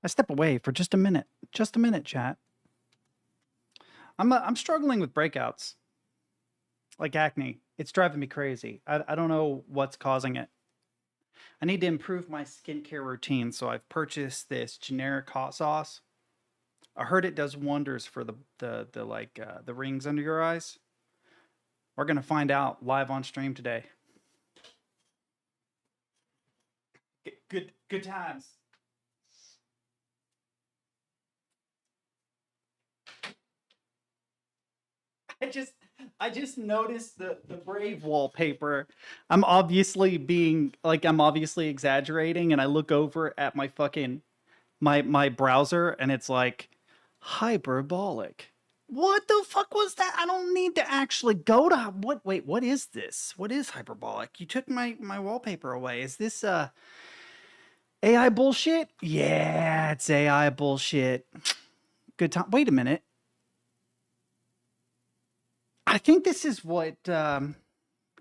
I step away for just a minute. Just a minute, chat. I'm struggling with breakouts, like acne. It's driving me crazy. I don't know what's causing it. I need to improve my skincare routine, so I've purchased this generic hot sauce. I heard it does wonders for the rings under your eyes. We're gonna find out live on stream today. Good times. I just I just noticed the Brave wallpaper. I'm obviously exaggerating, and I look over at my fucking my browser, and it's like hyperbolic. What the fuck was that? I don't need to actually go to what. Wait, what is this? What is hyperbolic? You took my wallpaper away. Is this AI bullshit? Yeah, it's AI bullshit. Good time. Wait a minute. I think this is what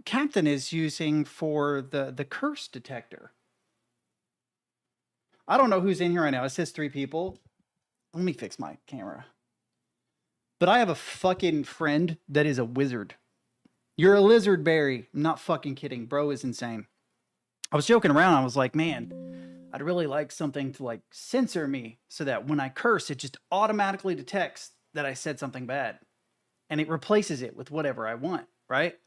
Captain is using for the curse detector. I don't know who's in here right now. It says 3 people. Let me fix my camera. But I have a fucking friend that is a wizard. You're a lizard, Barry. I'm not fucking kidding. Bro is insane. I was joking around. I was like, man, I'd really like something to like censor me so that when I curse, it just automatically detects that I said something bad. And it replaces it with whatever I want, right?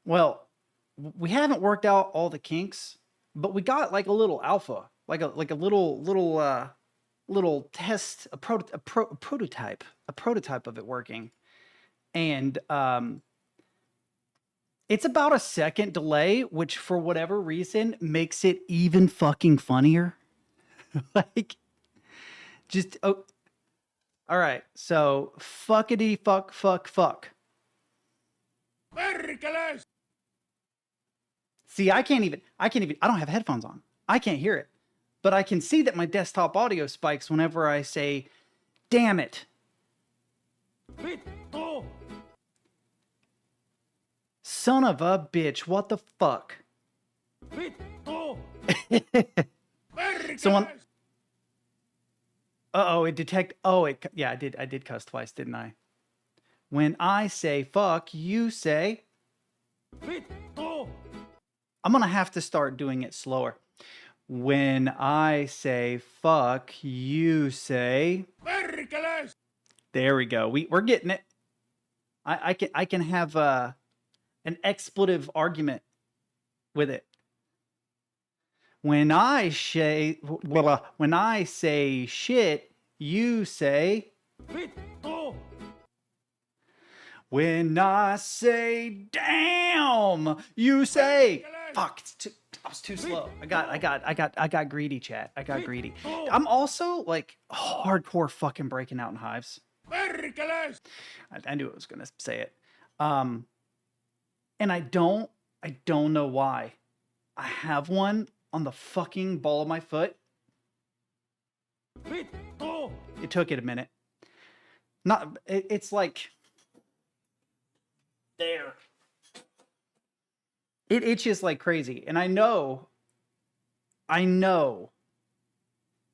Well, we haven't worked out all the kinks, but we got like a little alpha, like a little test, a prototype of it working, and it's about a second delay, which for whatever reason makes it even fucking funnier. Like, just oh, all right. So fuckity fuck. Perkele. See, I can't even, I don't have headphones on. I can't hear it. But I can see that my desktop audio spikes whenever I say, damn it. Vittu. Son of a bitch, what the fuck? Vittu. So on. Uh-oh, it detect, oh, yeah, I did cuss twice, didn't I? When I say fuck, you say Vittu. I'm gonna have to start doing it slower. When I say fuck, you say perkele. There we go. We're getting it. I can have an expletive argument with it. When I say shit, you say Vittu. When I say damn, you say fuck. I was too slow. I got greedy, chat. I got greedy. I'm also like hardcore fucking breaking out in hives. I knew I was gonna say it. And I don't know why. I have one on the fucking ball of my foot. It took it a minute. It's like there. It itches like crazy. And I know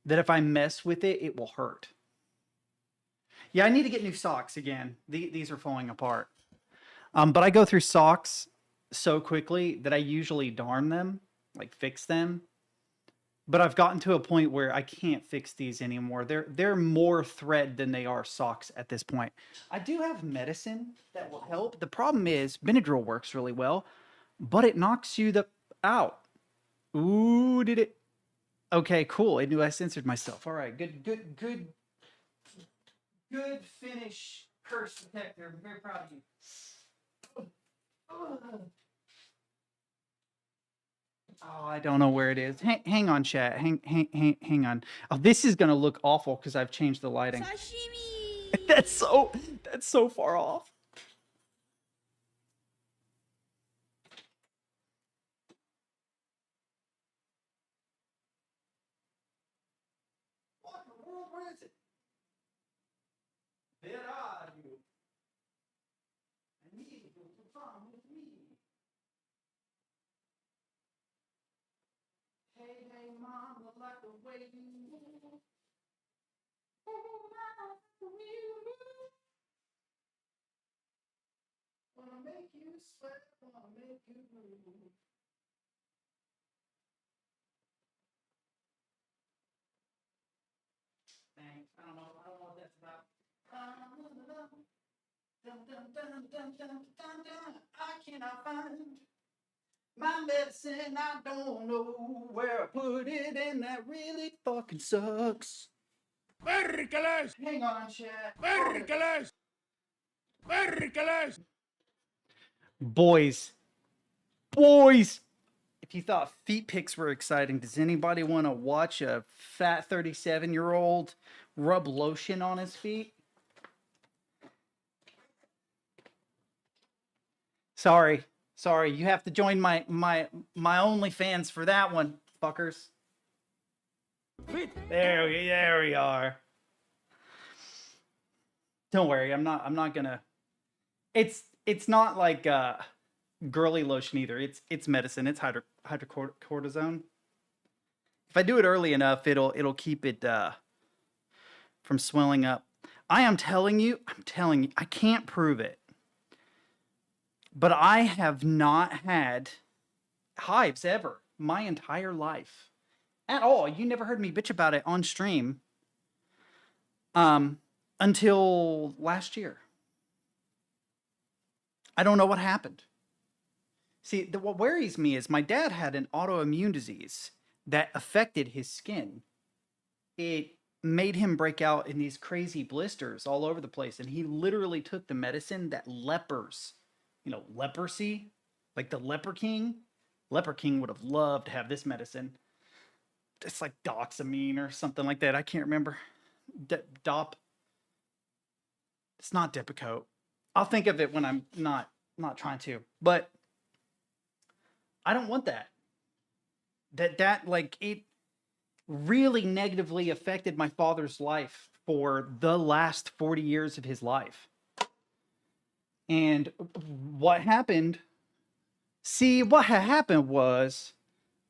that if I mess with it, it will hurt. Yeah, I need to get new socks again. These are falling apart. But I go through socks so quickly that I usually darn them, like fix them. But I've gotten to a point where I can't fix these anymore. They're more thread than they are socks at this point. I do have medicine that will help. The problem is Benadryl works really well, but it knocks you out. Ooh, did it? Okay, cool. I knew I censored myself. All right, good finish, curse detector. I'm very proud of you. Oh, I don't know where it is. Hang on, chat. Hang on. Oh, this is gonna look awful because I've changed the lighting. Sashimi. That's so far off. What in the world? Where is it? Where are you? I need you to come with me. Hey, mom, I like the way you move. make you sweat, wanna make you move. Thanks. I don't know what that's about. Dun, dun, dun, dun, dun, dun, dun. I cannot find my medicine. I don't know where I put it, and that really fucking sucks. Perkele! Hang on, chat. Perkele! Perkele! Boys, boys. If you thought feet pics were exciting, does anybody want to watch a fat 37-year-old rub lotion on his feet? Sorry, you have to join my OnlyFans for that one, fuckers. There we are. Don't worry, I'm not gonna. It's not like girly lotion either. It's medicine. It's hydrocortisone. If I do it early enough, it'll keep it from swelling up. I'm telling you, I can't prove it, but I have not had hives ever my entire life at all. You never heard me bitch about it on stream until last year. I don't know what happened. See, what worries me is my dad had an autoimmune disease that affected his skin. It made him break out in these crazy blisters all over the place, and he literally took the medicine that lepers, leprosy, like the Leper King. Leper King would have loved to have this medicine. It's like doxamine or something like that. I can't remember. Dop. It's not Depakote. I'll think of it when I'm not trying to. But I don't want that. That like it really negatively affected my father's life for the last 40 years of his life. And what happened? See, what had happened was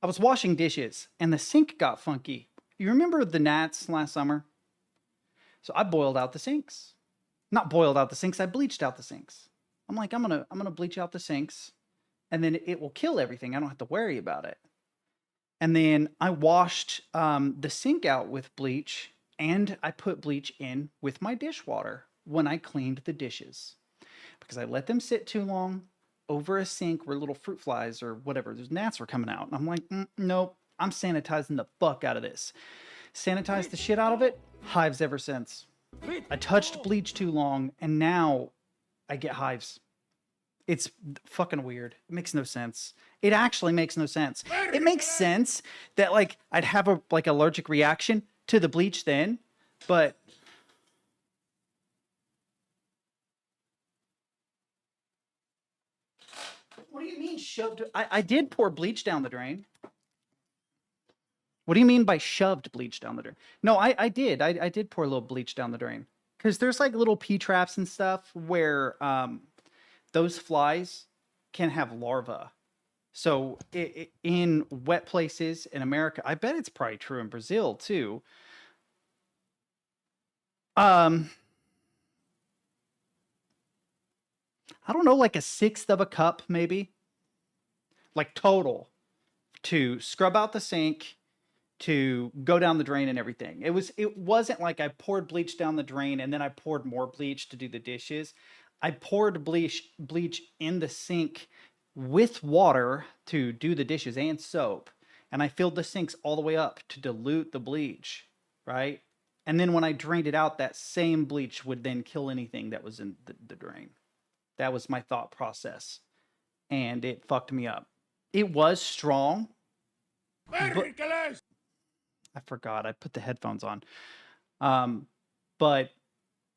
I was washing dishes and the sink got funky. You remember the gnats last summer? So I boiled out the sinks. Not boiled out the sinks, I bleached out the sinks. I'm like, I'm gonna bleach out the sinks, and then it will kill everything. I don't have to worry about it. And then I washed the sink out with bleach, and I put bleach in with my dishwater when I cleaned the dishes. Because I let them sit too long over a sink where little fruit flies or whatever, those gnats were coming out. And I'm like, nope, I'm sanitizing the fuck out of this. Sanitized the shit out of it, hives ever since. I touched bleach too long, and now I get hives. It's fucking weird. It makes no sense. It actually makes no sense. It makes sense that like I'd have a like allergic reaction to the bleach then, but what do you mean shoved? I did pour bleach down the drain. What do you mean by shoved bleach down the drain? No, I did. I did pour a little bleach down the drain. Because there's like little pea traps and stuff where those flies can have larvae. So in wet places in America, I bet it's probably true in Brazil too. I don't know, like a sixth of a cup maybe, like total, to scrub out the sink, to go down the drain and everything. It wasn't like I poured bleach down the drain and then I poured more bleach to do the dishes. I poured bleach in the sink with water to do the dishes and soap, and I filled the sinks all the way up to dilute the bleach, right? And then when I drained it out, that same bleach would then kill anything that was in the drain. That was my thought process, and it fucked me up. It was strong, but I forgot. I put the headphones on. But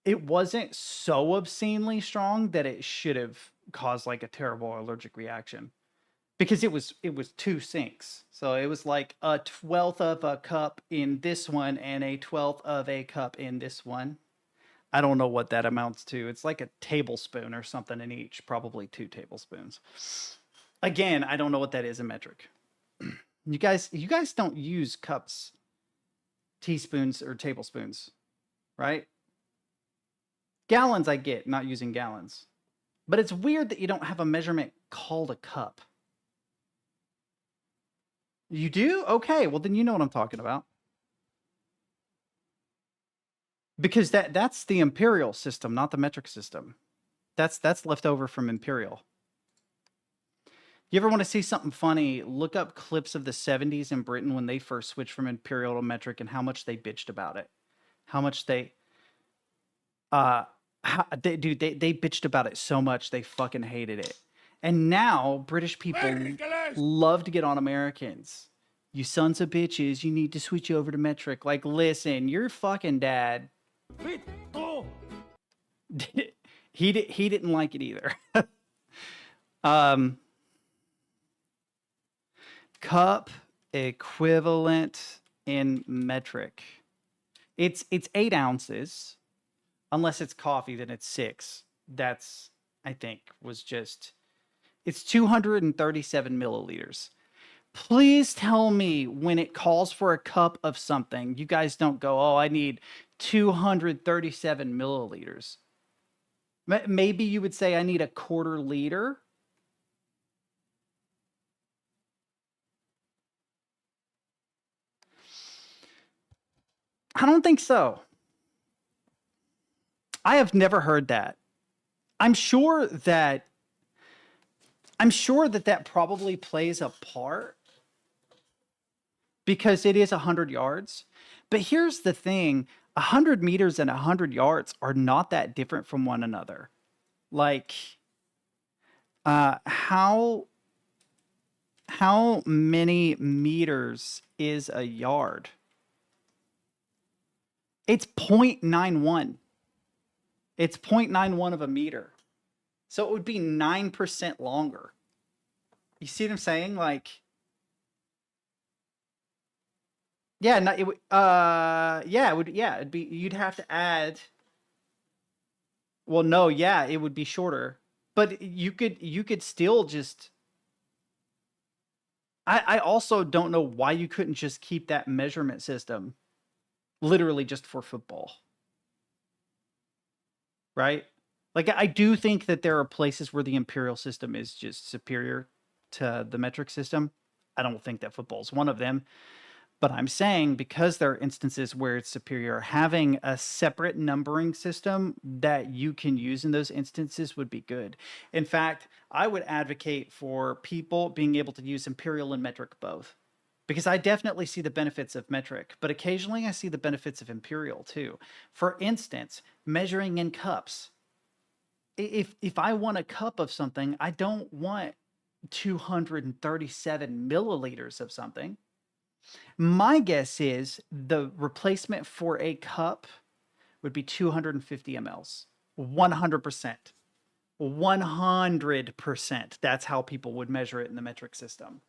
it wasn't so obscenely strong that it should have caused like a terrible allergic reaction. Because it was 2 sinks. So it was like a 1/12 of a cup in this one and a 1/12 of a cup in this one. I don't know what that amounts to. It's like a tablespoon or something in each, probably 2 tablespoons. Again, I don't know what that is in metric. You guys don't use cups, teaspoons, or tablespoons, right? Gallons I get, not using gallons. But it's weird that you don't have a measurement called a cup. You do? Okay, well then you know what I'm talking about. Because that's the imperial system, not the metric system. That's left over from imperial. You ever want to see something funny? Look up clips of the 70s in Britain when they first switched from imperial to metric and how much they bitched about it. How much they they bitched about it so much they fucking hated it. And now British people Perkele! love to get on Americans. You sons of bitches, you need to switch over to metric. Like, listen, your fucking dad, Vittu! he didn't like it either. Cup equivalent in metric. It's 8 ounces. Unless it's coffee, then it's 6. That's, I think, was just... It's 237 milliliters. Please tell me when it calls for a cup of something, you guys don't go, oh, I need 237 milliliters. Maybe you would say I need a quarter liter. I don't think so. I have never heard that. I'm sure that that probably plays a part because it is 100 yards. But here's the thing, 100 meters and 100 yards are not that different from one another. Like, how many meters is a yard? It's 0.91. It's 0.91 of a meter. So it would be 9% longer. You see what I'm saying? Like, yeah, no, it would, yeah, it would, yeah, it'd be, you'd have to add, well, no, yeah, it would be shorter, but you could still just, I also don't know why you couldn't just keep that measurement system literally just for football. Right? Like, I do think that there are places where the imperial system is just superior to the metric system. I don't think that football is one of them. But I'm saying because there are instances where it's superior, having a separate numbering system that you can use in those instances would be good. In fact, I would advocate for people being able to use imperial and metric both. Because I definitely see the benefits of metric, but occasionally I see the benefits of imperial too. For instance, measuring in cups. If I want a cup of something, I don't want 237 milliliters of something. My guess is the replacement for a cup would be 250 mLs. 100%. 100%. That's how people would measure it in the metric system.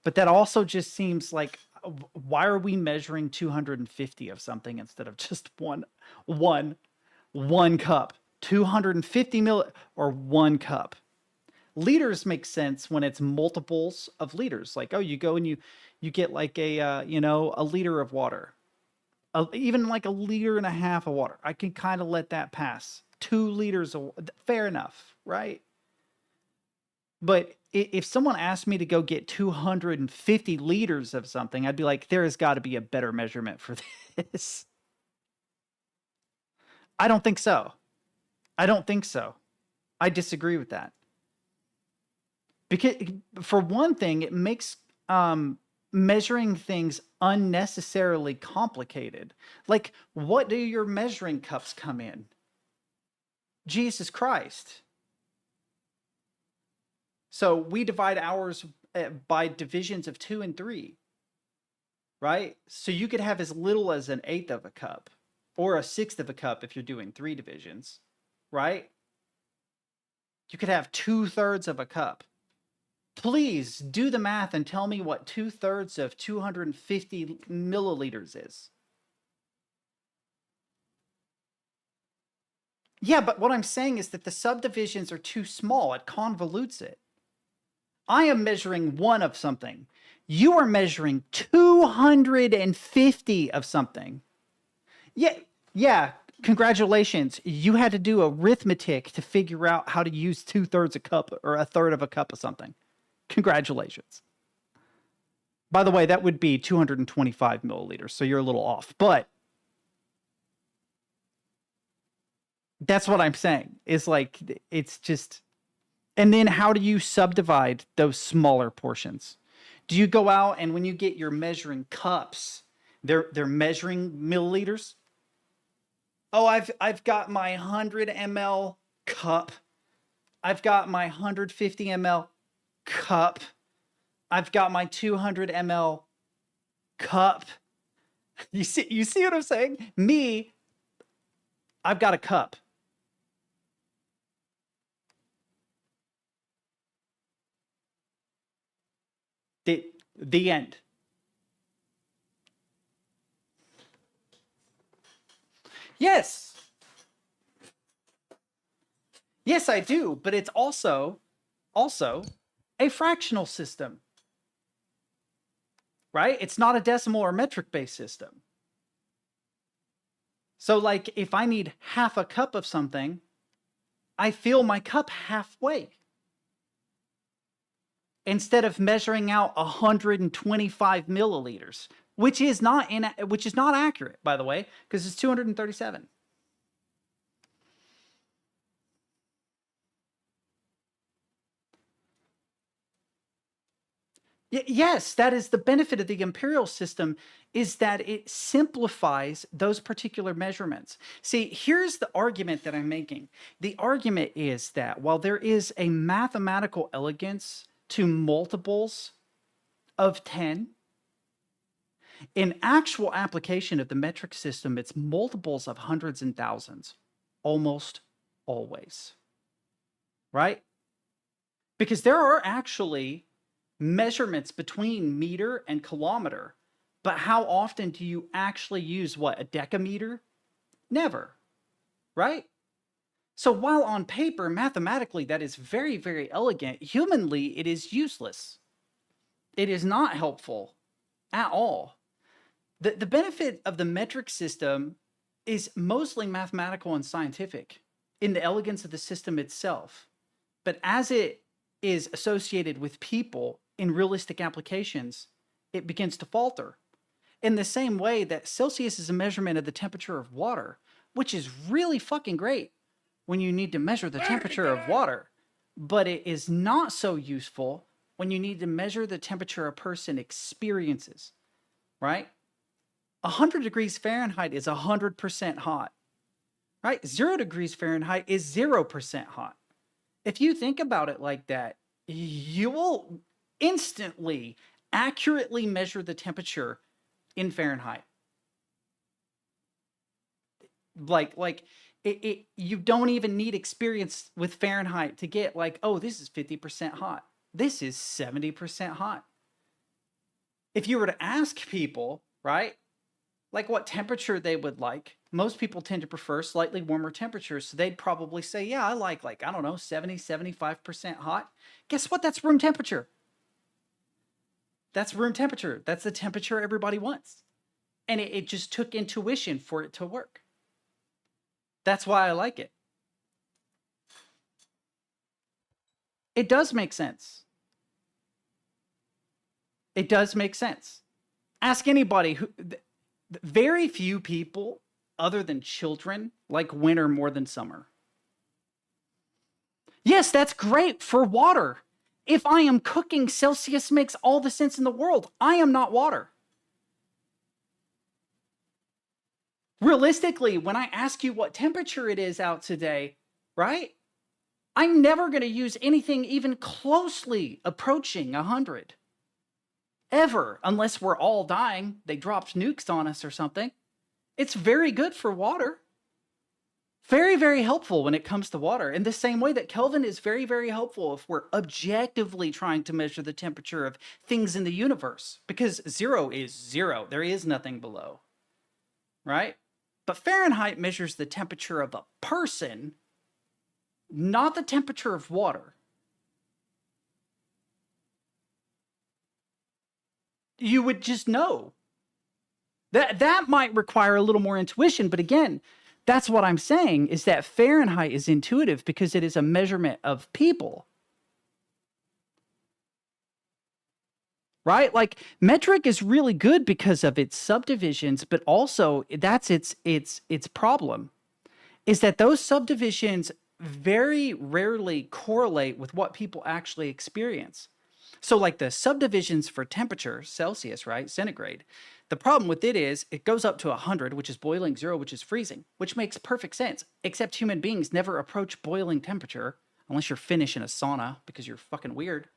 But that also just seems like, why are we measuring 250 of something instead of just one cup? 250 mil or 1 cup. Liters make sense when it's multiples of liters. Like, oh, you go and you get like a a liter of water, even like 1.5 liters of water. I can kind of let that pass. 2 liters of, fair enough, right? But if someone asked me to go get 250 liters of something, I'd be like, there has got to be a better measurement for this. I don't think so. I don't think so. I disagree with that. Because, for one thing, it makes measuring things unnecessarily complicated. Like, what do your measuring cups come in? Jesus Christ. So we divide ours by divisions of 2 and 3, right? So you could have as little as 1/8 of a cup or 1/6 of a cup if you're doing 3 divisions, right? You could have 2/3 of a cup. Please do the math and tell me what 2/3 of 250 milliliters is. Yeah, but what I'm saying is that the subdivisions are too small. It convolutes it. I am measuring 1 of something. You are measuring 250 of something. Yeah, Congratulations. You had to do arithmetic to figure out how to use 2/3 a cup or a third of a cup of something. Congratulations. By the way, that would be 225 milliliters, so you're a little off. But that's what I'm saying. Is like, it's just... And then how do you subdivide those smaller portions? Do you go out and when you get your measuring cups, they're measuring milliliters? Oh, I've got my 100 ml cup. I've got my 150 ml cup. I've got my 200 ml cup. You see what I'm saying? Me, I've got a cup. The end. Yes. Yes, I do, but it's also a fractional system. Right? It's not a decimal or metric based system. So like if I need half a cup of something, I fill my cup halfway. Instead of measuring out 125 milliliters, which is not accurate, by the way, because it's 237. Yes, that is the benefit of the imperial system, is that it simplifies those particular measurements. See, here's the argument that I'm making. The argument is that while there is a mathematical elegance to multiples of 10, in actual application of the metric system, it's multiples of hundreds and thousands, almost always, right? Because there are actually measurements between meter and kilometer, but how often do you actually use what, a decameter? Never, right? So while on paper, mathematically, that is very, very elegant, humanly, it is useless. It is not helpful at all. The benefit of the metric system is mostly mathematical and scientific in the elegance of the system itself. But as it is associated with people in realistic applications, it begins to falter. In the same way that Celsius is a measurement of the temperature of water, which is really fucking great when you need to measure the temperature of water, but it is not so useful when you need to measure the temperature a person experiences, right? 100 degrees Fahrenheit is 100% hot, right? 0 degrees Fahrenheit is 0% hot. If you think about it like that, you will instantly accurately measure the temperature in Fahrenheit. You don't even need experience with Fahrenheit to get like, oh, this is 50% hot. This is 70% hot. If you were to ask people, right, like what temperature they would like, most people tend to prefer slightly warmer temperatures. So they'd probably say, yeah, I like, I don't know, 70, 75% hot. Guess what? That's room temperature. That's room temperature. That's the temperature everybody wants. And it just took intuition for it to work. That's why I like it. It does make sense. It does make sense. Ask anybody who... Very few people, other than children, like winter more than summer. Yes, that's great for water. If I am cooking, Celsius makes all the sense in the world. I am not water. Realistically, when I ask you what temperature it is out today, right? I'm never going to use anything even closely approaching 100. Ever, unless we're all dying. They dropped nukes on us or something. It's very good for water. Very, very helpful when it comes to water. In the same way that Kelvin is very, very helpful if we're objectively trying to measure the temperature of things in the universe. Because 0 is 0. There is nothing below. Right? But Fahrenheit measures the temperature of a person, not the temperature of water. You would just know. That might require a little more intuition, but again, That's what I'm saying, is that Fahrenheit is intuitive because it is a measurement of people. Right? Like metric is really good because of its subdivisions, but also that's its problem is that those subdivisions very rarely correlate with what people actually experience. So like the subdivisions for temperature, Celsius, right? Centigrade. The problem with it is it goes up to 100, which is boiling, 0, which is freezing, which makes perfect sense, except human beings never approach boiling temperature unless you're Finnish in a sauna because you're fucking weird,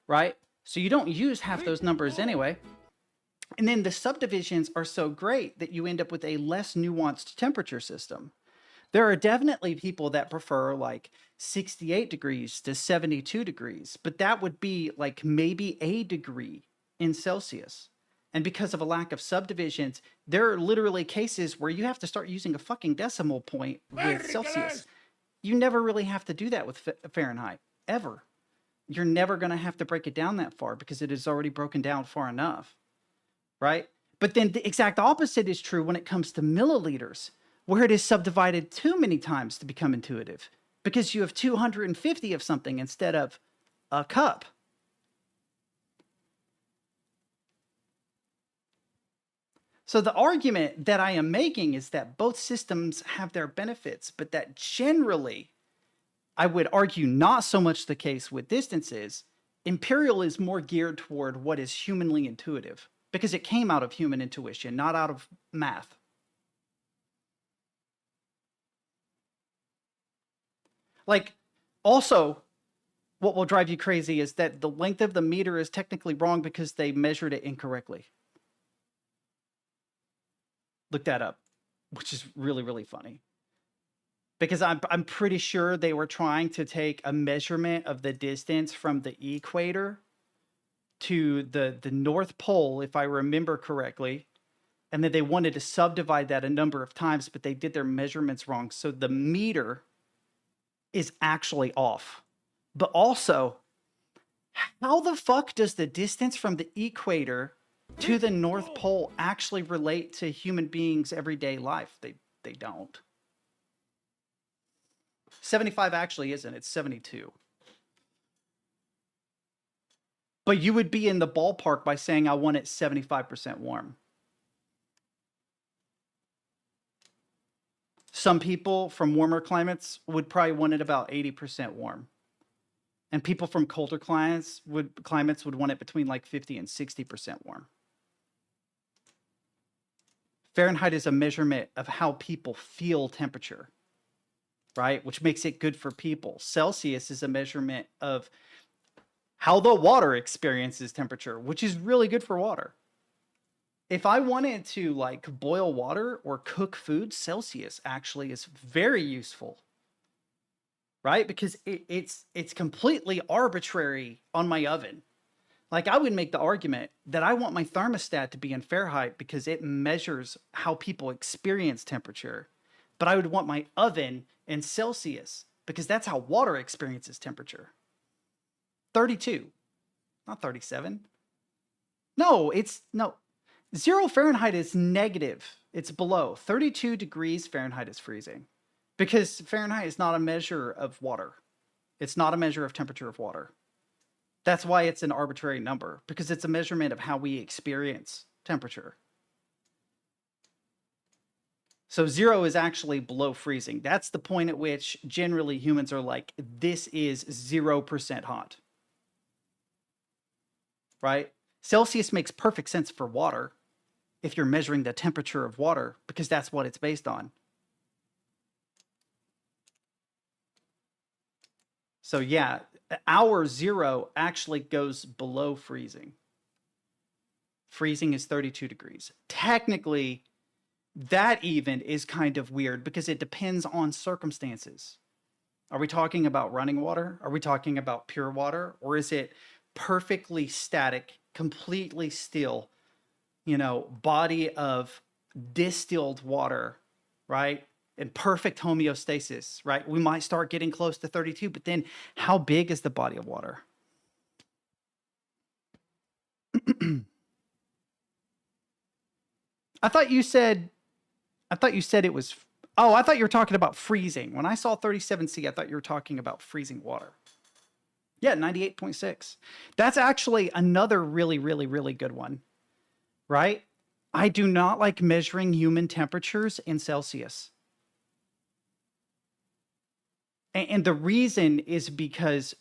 right? So you don't use half those numbers anyway. And then the subdivisions are so great that you end up with a less nuanced temperature system. There are definitely people that prefer like 68 degrees to 72 degrees, but that would be like maybe a degree in Celsius. And because of a lack of subdivisions, there are literally cases where you have to start using a fucking decimal point with Celsius. You never really have to do that with Fahrenheit, ever. You're never going to have to break it down that far because it is already broken down far enough, right? But then the exact opposite is true when it comes to milliliters, where it is subdivided too many times to become intuitive because you have 250 of something instead of a cup. So the argument that I am making is that both systems have their benefits, but that generally, I would argue not so much the case with distances. Imperial is more geared toward what is humanly intuitive because it came out of human intuition, not out of math. Like, also, what will drive you crazy is that the length of the meter is technically wrong because they measured it incorrectly. Look that up, which is really, really funny. Because I'm pretty sure they were trying to take a measurement of the distance from the equator to the North Pole, if I remember correctly. And then they wanted to subdivide that a number of times, but they did their measurements wrong. So the meter is actually off. But also, how the fuck does the distance from the equator to the North Pole actually relate to human beings' everyday life? They don't. 75 actually isn't, it's 72. But you would be in the ballpark by saying I want it 75% warm. Some people from warmer climates would probably want it about 80% warm. And people from colder climates would want it between like 50 and 60% warm. Fahrenheit is a measurement of how people feel temperature, right? Which makes it good for people. Celsius is a measurement of how the water experiences temperature, which is really good for water. If I wanted to like boil water or cook food, Celsius actually is very useful, right? Because it's completely arbitrary on my oven. Like I would make the argument that I want my thermostat to be in Fahrenheit because it measures how people experience temperature. But I would want my oven in Celsius because that's how water experiences temperature. 32, not 37. No, 0 Fahrenheit is negative. It's below. 32 degrees Fahrenheit is freezing because Fahrenheit is not a measure of water. It's not a measure of temperature of water. That's why it's an arbitrary number, because it's a measurement of how we experience temperature. So 0 is actually below freezing. That's the point at which generally humans are like, this is 0% hot. Right? Celsius makes perfect sense for water if you're measuring the temperature of water, because that's what it's based on. So yeah, our 0 actually goes below freezing. Freezing is 32 degrees. Technically, that even is kind of weird because it depends on circumstances. Are we talking about running water? Are we talking about pure water? Or is it perfectly static, completely still, body of distilled water, right? In perfect homeostasis, right? We might start getting close to 32, but then how big is the body of water? I thought you said it was Oh, I thought you were talking about freezing. When I saw 37C, I thought you were talking about freezing water. Yeah, 98.6. That's actually another really, really, really good one, right? I do not like measuring human temperatures in Celsius. And the reason is because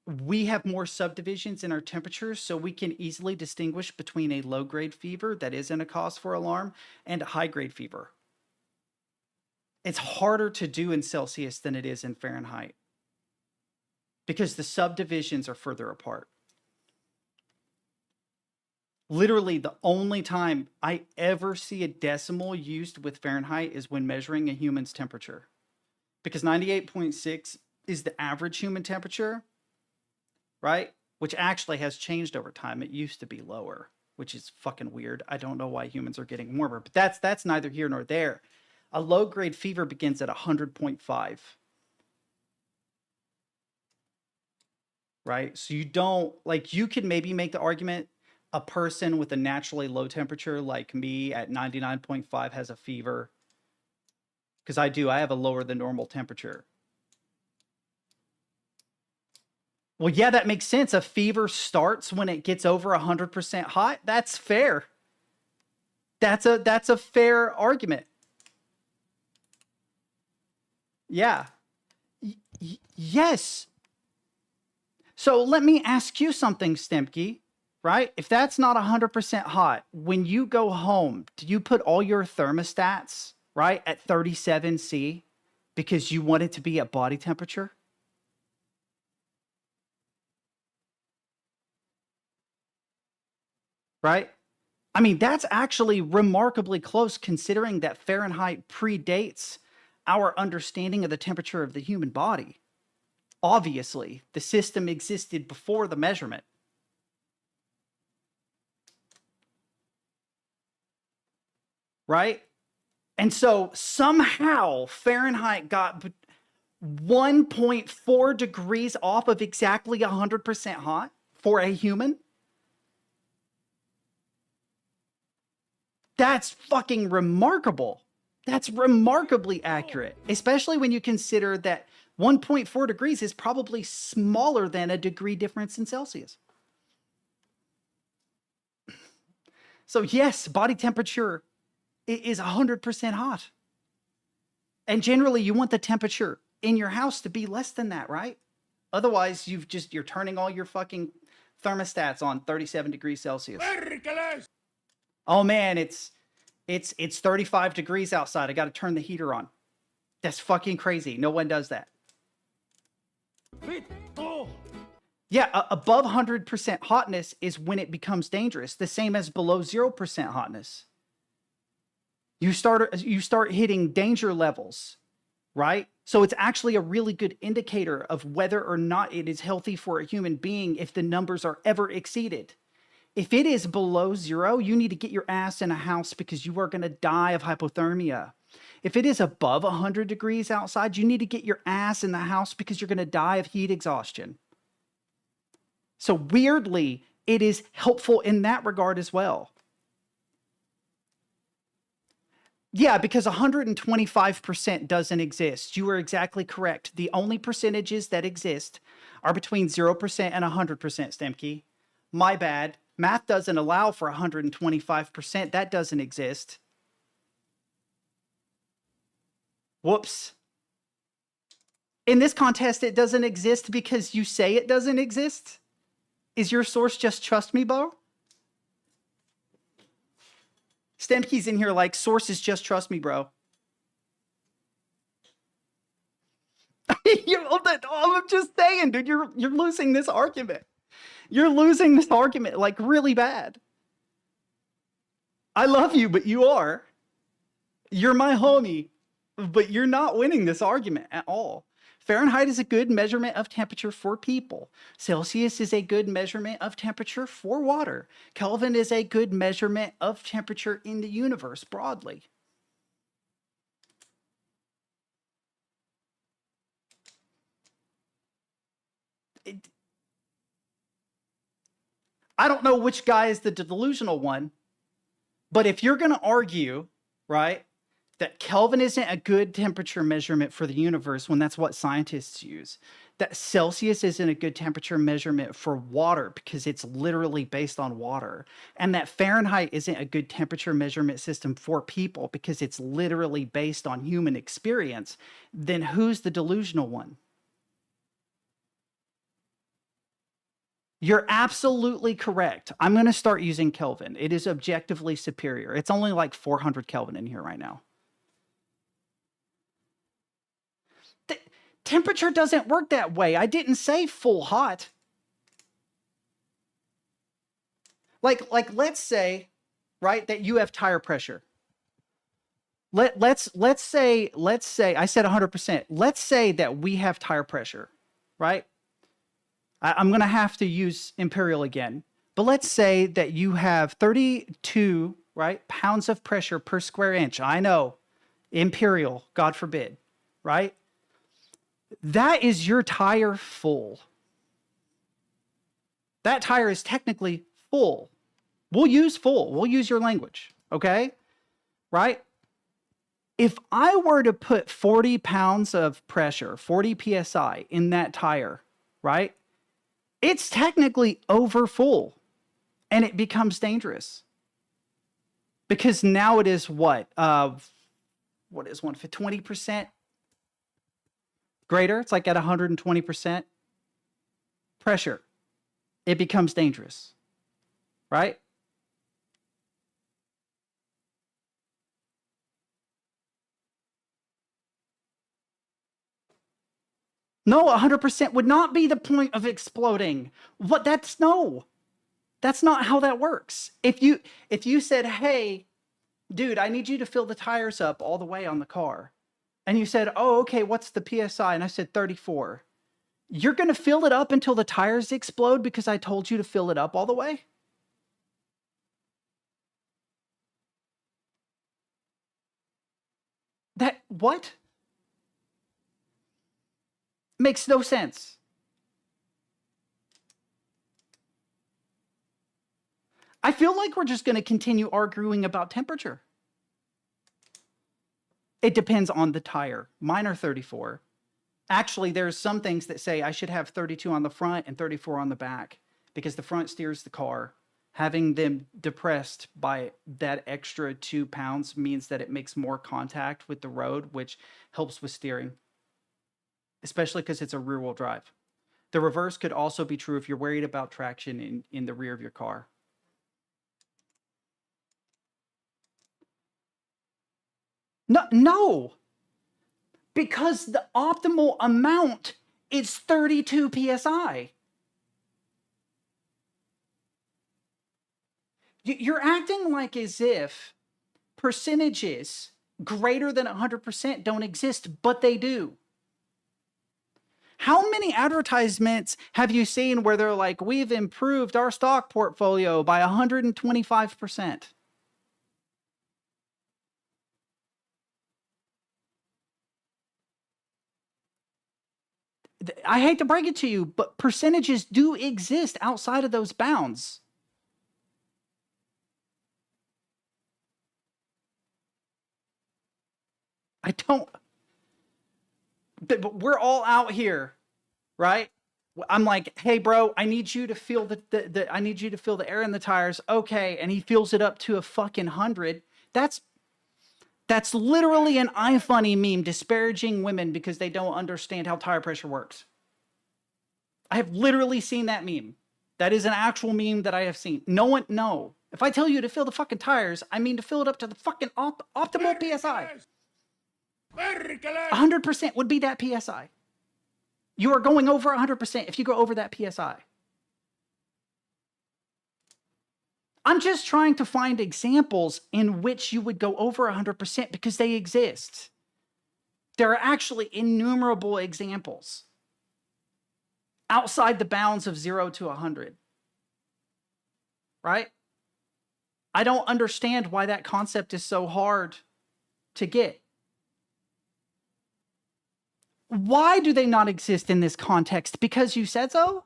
we have more subdivisions in our temperatures, so we can easily distinguish between a low-grade fever that isn't a cause for alarm and a high-grade fever. It's harder to do in Celsius than it is in Fahrenheit because the subdivisions are further apart. Literally, the only time I ever see a decimal used with Fahrenheit is when measuring a human's temperature, because 98.6 is the average human temperature, right? Which actually has changed over time. It used to be lower, which is fucking weird. I don't know why humans are getting warmer, but that's neither here nor there. A low-grade fever begins at 100.5. Right? So you don't, like, you could maybe make the argument a person with a naturally low temperature like me at 99.5 has a fever. Because I have a lower than normal temperature. Well, yeah, that makes sense. A fever starts when it gets over 100% hot. That's fair. That's a fair argument. Yeah. Yes. So let me ask you something, Stemke, right? If that's not 100% hot, when you go home, do you put all your thermostats, right, at 37C because you want it to be at body temperature? Right? I mean, that's actually remarkably close considering that Fahrenheit predates our understanding of the temperature of the human body. Obviously, the system existed before the measurement. Right? And so somehow Fahrenheit got 1.4 degrees off of exactly 100% hot for a human. That's fucking remarkable. That's remarkably accurate, especially when you consider that 1.4 degrees is probably smaller than a degree difference in Celsius. So yes, body temperature is 100% hot. And generally you want the temperature in your house to be less than that, right? Otherwise you're turning all your fucking thermostats on 37 degrees Celsius. Perkele! Oh man, it's 35 degrees outside. I got to turn the heater on. That's fucking crazy. No one does that. Vittu! Yeah, above 100% hotness is when it becomes dangerous. The same as below 0% hotness. You start hitting danger levels, right? So it's actually a really good indicator of whether or not it is healthy for a human being if the numbers are ever exceeded. If it is below 0, you need to get your ass in a house because you are going to die of hypothermia. If it is above 100 degrees outside, you need to get your ass in the house because you're going to die of heat exhaustion. So weirdly, it is helpful in that regard as well. Yeah, because 125% doesn't exist. You are exactly correct. The only percentages that exist are between 0% and 100%, Stemke. My bad. Math doesn't allow for 125%. That doesn't exist. Whoops. In this contest, it doesn't exist because you say it doesn't exist? Is your source just trust me, bro? Stemke's in here like, sources just trust me, bro. I'm just saying, dude, you're losing this argument. You're losing this argument like really bad. I love you, but you are. You're my homie, but you're not winning this argument at all. Fahrenheit is a good measurement of temperature for people. Celsius is a good measurement of temperature for water. Kelvin is a good measurement of temperature in the universe broadly. I don't know which guy is the delusional one, but if you're going to argue, right, that Kelvin isn't a good temperature measurement for the universe when that's what scientists use. That Celsius isn't a good temperature measurement for water because it's literally based on water. And that Fahrenheit isn't a good temperature measurement system for people because it's literally based on human experience. Then who's the delusional one? You're absolutely correct. I'm going to start using Kelvin. It is objectively superior. It's only like 400 Kelvin in here right now. Temperature doesn't work that way. I didn't say full hot. Like let's say, right, that you have tire pressure. Let's say I said 100%. Let's say that we have tire pressure, right? I'm going to have to use imperial again. But let's say that you have 32, right, pounds of pressure per square inch. I know, imperial, God forbid, right? That is your tire full. That tire is technically full. We'll use full. We'll use your language, okay? Right? If I were to put 40 pounds of pressure, 40 PSI in that tire, right? It's technically over full and it becomes dangerous. Because now it is what is one for 20%? Greater, it's like at 120% pressure. It becomes dangerous, right? No, 100% would not be the point of exploding. That's not how that works. If you said, hey, dude, I need you to fill the tires up all the way on the car. And you said, oh, okay, what's the PSI? And I said 34. You're going to fill it up until the tires explode because I told you to fill it up all the way? What? Makes no sense. I feel like we're just going to continue arguing about temperature. It depends on the tire. Mine are 34. Actually, there's some things that say I should have 32 on the front and 34 on the back because the front steers the car. Having them depressed by that extra 2 pounds means that it makes more contact with the road, which helps with steering, especially because it's a rear-wheel drive. The reverse could also be true if you're worried about traction in the rear of your car. No, because the optimal amount is 32 PSI. You're acting like as if percentages greater than 100% don't exist, but they do. How many advertisements have you seen where they're like, we've improved our stock portfolio by 125%? I hate to break it to you, but percentages do exist outside of those bounds. I don't. But we're all out here, right? I'm like, hey, bro, I need you to feel I need you to feel the air in the tires. Okay, and he fills it up to a fucking 100. That's literally an iFunny meme disparaging women because they don't understand how tire pressure works. I have literally seen that meme. That is an actual meme that I have seen. No. If I tell you to fill the fucking tires, I mean to fill it up to the fucking optimal PSI. 100% would be that PSI. You are going over 100% if you go over that PSI. I'm just trying to find examples in which you would go over 100% because they exist. There are actually innumerable examples outside the bounds of 0 to 100. Right? I don't understand why that concept is so hard to get. Why do they not exist in this context? Because you said so?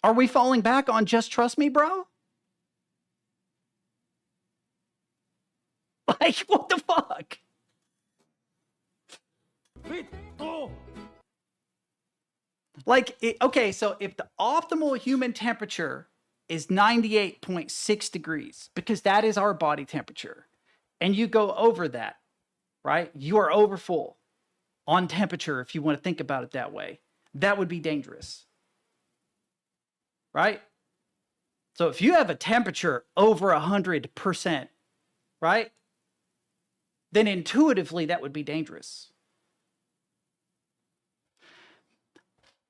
Are we falling back on just trust me, bro? Like, what the fuck? Vittu! Like, okay, so if the optimal human temperature is 98.6 degrees, because that is our body temperature, and you go over that, right? You are over full on temperature, if you want to think about it that way. That would be dangerous, right? So if you have a temperature over 100%, right? Then intuitively that would be dangerous.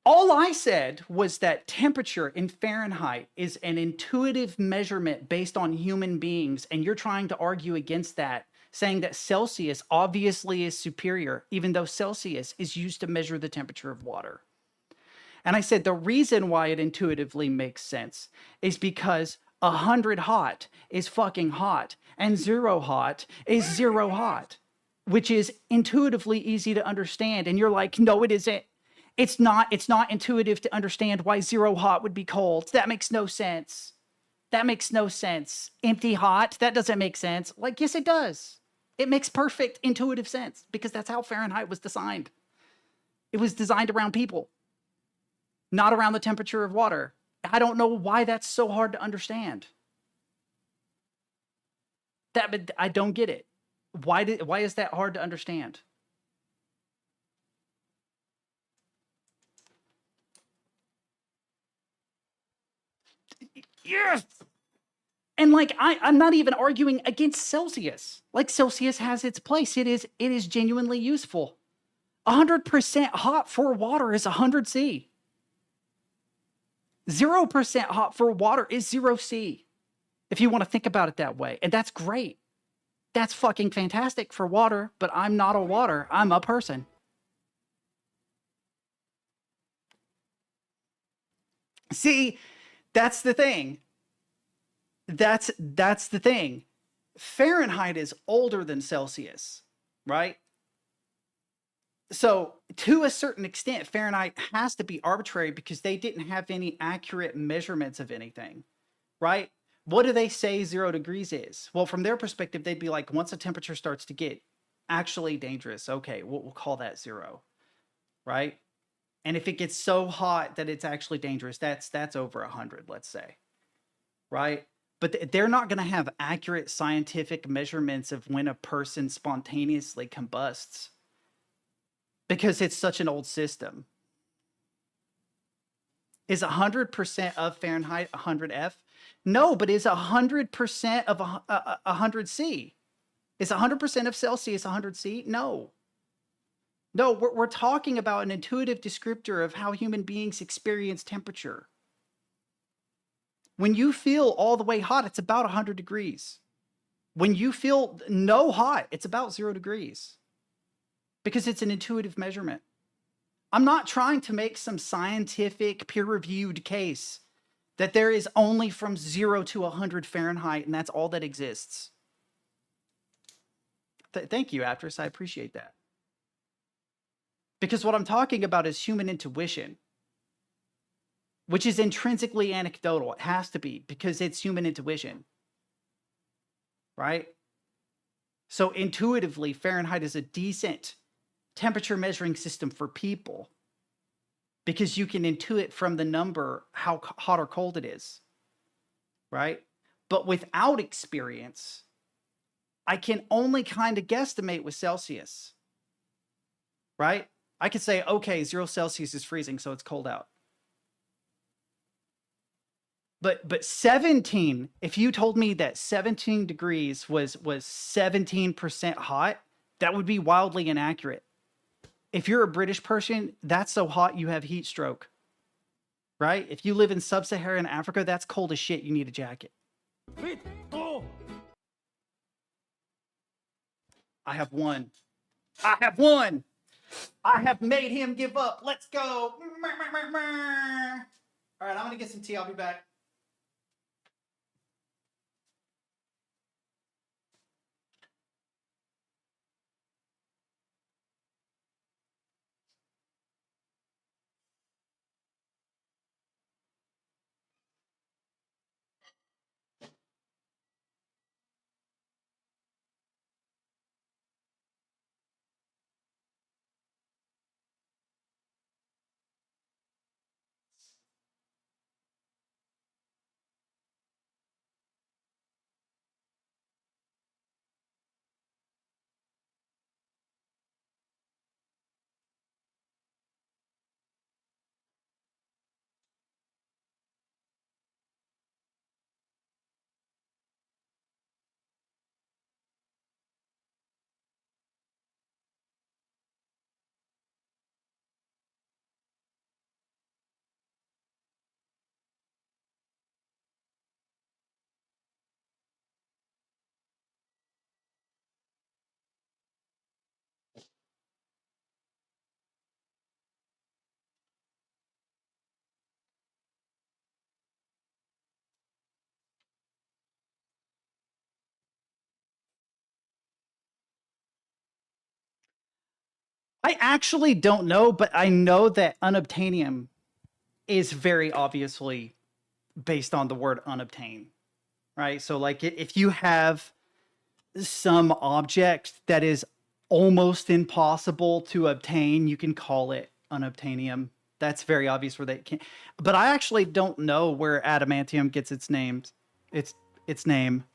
All I said was that temperature in Fahrenheit is an intuitive measurement based on human beings, and you're trying to argue against that, saying that Celsius obviously is superior, even though Celsius is used to measure the temperature of water. And I said the reason why it intuitively makes sense is because 100 hot is fucking hot, and 0 hot is 0 hot, which is intuitively easy to understand. And you're like, no, it isn't. It's not intuitive to understand why 0 hot would be cold. That makes no sense. That makes no sense. Empty hot, that doesn't make sense. Like, yes, it does. It makes perfect intuitive sense because that's how Fahrenheit was designed. It was designed around people, not around the temperature of water. I don't know why that's so hard to understand. But I don't get it. Why is that hard to understand? Yes. And like I'm not even arguing against Celsius. Like Celsius has its place. It is genuinely useful. 100% hot for water is 100 C. 0% hot for water is 0 C. If you want to think about it that way. And that's great. That's fucking fantastic for water, but I'm not a water. I'm a person. See, that's the thing. That's the thing. Fahrenheit is older than Celsius, right? So to a certain extent, Fahrenheit has to be arbitrary because they didn't have any accurate measurements of anything, right? What do they say 0 degrees is? Well, from their perspective, they'd be like, once the temperature starts to get actually dangerous, okay, we'll call that 0, right? And if it gets so hot that it's actually dangerous, that's over 100, let's say, right? But they're not going to have accurate scientific measurements of when a person spontaneously combusts because it's such an old system. Is 100% of Fahrenheit 100 F? No, but is 100% of 100 C? Is 100% of Celsius 100 C? No. No, we're talking about an intuitive descriptor of how human beings experience temperature. When you feel all the way hot, it's about 100 degrees. When you feel no hot, it's about 0 degrees because it's an intuitive measurement. I'm not trying to make some scientific peer-reviewed case that there is only from 0 to 100 Fahrenheit and that's all that exists. Thank you, actress. I appreciate that. Because what I'm talking about is human intuition, which is intrinsically anecdotal. It has to be because it's human intuition, right? So intuitively, Fahrenheit is a decent temperature measuring system for people because you can intuit from the number how hot or cold it is, right? But without experience, I can only kind of guesstimate with Celsius, right? I could say, okay, 0 Celsius is freezing, so it's cold out. But 17, if you told me that 17 degrees was 17% hot, that would be wildly inaccurate. If you're a British person, that's so hot you have heat stroke, right? If you live in sub-Saharan Africa, that's cold as shit. You need a jacket. Vittu! I have won. I have won. I have made him give up. Let's go. All right, I'm going to get some tea. I'll be back. I actually don't know, but I know that unobtainium is very obviously based on the word unobtain, right? So like if you have some object that is almost impossible to obtain, you can call it unobtainium. That's very obvious where they can. But I actually don't know where adamantium gets its name. Its name.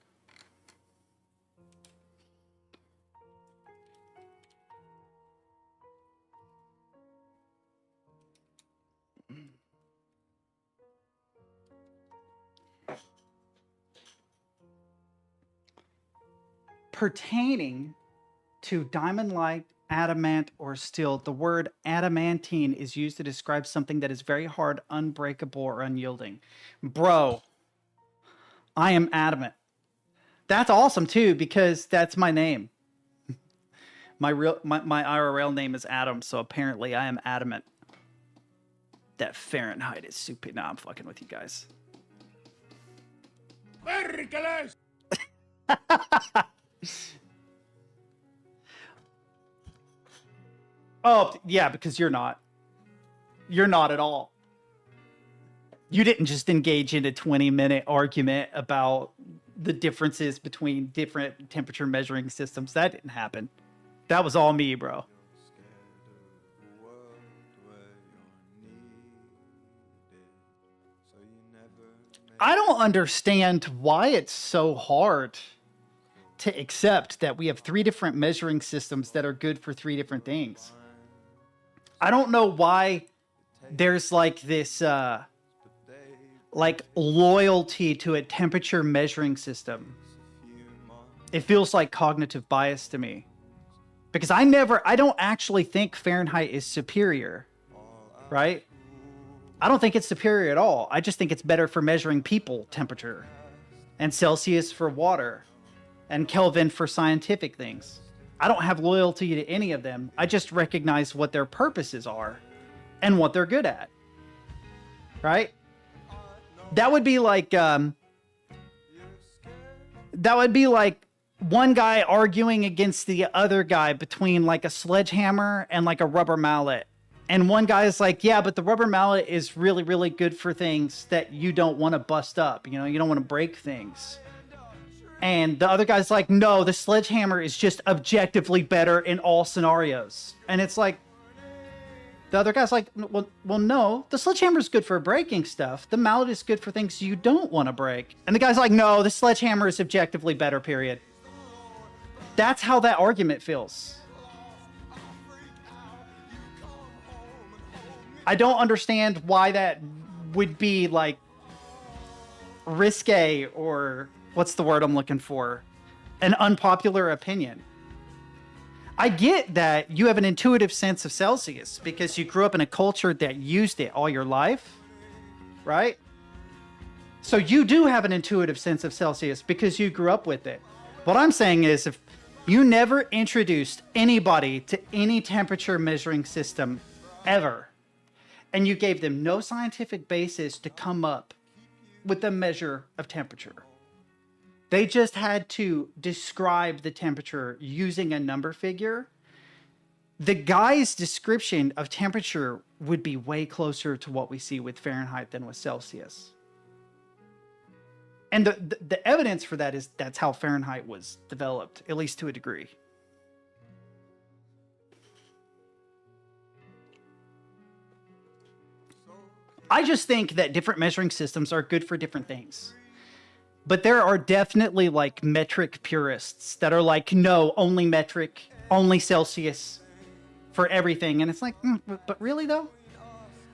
Pertaining to diamond-like, adamant, or steel, the word adamantine is used to describe something that is very hard, unbreakable, or unyielding. Bro, I am adamant. That's awesome too, because that's my name. My IRL name is Adam, so apparently I am adamant. That Fahrenheit is super. Nah, I'm fucking with you guys. Perkele! Oh, yeah, because you're not. You're not at all. You didn't just engage in a 20-minute argument about the differences between different temperature measuring systems. That didn't happen. That was all me, bro. I don't understand why it's so hard to accept that we have 3 different measuring systems that are good for 3 different things. I don't know why there's like this like loyalty to a temperature measuring system. It feels like cognitive bias to me. Because I don't actually think Fahrenheit is superior, right? I don't think it's superior at all. I just think it's better for measuring people temperature, and Celsius for water, and Kelvin for scientific things. I don't have loyalty to any of them. I just recognize what their purposes are and what they're good at, right? That would be like one guy arguing against the other guy between like a sledgehammer and like a rubber mallet. And one guy is like, yeah, but the rubber mallet is really, really good for things that you don't want to bust up. You know, you don't want to break things. And the other guy's like, no, the sledgehammer is just objectively better in all scenarios. And it's like, the other guy's like, well, no, the sledgehammer is good for breaking stuff. The mallet is good for things you don't want to break. And the guy's like, no, the sledgehammer is objectively better, period. That's how that argument feels. I don't understand why that would be like risque, or what's the word I'm looking for? An unpopular opinion. I get that you have an intuitive sense of Celsius because you grew up in a culture that used it all your life, right? So you do have an intuitive sense of Celsius because you grew up with it. What I'm saying is, if you never introduced anybody to any temperature measuring system ever, and you gave them no scientific basis to come up with a measure of temperature, they just had to describe the temperature using a number figure, the guy's description of temperature would be way closer to what we see with Fahrenheit than with Celsius. And the evidence for that is that's how Fahrenheit was developed, at least to a degree. I just think that different measuring systems are good for different things. But there are definitely like metric purists that are like, no, only metric, only Celsius for everything. And it's like, but really though?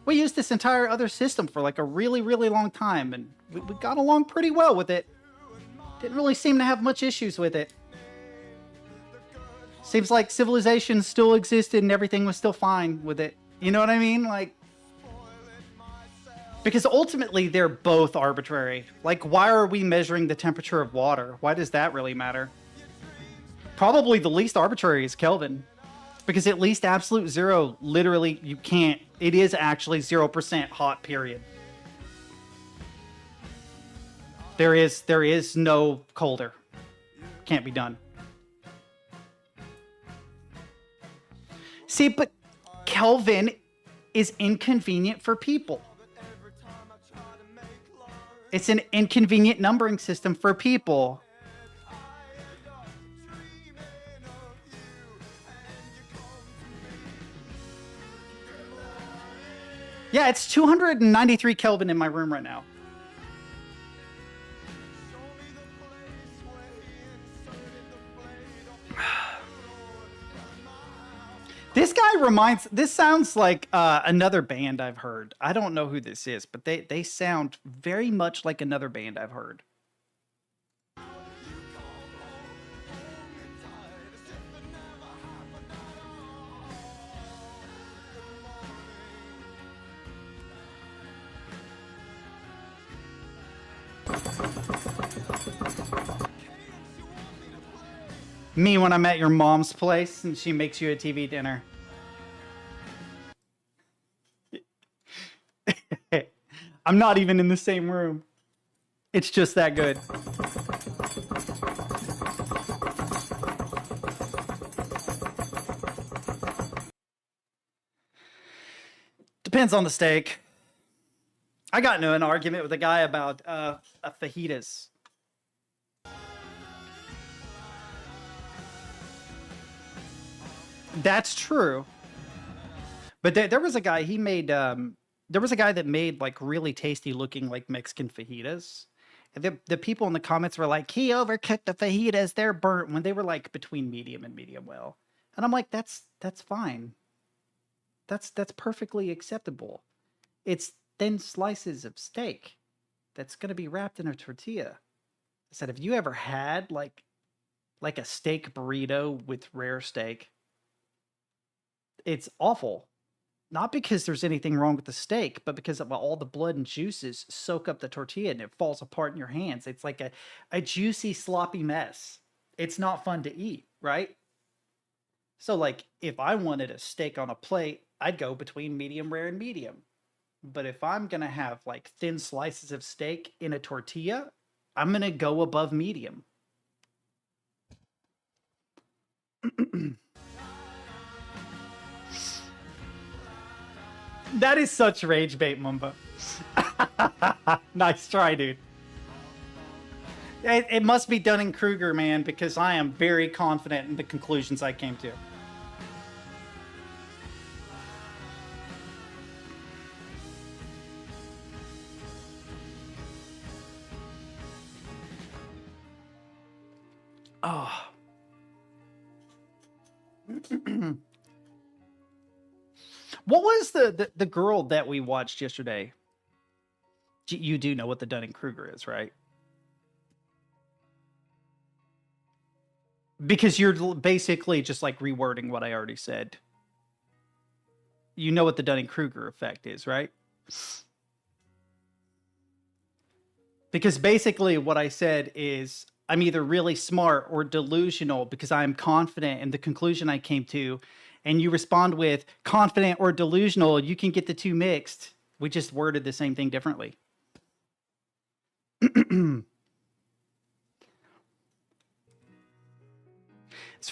We used this entire other system for like a really, really long time, and we got along pretty well with it. Didn't really seem to have much issues with it. Seems like civilization still existed and everything was still fine with it. You know what I mean? Like, because ultimately they're both arbitrary. Like, why are we measuring the temperature of water? Why does that really matter? Probably the least arbitrary is Kelvin. Because at least absolute zero, literally, you can't. It is actually 0% hot, period. There is no colder. Can't be done. See, but Kelvin is inconvenient for people. It's an inconvenient numbering system for people. Yeah, it's 293 Kelvin in my room right now. This sounds like another band I've heard. I don't know who this is, but they sound very much like another band I've heard. Me when I'm at your mom's place and she makes you a TV dinner. I'm not even in the same room. It's just that good. Depends on the steak. I got into an argument with a guy about a fajitas. That's true. But there was a guy, he made, there was a guy that made like really tasty looking like Mexican fajitas. And the people in the comments were like, he overcooked the fajitas, they're burnt, when they were like between medium and medium well. And I'm like, that's fine. That's perfectly acceptable. It's thin slices of steak that's going to be wrapped in a tortilla. I said, have you ever had like a steak burrito with rare steak? It's awful. Not because there's anything wrong with the steak, but because of all the blood and juices soak up the tortilla and it falls apart in your hands. It's like a juicy, sloppy mess. It's not fun to eat, right? So like if I wanted a steak on a plate, I'd go between medium rare and medium. But if I'm going to have like thin slices of steak in a tortilla, I'm going to go above medium. That is such rage bait, Mumba. Nice try, dude. It must be Dunning-Kruger, man, because I am very confident in the conclusions I came to. Oh. What was the girl that we watched yesterday? You do know what the Dunning-Kruger is, right? Because you're basically just like rewording what I already said. You know what the Dunning-Kruger effect is, right? Because basically what I said is I'm either really smart or delusional because I'm confident in the conclusion I came to. And you respond with confident or delusional, you can get the two mixed. We just worded the same thing differently. It's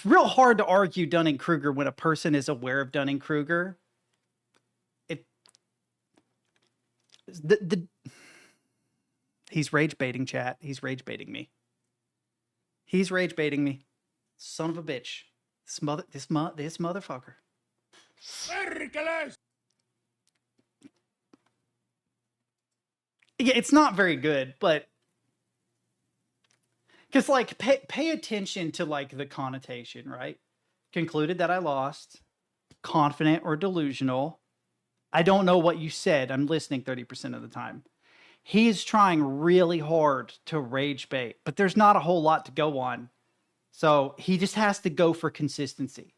real hard to argue Dunning-Kruger when a person is aware of Dunning-Kruger. He's rage baiting, chat. He's rage baiting me. He's rage baiting me. Son of a bitch. This motherfucker. Perkele! Yeah, it's not very good, but because like pay attention to like the connotation, right? Concluded that I lost. Confident or delusional. I don't know what you said. I'm listening 30% of the time. He's trying really hard to rage bait, but there's not a whole lot to go on. So he just has to go for consistency.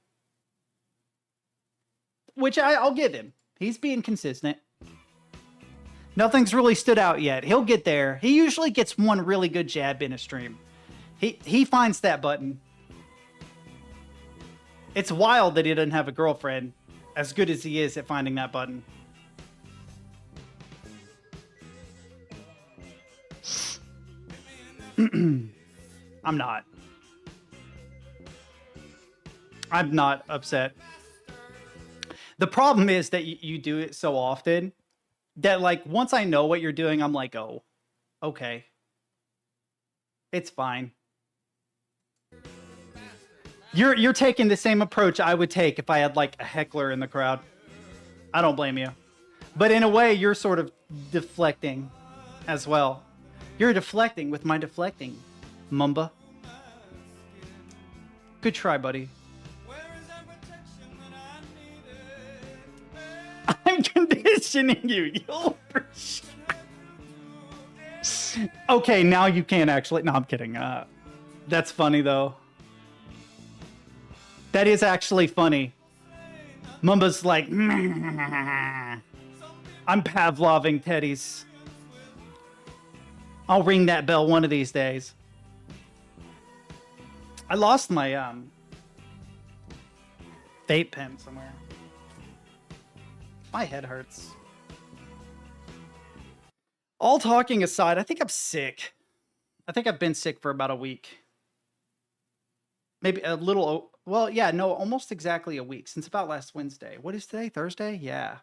Which I'll give him. He's being consistent. Nothing's really stood out yet. He'll get there. He usually gets one really good jab in a stream. He finds that button. It's wild that he doesn't have a girlfriend, as good as he is at finding that button. I'm not upset. The problem is that you do it so often that like once I know what you're doing, I'm like, oh, okay. It's fine. You're taking the same approach I would take if I had like a heckler in the crowd. I don't blame you. But in a way, you're sort of deflecting as well. You're deflecting with my deflecting, Mumba. Good try, buddy. I'm conditioning you. Okay, now you can't actually. No, I'm kidding. That's funny, though. That is actually funny. Mumba's like, I'm Pavloving teddies. I'll ring that bell one of these days. I lost my vape pen somewhere. My head hurts. All talking aside, I think I'm sick. I think I've been sick for about a week. Maybe a little, well, yeah, no, almost exactly a week since about last Wednesday. What is today? Thursday? Yeah.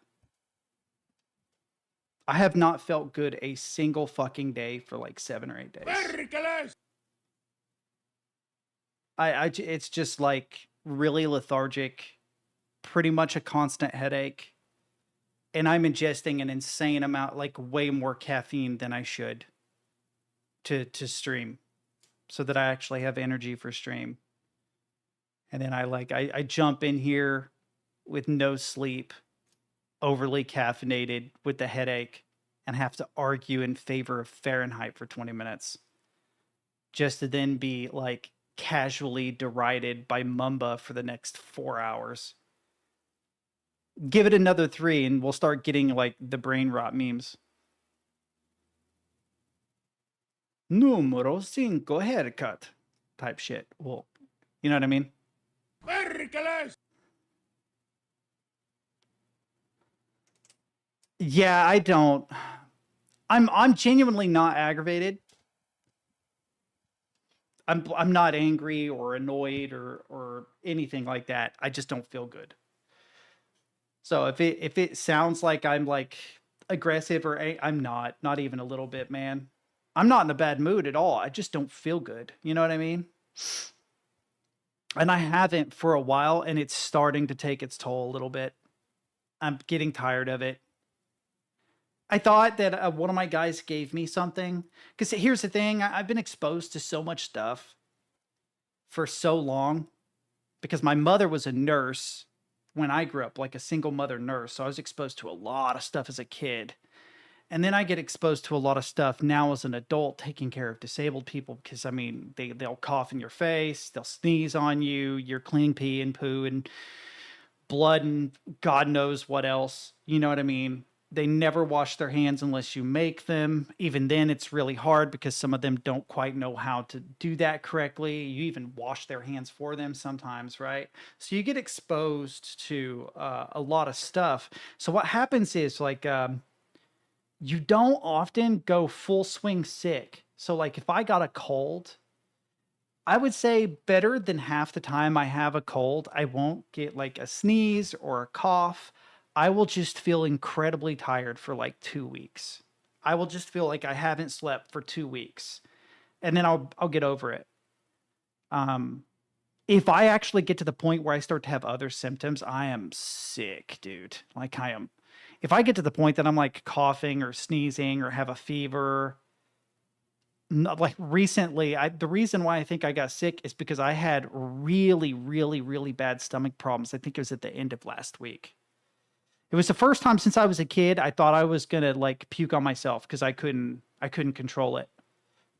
I have not felt good a single fucking day for like 7 or 8 days. Perkele! It's just like really lethargic, pretty much a constant headache. And I'm ingesting an insane amount, like way more caffeine than I should to stream so that I actually have energy for stream. And then I jump in here with no sleep, overly caffeinated with the headache, and have to argue in favor of Fahrenheit for 20 minutes. Just to then be like casually derided by Mumba for the next 4 hours. Give it another 3 and we'll start getting like the brain rot memes. Numero 5 haircut type shit. Well, you know what I mean? Perkele! Yeah, I don't. I'm genuinely not aggravated. I'm not angry or annoyed or anything like that. I just don't feel good. So if it sounds like I'm like aggressive or I'm not even a little bit, man. I'm not in a bad mood at all. I just don't feel good. You know what I mean? And I haven't for a while, and it's starting to take its toll a little bit. I'm getting tired of it. I thought that one of my guys gave me something. Because here's the thing. I've been exposed to so much stuff for so long. Because my mother was a nurse when I grew up, like a single mother nurse. So I was exposed to a lot of stuff as a kid. And then I get exposed to a lot of stuff now as an adult taking care of disabled people. Because, I mean, they'll cough in your face. They'll sneeze on you. You're cleaning pee and poo and blood and God knows what else. You know what I mean? They never wash their hands unless you make them. Even then, it's really hard because some of them don't quite know how to do that correctly. You even wash their hands for them sometimes, right? So you get exposed to a lot of stuff. So what happens is like you don't often go full swing sick. So like if I got a cold, I would say better than half the time I have a cold, I won't get like a sneeze or a cough. I will just feel incredibly tired for like 2 weeks. I will just feel like I haven't slept for 2 weeks. And then I'll get over it. If I actually get to the point where I start to have other symptoms, I am sick, dude. Like I am. If I get to the point that I'm like coughing or sneezing or have a fever, like recently, the reason why I think I got sick is because I had really, really, really bad stomach problems. I think it was at the end of last week. It was the first time since I was a kid I thought I was gonna like puke on myself because I couldn't control it.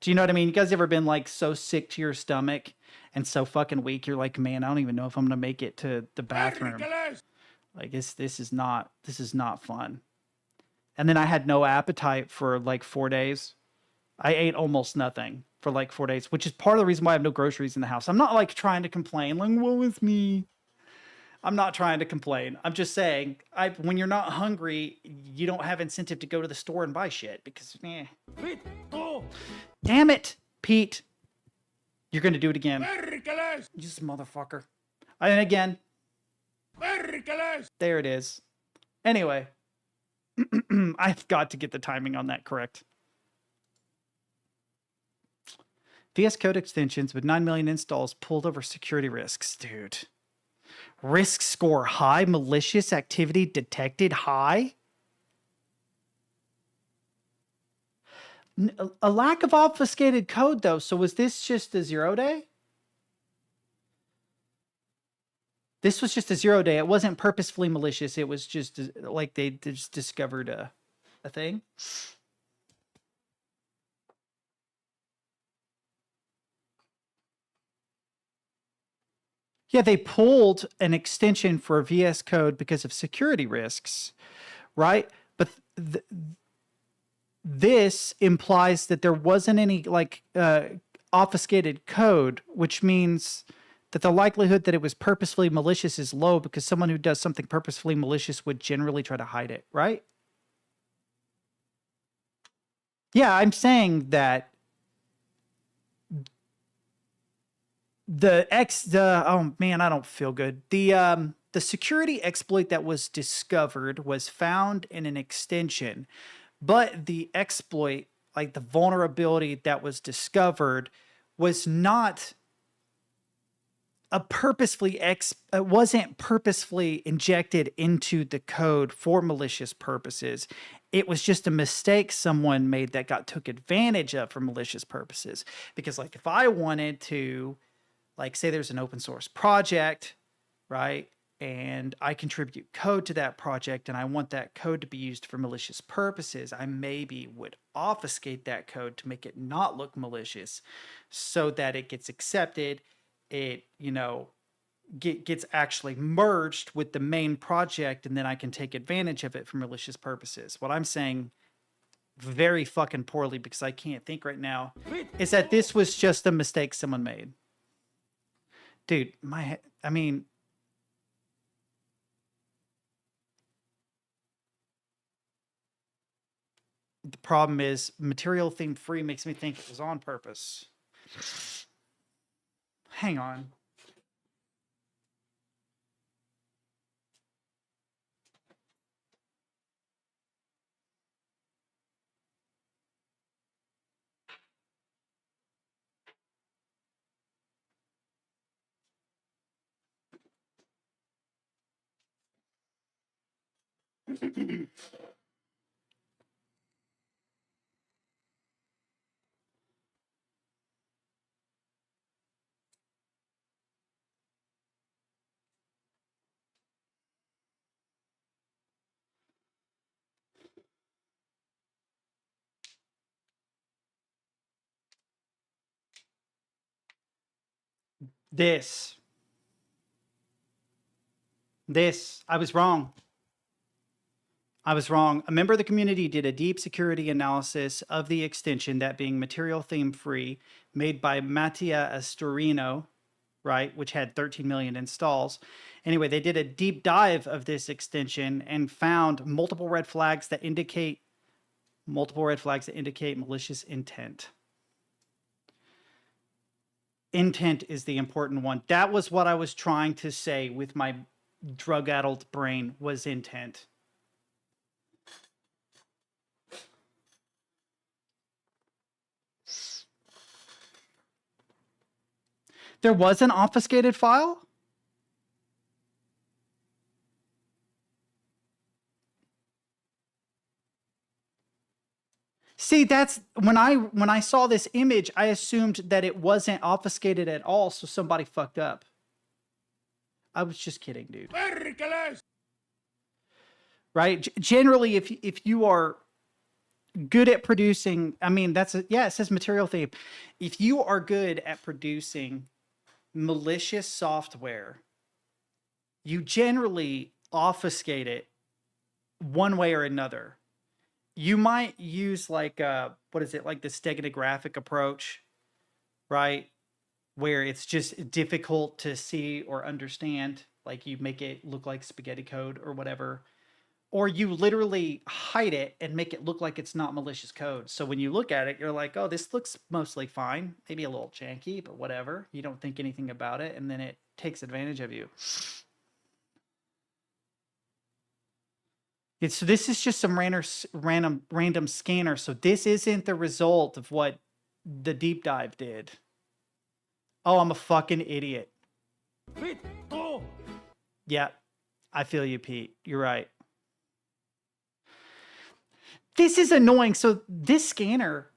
Do you know what I mean? You guys ever been like so sick to your stomach and so fucking weak you're like, man, I don't even know if I'm gonna make it to the bathroom. Like this is not fun. And then I had no appetite for like 4 days. I ate almost nothing for like 4 days, which is part of the reason why I have no groceries in the house. I'm not like trying to complain, like, woe is me. I'm not trying to complain. I'm just saying, when you're not hungry, you don't have incentive to go to the store and buy shit because, Vittu! Damn it, Pete. You're going to do it again. Perkele! You just motherfucker. And again, Perkele! There it is. Anyway, I've got to get the timing on that correct. VS Code extensions with 9 million installs pulled over security risks. Dude. Risk score high. Malicious activity detected high. A lack of obfuscated code, though. So was this just a 0-day? This was just a 0-day. It wasn't purposefully malicious. It was just like they just discovered a thing. Yeah, they pulled an extension for VS Code because of security risks, right? But this implies that there wasn't any like obfuscated code, which means that the likelihood that it was purposefully malicious is low because someone who does something purposefully malicious would generally try to hide it, right? Yeah, I'm saying that oh man, I don't feel good. The security exploit that was discovered was found in an extension, but the exploit, like the vulnerability that was discovered, was not it wasn't purposefully injected into the code for malicious purposes. It was just a mistake someone made that got took advantage of for malicious purposes. Because like if I wanted to, like say there's an open source project, right? And I contribute code to that project and I want that code to be used for malicious purposes, I maybe would obfuscate that code to make it not look malicious so that it gets accepted. It, gets actually merged with the main project and then I can take advantage of it for malicious purposes. What I'm saying very fucking poorly because I can't think right now is that this was just a mistake someone made. Dude, the problem is material theme free makes me think it was on purpose. Hang on. This, I was wrong. A member of the community did a deep security analysis of the extension, that being material theme free, made by Mattia Astorino, right, which had 13 million installs. Anyway, they did a deep dive of this extension and found multiple red flags that indicate malicious intent. Intent is the important one. That was what I was trying to say with my drug-addled brain, was intent. There was an obfuscated file? See, that's when I saw this image, I assumed that it wasn't obfuscated at all, so somebody fucked up. I was just kidding, dude. Perkele! Right? Generally, if you are good at producing, it says material theme. If you are good at producing malicious software, you generally obfuscate it one way or another. You might use like the steganographic approach, right? Where it's just difficult to see or understand, like you make it look like spaghetti code or whatever. Or you literally hide it and make it look like it's not malicious code. So when you look at it, you're like, oh, this looks mostly fine. Maybe a little janky, but whatever. You don't think anything about it, and then it takes advantage of you. So this is just some random scanner. So this isn't the result of what the deep dive did. Oh, I'm a fucking idiot. Vittu! Yeah, I feel you, Pete. You're right. This is annoying. So this scanner,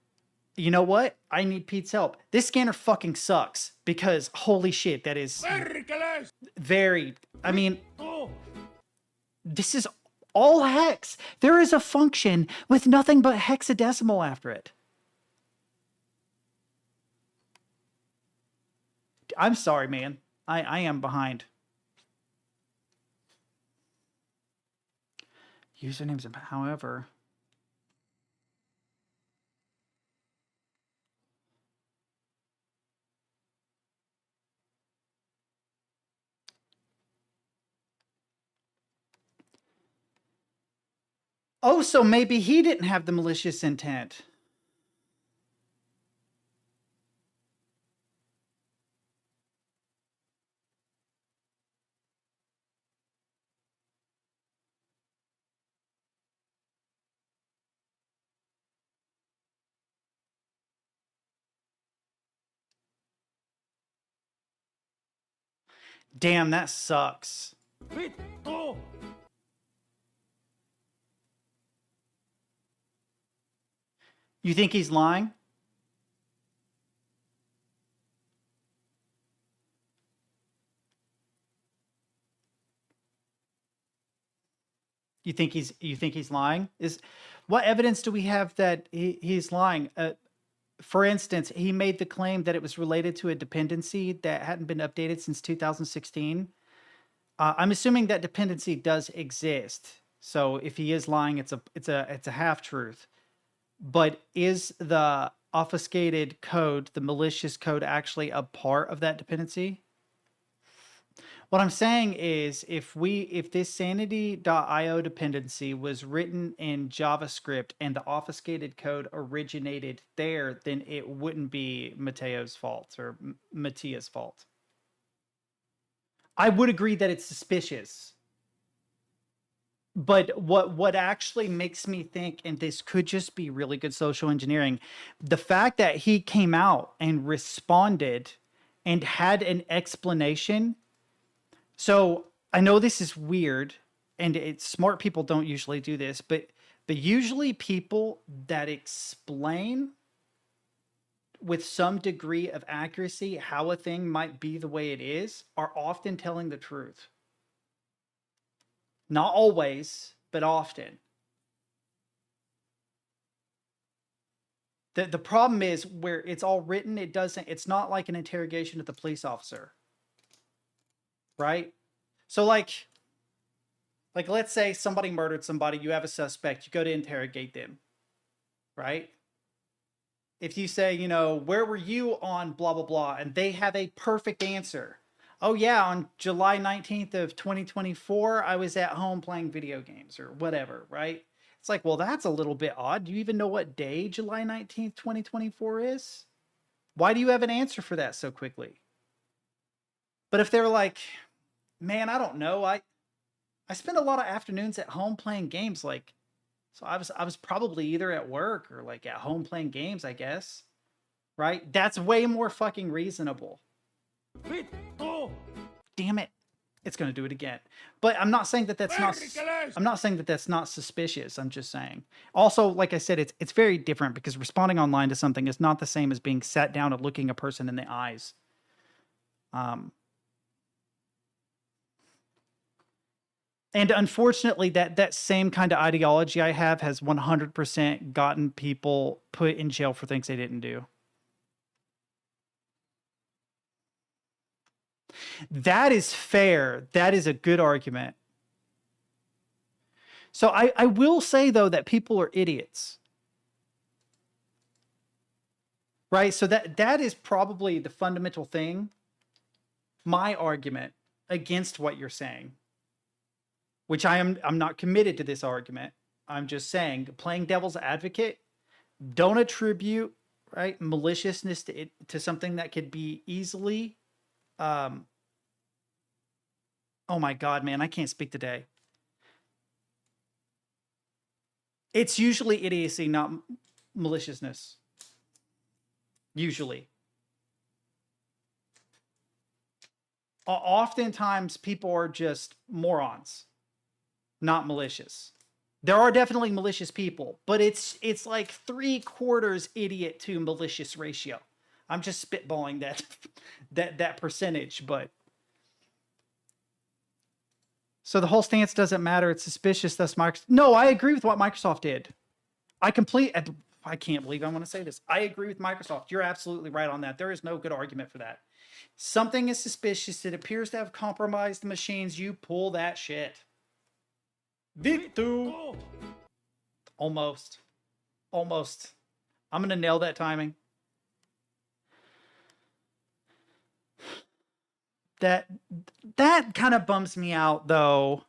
you know what? I need Pete's help. This scanner fucking sucks because holy shit, that is Perkele! very, I mean, Vittu! this is all hex. There is a function with nothing but hexadecimal after it. I'm sorry, man. I am behind. Usernames, however. Oh, so maybe he didn't have the malicious intent. Damn, that sucks. Vittu! You think he's lying? You think he's lying? Is what evidence do we have that he's lying? For instance, he made the claim that it was related to a dependency that hadn't been updated since 2016. I'm assuming that dependency does exist. So if he is lying, it's a half truth. But is the obfuscated code, the malicious code, actually a part of that dependency? What I'm saying is if this sanity.io dependency was written in JavaScript and the obfuscated code originated there, then it wouldn't be Mateo's fault or Matia's fault. I would agree that it's suspicious. But what actually makes me think, and this could just be really good social engineering, the fact that he came out and responded and had an explanation. So I know this is weird, and smart people don't usually do this, but usually people that explain with some degree of accuracy how a thing might be the way it is are often telling the truth. Not always, but often. The problem is where it's all written, it's not like an interrogation of the police officer. Right? So like let's say somebody murdered somebody, you have a suspect, you go to interrogate them. Right? If you say, where were you on blah, blah, blah, and they have a perfect answer. Oh yeah, on July 19th of 2024, I was at home playing video games or whatever, right? It's like, well, that's a little bit odd. Do you even know what day July 19th, 2024 is? Why do you have an answer for that so quickly? But if they're like, man, I don't know. I spend a lot of afternoons at home playing games, so I was probably either at work or like at home playing games, I guess. Right? That's way more fucking reasonable. Vittu! Damn it. It's going to do it again. But I'm not saying that that's Perkele! I'm not saying that that's not suspicious. I'm just saying. Also, like I said, it's very different because responding online to something is not the same as being sat down and looking a person in the eyes. And unfortunately, that same kind of ideology I have has 100% gotten people put in jail for things they didn't do. That is fair. That is a good argument. So I will say, though, that people are idiots. Right? So that is probably the fundamental thing. My argument against what you're saying. Which I'm not committed to this argument. I'm just saying, playing devil's advocate, don't attribute, right, maliciousness to something that could be easily oh my God, man, I can't speak today. It's usually idiocy, not maliciousness. Usually. Oftentimes people are just morons, not malicious. There are definitely malicious people, but it's like 3/4 idiot to malicious ratio. I'm just spitballing that percentage, but so the whole stance doesn't matter. It's suspicious. Thus, Microsoft. No, I agree with what Microsoft did. I can't believe I'm going to say this. I agree with Microsoft. You're absolutely right on that. There is no good argument for that. Something is suspicious. It appears to have compromised the machines. You pull that shit. Vittu. Almost. Almost. I'm going to nail that timing. That kind of bums me out, though.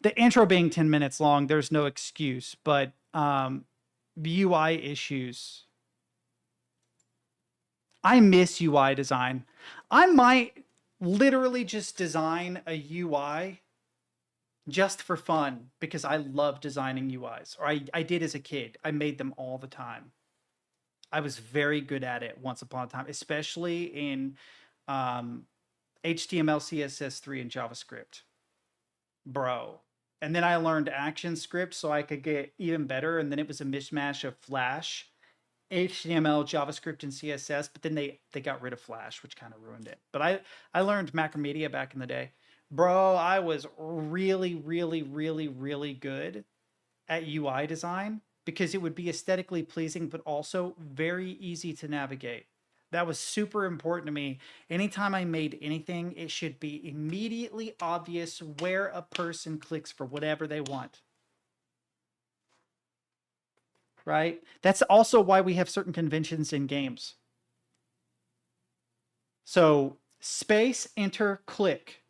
The intro being 10 minutes long, there's no excuse, but UI issues. I miss UI design. I might literally just design a UI just for fun because I love designing UIs, or I did as a kid. I made them all the time. I was very good at it once upon a time, especially in HTML, CSS3, and JavaScript. Bro. And then I learned ActionScript so I could get even better. And then it was a mishmash of Flash, HTML, JavaScript, and CSS. But then they got rid of Flash, which kind of ruined it. But I learned Macromedia back in the day. Bro, I was really, really, really, really good at UI design because it would be aesthetically pleasing, but also very easy to navigate. That was super important to me. Anytime I made anything, it should be immediately obvious where a person clicks for whatever they want. Right? That's also why we have certain conventions in games. So space, enter, click.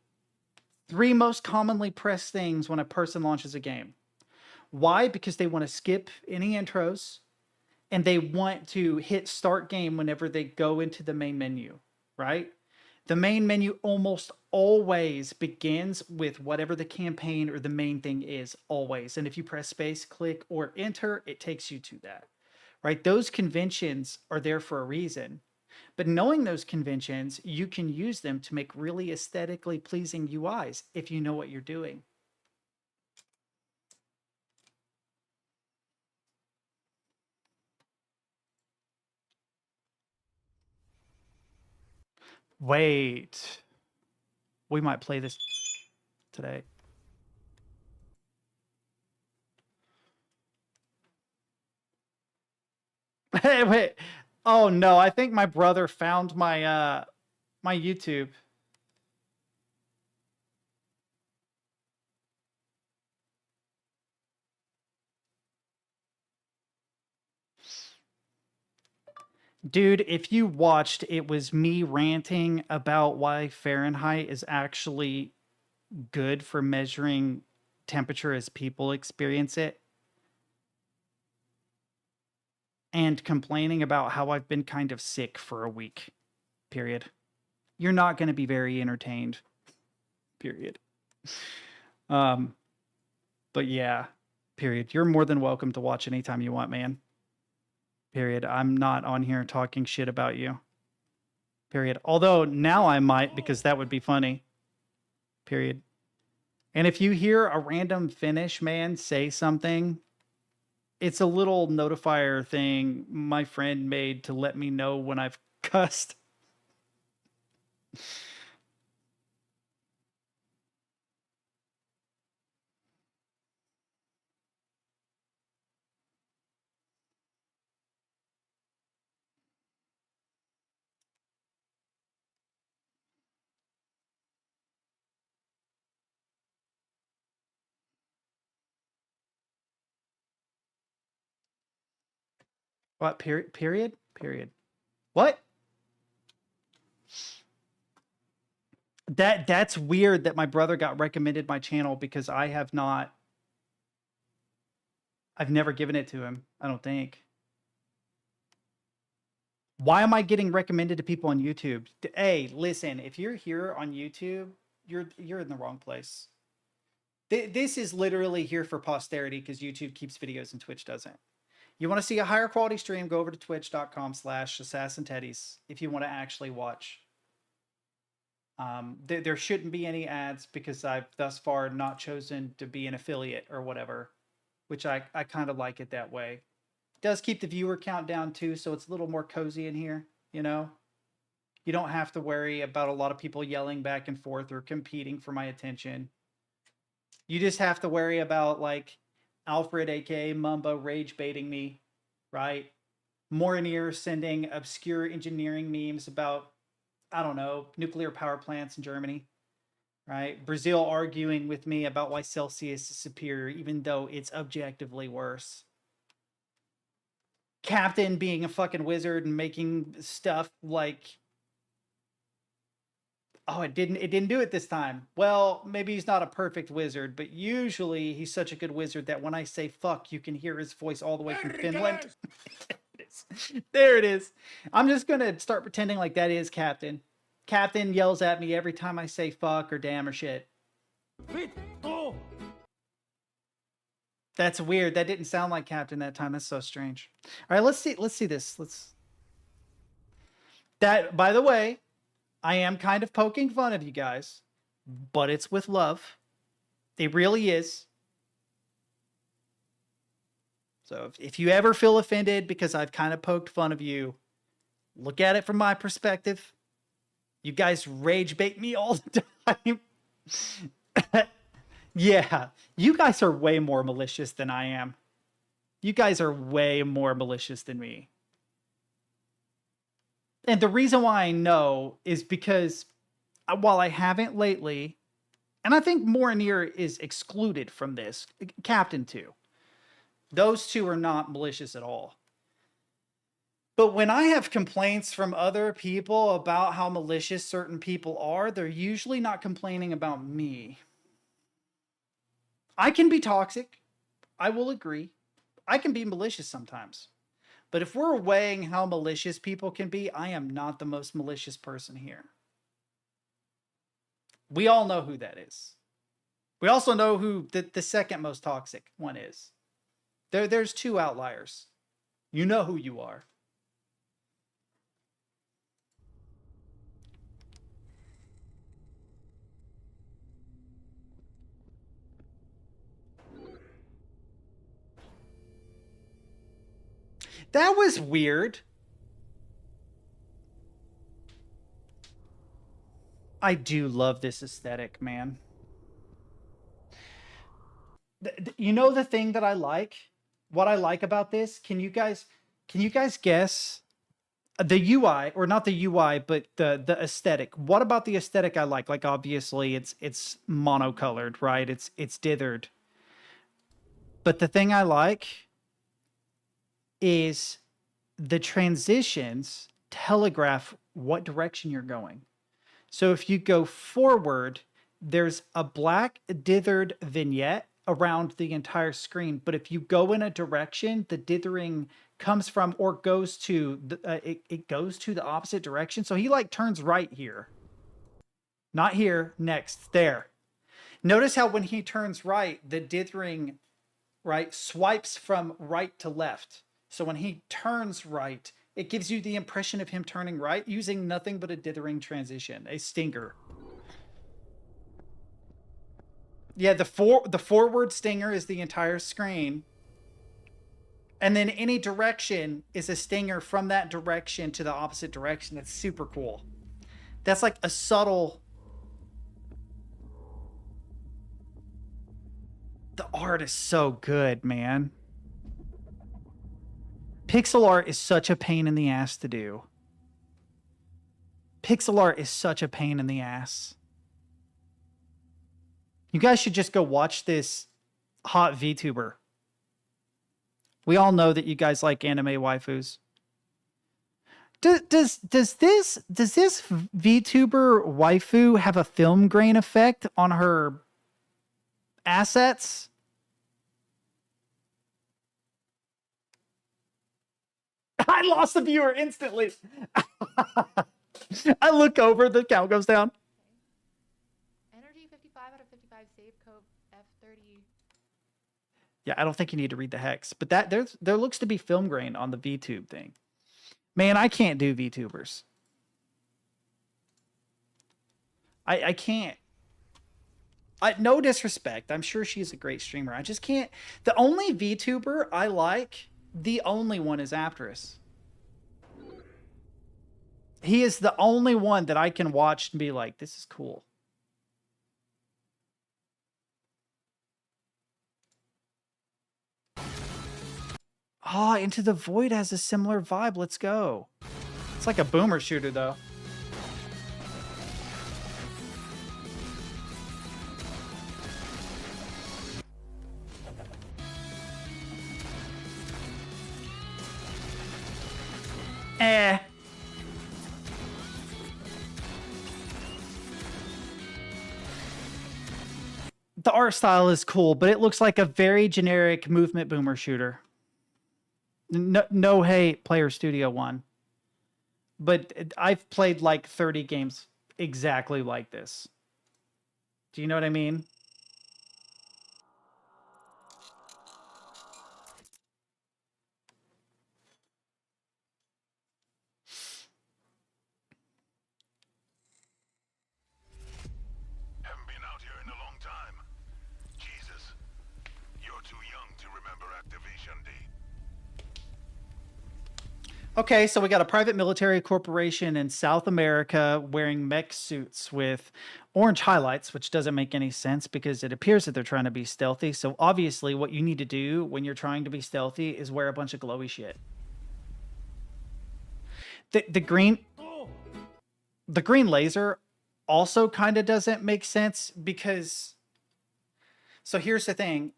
3 most commonly pressed things when a person launches a game. Why? Because they want to skip any intros and they want to hit start game whenever they go into the main menu, right? The main menu almost always begins with whatever the campaign or the main thing is, always. And if you press space, click, or enter, it takes you to that, right? Those conventions are there for a reason. But knowing those conventions, you can use them to make really aesthetically pleasing UIs if you know what you're doing. Wait. We might play this today. Wait. Oh no, I think my brother found my my YouTube. Dude, if you watched, it was me ranting about why Fahrenheit is actually good for measuring temperature as people experience it. And complaining about how I've been kind of sick for a week. Period. You're not going to be very entertained. Period. But yeah, period. You're more than welcome to watch anytime you want, man. Period. I'm not on here talking shit about you. Period. Although now I might, because that would be funny. Period. And if you hear a random Finnish man say something, it's a little notifier thing my friend made to let me know when I've cussed. What? Period? Period? Period. What? That's weird that my brother got recommended my channel because I have not. I've never given it to him, I don't think. Why am I getting recommended to people on YouTube? Hey, listen, if you're here on YouTube, you're in the wrong place. This is literally here for posterity because YouTube keeps videos and Twitch doesn't. You want to see a higher quality stream, go over to twitch.com/AssassinTeddies if you want to actually watch. There shouldn't be any ads because I've thus far not chosen to be an affiliate or whatever, which I kind of like it that way. It does keep the viewer count down too, so it's a little more cozy in here, you know? You don't have to worry about a lot of people yelling back and forth or competing for my attention. You just have to worry about, like, Alfred, aka Mumbo, rage baiting me, right? Morinir sending obscure engineering memes about, I don't know, nuclear power plants in Germany, right? Brazil arguing with me about why Celsius is superior, even though it's objectively worse. Captain being a fucking wizard and making stuff like, oh, it didn't do it this time. Well, maybe he's not a perfect wizard, but usually he's such a good wizard that when I say fuck, you can hear his voice all the way from Finland. There it is. I'm just going to start pretending like that is Captain. Captain yells at me every time I say fuck or damn or shit. Vittu! That's weird. That didn't sound like Captain that time. That's so strange. All right, let's see this. That, by the way, I am kind of poking fun of you guys, but it's with love. It really is. So if you ever feel offended because I've kind of poked fun of you, look at it from my perspective. You guys rage bait me all the time. Yeah, you guys are way more malicious than I am. You guys are way more malicious than me. And the reason why I know is because while I haven't lately, and I think Morinir is excluded from this, Captain too. Those two are not malicious at all. But when I have complaints from other people about how malicious certain people are, they're usually not complaining about me. I can be toxic. I will agree. I can be malicious sometimes. But if we're weighing how malicious people can be, I am not the most malicious person here. We all know who that is. We also know who the second most toxic one is. There's two outliers. You know who you are. That was weird. I do love this aesthetic, man. You know the thing that I like? What I like about this? Can you guys guess the UI, or not the UI, but the aesthetic? What about the aesthetic I like? Like, obviously it's monocolored, right? It's dithered. But the thing I like is the transitions telegraph what direction you're going. So if you go forward, there's a black dithered vignette around the entire screen. But if you go in a direction, the dithering comes from or goes to it goes to the opposite direction. So he like turns right here. Not here, next, there. Notice how when he turns right, the dithering, right, swipes from right to left. So when he turns right, it gives you the impression of him turning right using nothing but a dithering transition, a stinger. Yeah, the forward stinger is the entire screen. And then any direction is a stinger from that direction to the opposite direction. That's super cool. That's like a subtle... The art is so good, man. Pixel art is such a pain in the ass to do. Pixel art is such a pain in the ass. You guys should just go watch this hot VTuber. We all know that you guys like anime waifus. Does this VTuber waifu have a film grain effect on her assets? I lost the viewer instantly. I look over, the count goes down. Energy 55 out of 55, save code Yeah, I don't think you need to read the hex, but there looks to be film grain on the VTube thing. Man, I can't do VTubers. I can't. No disrespect. I'm sure she's a great streamer. I just can't. The only VTuber I like, the only one is Apterus. He is the only one that I can watch and be like, this is cool. Ah, Into the Void has a similar vibe. Let's go. It's like a boomer shooter, though. Eh. The art style is cool, but it looks like a very generic movement boomer shooter. No hate, Player Studio One. But I've played like 30 games exactly like this. Do you know what I mean? Haven't been out here in a long time. Jesus, you're too young to remember Activation Day. Okay, so we got a private military corporation in South America wearing mech suits with orange highlights, which doesn't make any sense because it appears that they're trying to be stealthy. So obviously what you need to do when you're trying to be stealthy is wear a bunch of glowy shit. The green laser also kind of doesn't make sense because, so here's the thing,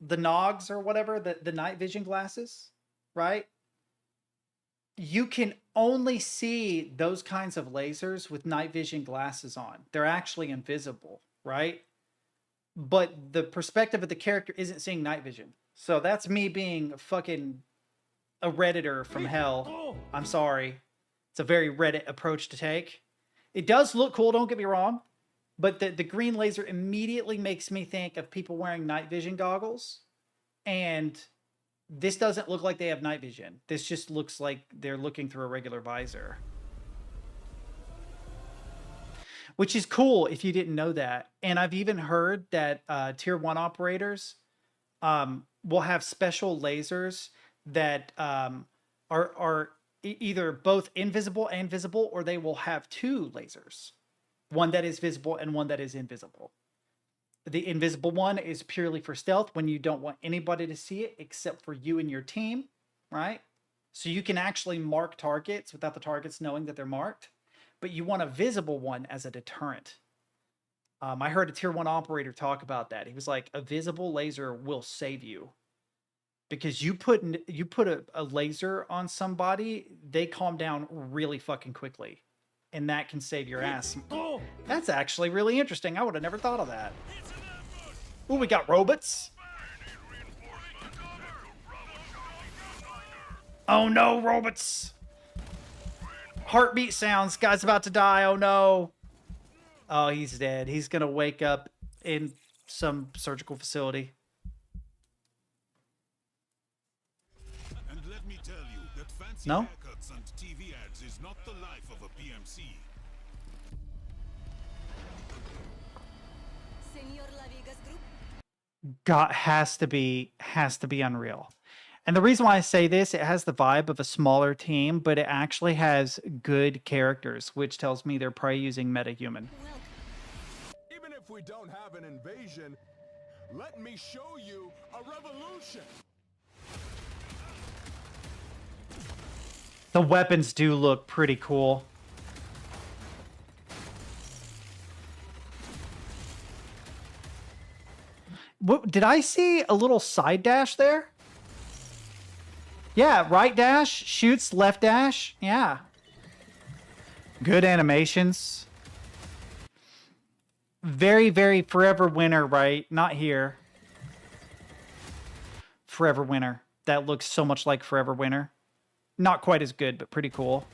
the nogs or whatever, the night vision glasses, right? You can only see those kinds of lasers with night vision glasses on. They're actually invisible, right? But the perspective of the character isn't seeing night vision. So that's me being fucking a Redditor from hell. I'm sorry. It's a very Reddit approach to take. It does look cool, don't get me wrong. But the green laser immediately makes me think of people wearing night vision goggles. And this doesn't look like they have night vision. This just looks like they're looking through a regular visor. Which is cool if you didn't know that. And I've even heard that Tier 1 operators will have special lasers that are either both invisible and visible, or they will have two lasers. One that is visible and one that is invisible. The invisible one is purely for stealth when you don't want anybody to see it except for you and your team, right? So you can actually mark targets without the targets knowing that they're marked, but you want a visible one as a deterrent. I heard a Tier 1 operator talk about that. He was like, a visible laser will save you. Because you put a laser on somebody, they calm down really fucking quickly. And that can save your ass. That's actually really interesting. I would have never thought of that. Ooh, we got robots. Oh no, robots. Heartbeat sounds. Guy's about to die. Oh no. Oh, he's dead. He's going to wake up in some surgical facility. And let me tell you that fancy No? haircuts and TV ads is not the life of a PMC. God, has to be unreal. And the reason why I say this, it has the vibe of a smaller team, but it actually has good characters, which tells me they're probably using metahuman. Even if we don't have an invasion, let me show you a revolution. The weapons do look pretty cool. What, did I see a little side dash there? Yeah, right dash, shoots, left dash. Yeah. Good animations. Very, very Forever Winter, right? Not here. Forever Winter. That looks so much like Forever Winter. Not quite as good, but pretty cool.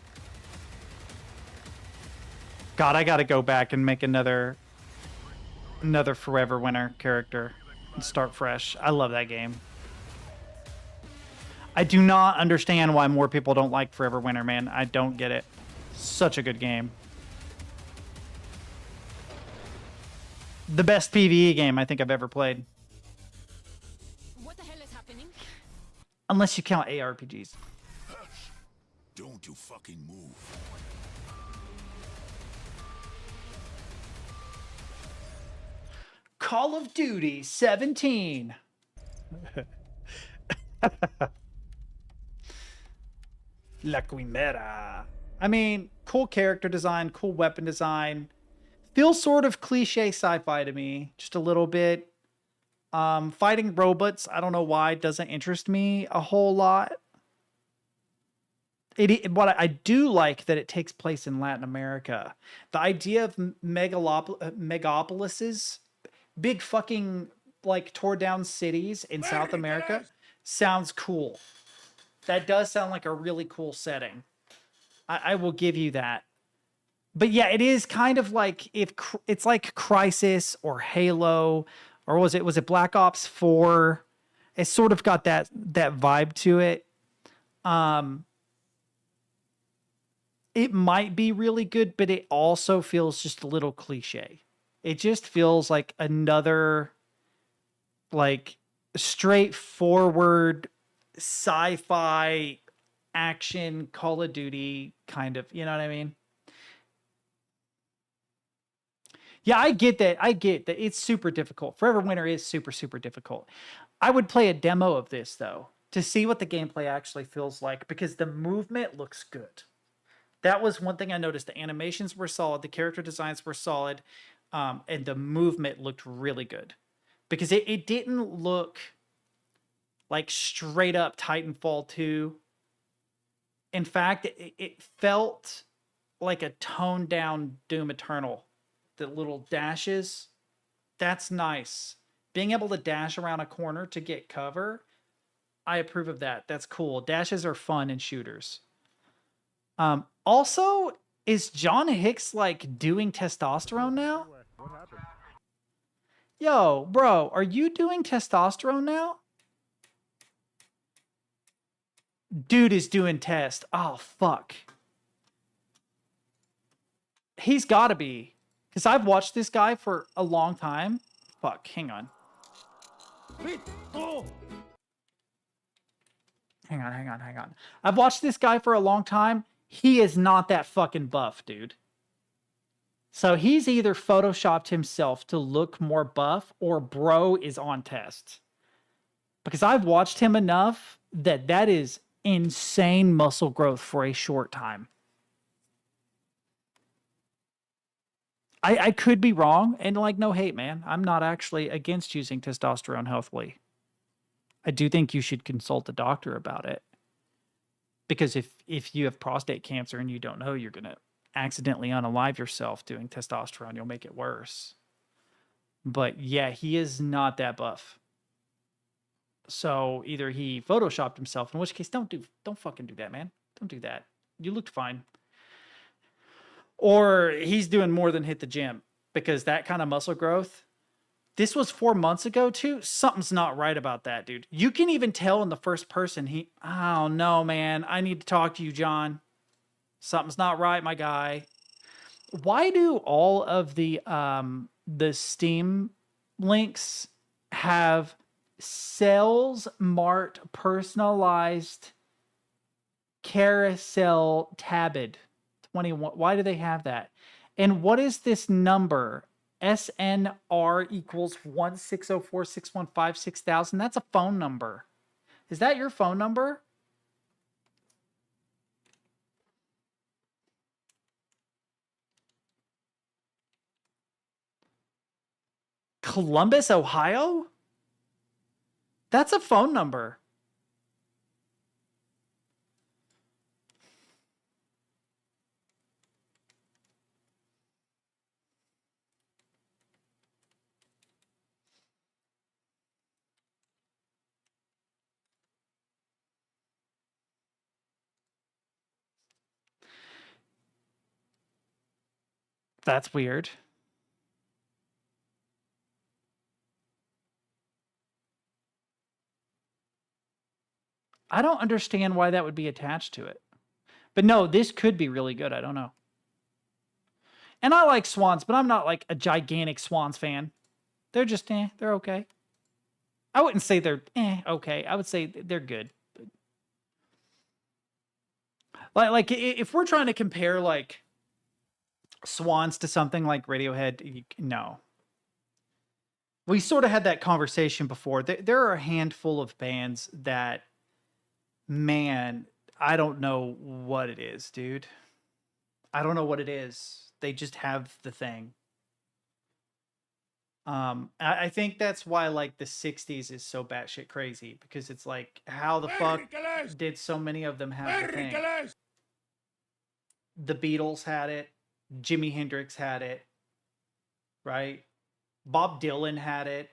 God, I gotta go back and make another Another Forever Winter character. And start fresh. I love that game. I do not understand why more people don't like Forever Winter, man. I don't get it. Such a good game. The best PvE game I think I've ever played. What the hell is happening? Unless you count ARPGs. Don't you fucking move. Call of Duty 17. La Quimera. I mean, cool character design, cool weapon design. Feels sort of cliche sci-fi to me, just a little bit. Fighting robots, I don't know why, doesn't interest me a whole lot. What I do like that it takes place in Latin America. The idea of megapolises, big fucking like tore down cities in South America, sounds cool. That does sound like a really cool setting. I will give you that. But yeah, it is kind of like if it's like Crisis or Halo, or was it Black Ops 4? It's sort of got that vibe to it. It might be really good, but it also feels just a little cliche. It just feels like another like straightforward sci-fi action Call of Duty kind of, you know what I mean? Yeah, I get that. I get that it's super difficult. Forever Winter is super, super difficult. I would play a demo of this, though, to see what the gameplay actually feels like, because the movement looks good. That was one thing I noticed. The animations were solid. The character designs were solid. And the movement looked really good. Because it didn't look like straight up Titanfall 2. In fact, it felt like a toned down Doom Eternal. The little dashes, that's nice. Being able to dash around a corner to get cover, I approve of that. That's cool. Dashes are fun in shooters. Also, is John Hicks like doing testosterone now? What happened? Yo, bro, are you doing testosterone now? Dude is doing test. Oh, fuck. He's gotta be. Because I've watched this guy for a long time. Fuck, hang on. Vittu! Hang on. I've watched this guy for a long time. He is not that fucking buff, dude. So he's either photoshopped himself to look more buff, or bro is on test. Because I've watched him enough that is insane muscle growth for a short time. I could be wrong, and like, no hate, man. I'm not actually against using testosterone healthily. I do think you should consult a doctor about it. Because if you have prostate cancer and you don't know, you're going to accidentally unalive yourself doing testosterone. You'll make it worse. But yeah, he is not that buff. So either he photoshopped himself, in which case don't fucking do that, man. Don't do that. You looked fine. Or he's doing more than hit the gym, because that kind of muscle growth, this was 4 months ago too. Something's not right about that, dude. You can even tell in the first person. Oh no, man. I need to talk to you, John. Something's not right, my guy. Why do all of the Steam links have sales mart personalized carousel tabbed 21? Why do they have that? And what is this number? SNR equals 16046156000. That's a phone number. Is that your phone number? Columbus, Ohio? That's a phone number. That's weird. I don't understand why that would be attached to it. But no, this could be really good. I don't know. And I like Swans, but I'm not like a gigantic Swans fan. They're just, they're okay. I wouldn't say they're, okay. I would say they're good. Like if we're trying to compare like Swans to something like Radiohead, no. We sort of had that conversation before. There are a handful of bands that, man, I don't know what it is, dude. I don't know what it is. They just have the thing. I think that's why like the 60s is so batshit crazy, because it's like, how the fuck did so many of them have the thing? The Beatles had it. Jimi Hendrix had it. Right? Bob Dylan had it.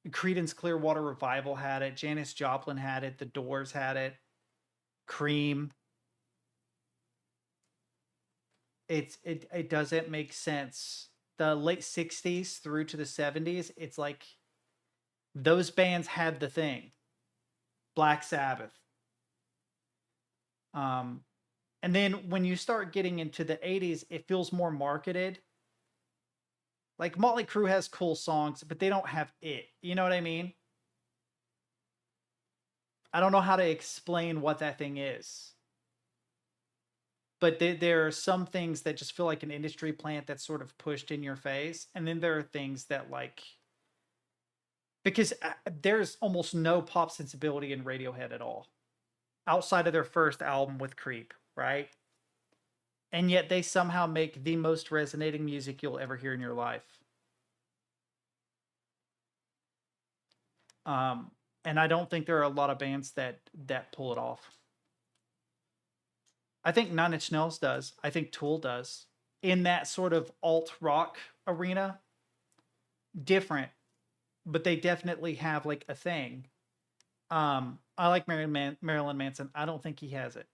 Creedence Clearwater Revival had it. Janis Joplin had it. The Doors had it. Cream. It doesn't make sense. The late 60s through to the 70s, it's like those bands had the thing. Black Sabbath. And then when you start getting into the 80s, it feels more marketed. Like Motley Crue has cool songs, but they don't have it. You know what I mean? I don't know how to explain what that thing is. But there are some things that just feel like an industry plant that's sort of pushed in your face. And then there are things that like... Because there's almost no pop sensibility in Radiohead at all. Outside of their first album with Creep, right? And yet they somehow make the most resonating music you'll ever hear in your life. And I don't think there are a lot of bands that pull it off. I think Nine Inch Nails does. I think Tool does. In that sort of alt-rock arena. Different. But they definitely have like a thing. I like Marilyn Manson. I don't think he has it.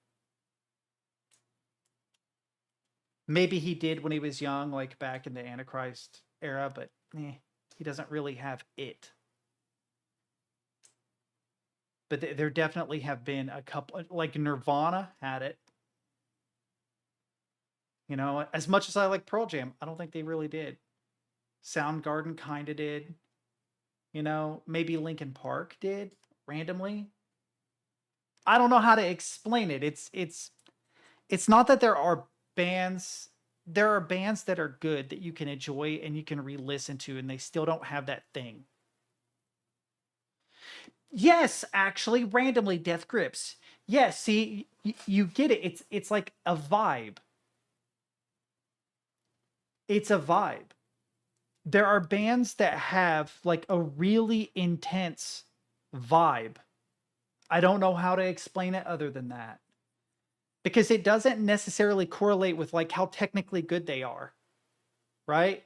Maybe he did when he was young, like back in the Antichrist era, but he doesn't really have it. But there definitely have been a couple, like Nirvana had it. You know, as much as I like Pearl Jam, I don't think they really did. Soundgarden kind of did. You know, maybe Linkin Park did randomly. I don't know how to explain it. It's not that there are bands that are good that you can enjoy and you can re-listen to, and they still don't have that thing. Yes, actually, randomly Death Grips. Yes, see, you get it. It's like a vibe. It's a vibe. There are bands that have like a really intense vibe. I don't know how to explain it other than that. Because it doesn't necessarily correlate with like how technically good they are. Right?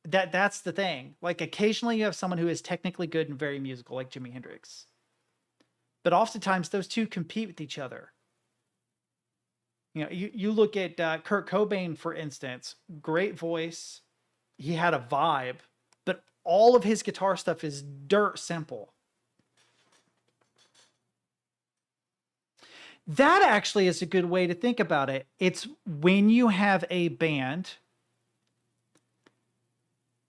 That's the thing. Like occasionally you have someone who is technically good and very musical, like Jimi Hendrix. But oftentimes those two compete with each other. You know, you look at Kurt Cobain, for instance, great voice. He had a vibe, but all of his guitar stuff is dirt simple. That actually is a good way to think about it. It's when you have a band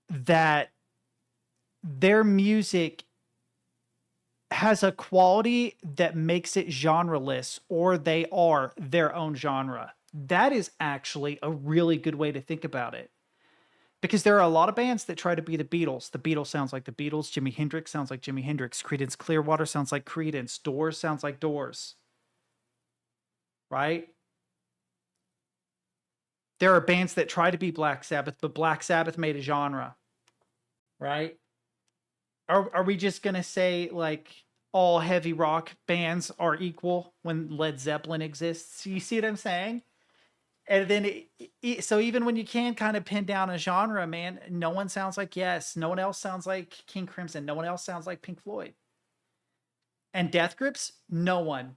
that their music has a quality that makes it genreless, or they are their own genre. That is actually a really good way to think about it. Because there are a lot of bands that try to be the Beatles. The Beatles sounds like the Beatles. Jimi Hendrix sounds like Jimi Hendrix. Creedence Clearwater sounds like Creedence. Doors sounds like Doors. Right? There are bands that try to be Black Sabbath, but Black Sabbath made a genre. Right? Are we just going to say, like, all heavy rock bands are equal when Led Zeppelin exists? You see what I'm saying? And then, so even when you can kind of pin down a genre, man, no one sounds like Yes. No one else sounds like King Crimson. No one else sounds like Pink Floyd. And Death Grips? No one.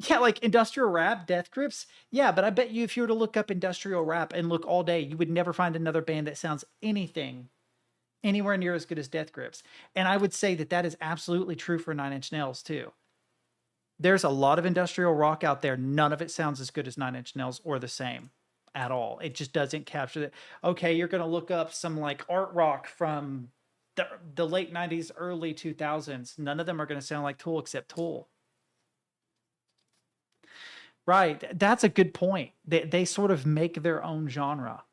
Yeah, like industrial rap, Death Grips? Yeah, but I bet you if you were to look up industrial rap and look all day, you would never find another band that sounds anything anywhere near as good as Death Grips. And I would say that that is absolutely true for Nine Inch Nails too. There's a lot of industrial rock out there. None of it sounds as good as Nine Inch Nails or the same at all. It just doesn't capture it. Okay, you're going to look up some like art rock from the late 90s, early 2000s. None of them are going to sound like Tool except Tool. Right. That's a good point. They sort of make their own genre.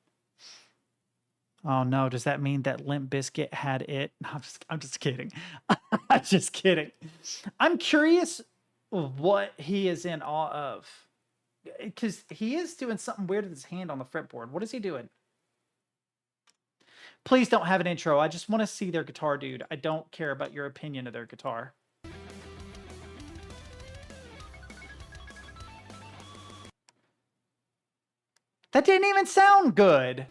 Oh no, does that mean that Limp Bizkit had it? No, I'm just kidding. I'm just kidding. I'm curious what he is in awe of. Because he is doing something weird with his hand on the fretboard. What is he doing? Please don't have an intro. I just want to see their guitar, dude. I don't care about your opinion of their guitar. That didn't even sound good.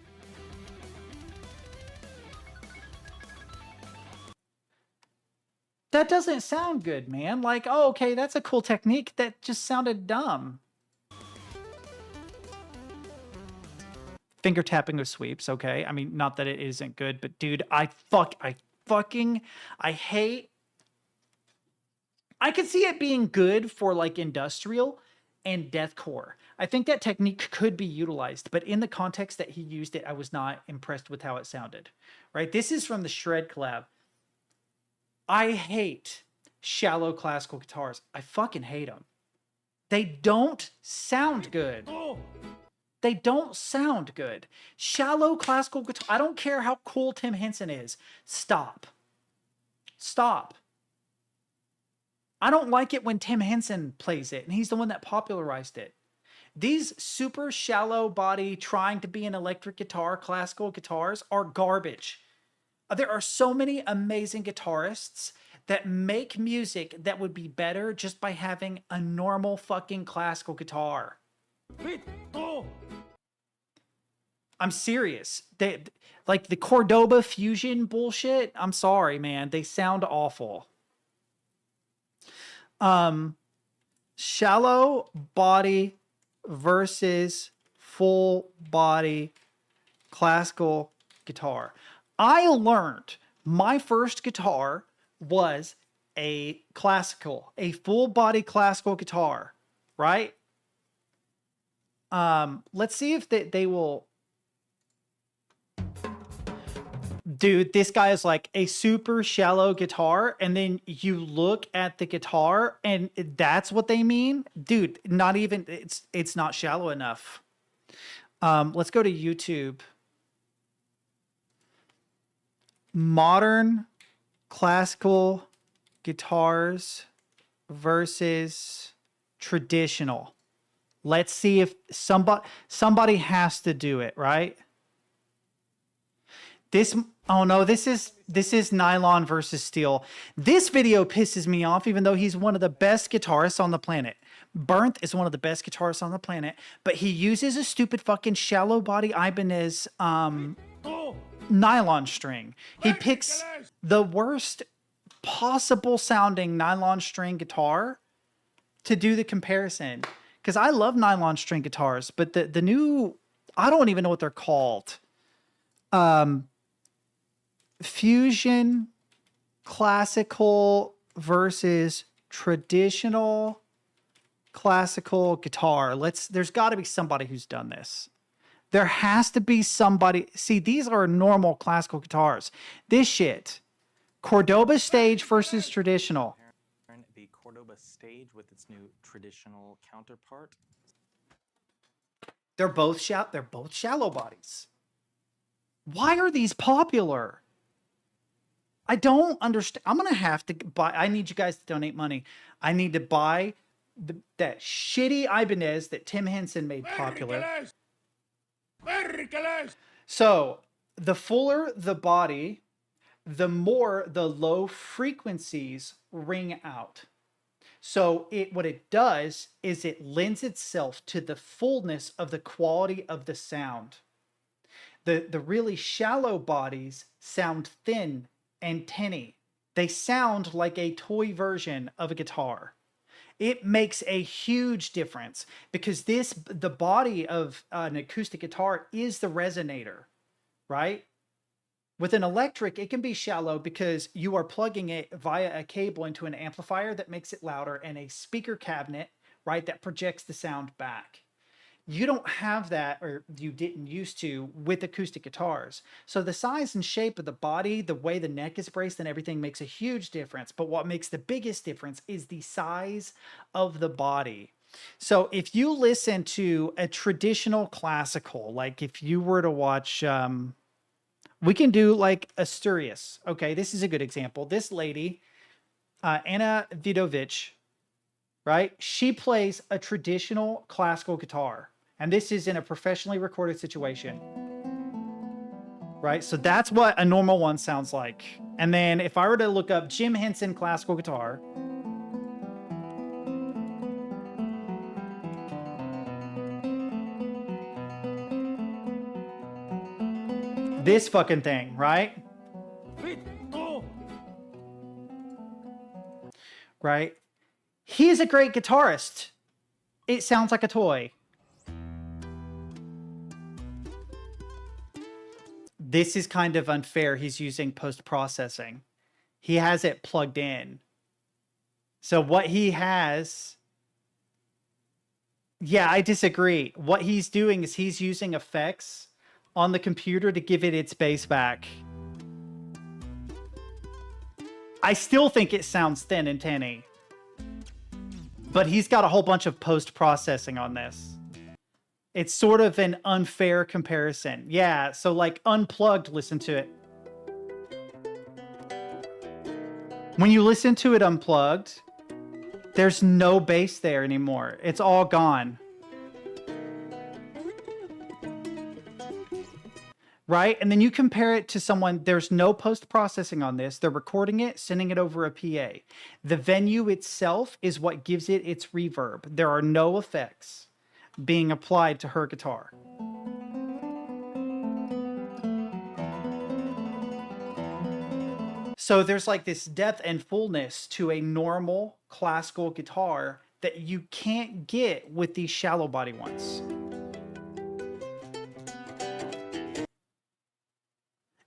That doesn't sound good, man. Like, oh, okay, that's a cool technique. That just sounded dumb. Finger tapping with sweeps, okay. I mean, not that it isn't good, but dude, I hate. I could see it being good for like industrial and deathcore. I think that technique could be utilized, but in the context that he used it, I was not impressed with how it sounded. Right? This is from the Shred collab. I hate shallow classical guitars. I fucking hate them. They don't sound good. They don't sound good. Shallow classical guitar. I don't care how cool Tim Henson is. Stop. Stop. I don't like it when Tim Henson plays it, and he's the one that popularized it. These super shallow body, trying to be an electric guitar, classical guitars are garbage. There are so many amazing guitarists that make music that would be better just by having a normal fucking classical guitar. Vittu! I'm serious. They like the Cordoba fusion bullshit. I'm sorry, man. They sound awful. Shallow body versus full body classical guitar. I learned my first guitar was a full body classical guitar, right? Let's see if they will. Dude, this guy is like a super shallow guitar, and then you look at the guitar and that's what they mean. Dude, not even, it's not shallow enough. Let's go to YouTube. Modern classical guitars versus traditional. Let's see if somebody has to do it, right? Oh no, this is nylon versus steel. This video pisses me off, even though he's one of the best guitarists on the planet. Bernth is one of the best guitarists on the planet, but he uses a stupid fucking shallow body Ibanez nylon string. He picks the worst possible sounding nylon string guitar to do the comparison. Because I love nylon string guitars, but the new, I don't even know what they're called. Fusion classical versus traditional classical guitar. There's got to be somebody who's done this. There has to be somebody. See, these are normal classical guitars. This shit, Cordoba stage versus traditional. The Cordoba stage with its new traditional counterpart. They're both shallow bodies. Why are these popular? I don't understand. I'm going to have to buy. I need you guys to donate money. I need to buy that shitty Ibanez that Tim Henson made popular. So the fuller the body, the more the low frequencies ring out. So what it does is it lends itself to the fullness of the quality of the sound. The really shallow bodies sound thin and tinny. They sound like a toy version of a guitar. It makes a huge difference because the body of an acoustic guitar is the resonator, right? With an electric, it can be shallow because you are plugging it via a cable into an amplifier that makes it louder and a speaker cabinet, right, that projects the sound back. You don't have that, or you didn't used to, with acoustic guitars. So the size and shape of the body, the way the neck is braced and everything makes a huge difference. But what makes the biggest difference is the size of the body. So if you listen to a traditional classical, like if you were to watch... we can do like Asturias. Okay, this is a good example. This lady, Anna Vidovich, right? She plays a traditional classical guitar. And this is in a professionally recorded situation. Right? So that's what a normal one sounds like. And then if I were to look up Jim Henson classical guitar, this fucking thing, right? Vittu! Right? He is a great guitarist. It sounds like a toy. This is kind of unfair. He's using post-processing. He has it plugged in. So what he has... Yeah, I disagree. What he's doing is he's using effects on the computer to give it its bass back. I still think it sounds thin and tinny. But he's got a whole bunch of post-processing on this. It's sort of an unfair comparison. Yeah, so like Unplugged, listen to it. When you listen to it unplugged, there's no bass there anymore. It's all gone. Right? And then you compare it to someone, there's no post-processing on this. They're recording it, sending it over a PA. The venue itself is what gives it its reverb. There are no effects being applied to her guitar. So there's like this depth and fullness to a normal classical guitar that you can't get with these shallow body ones.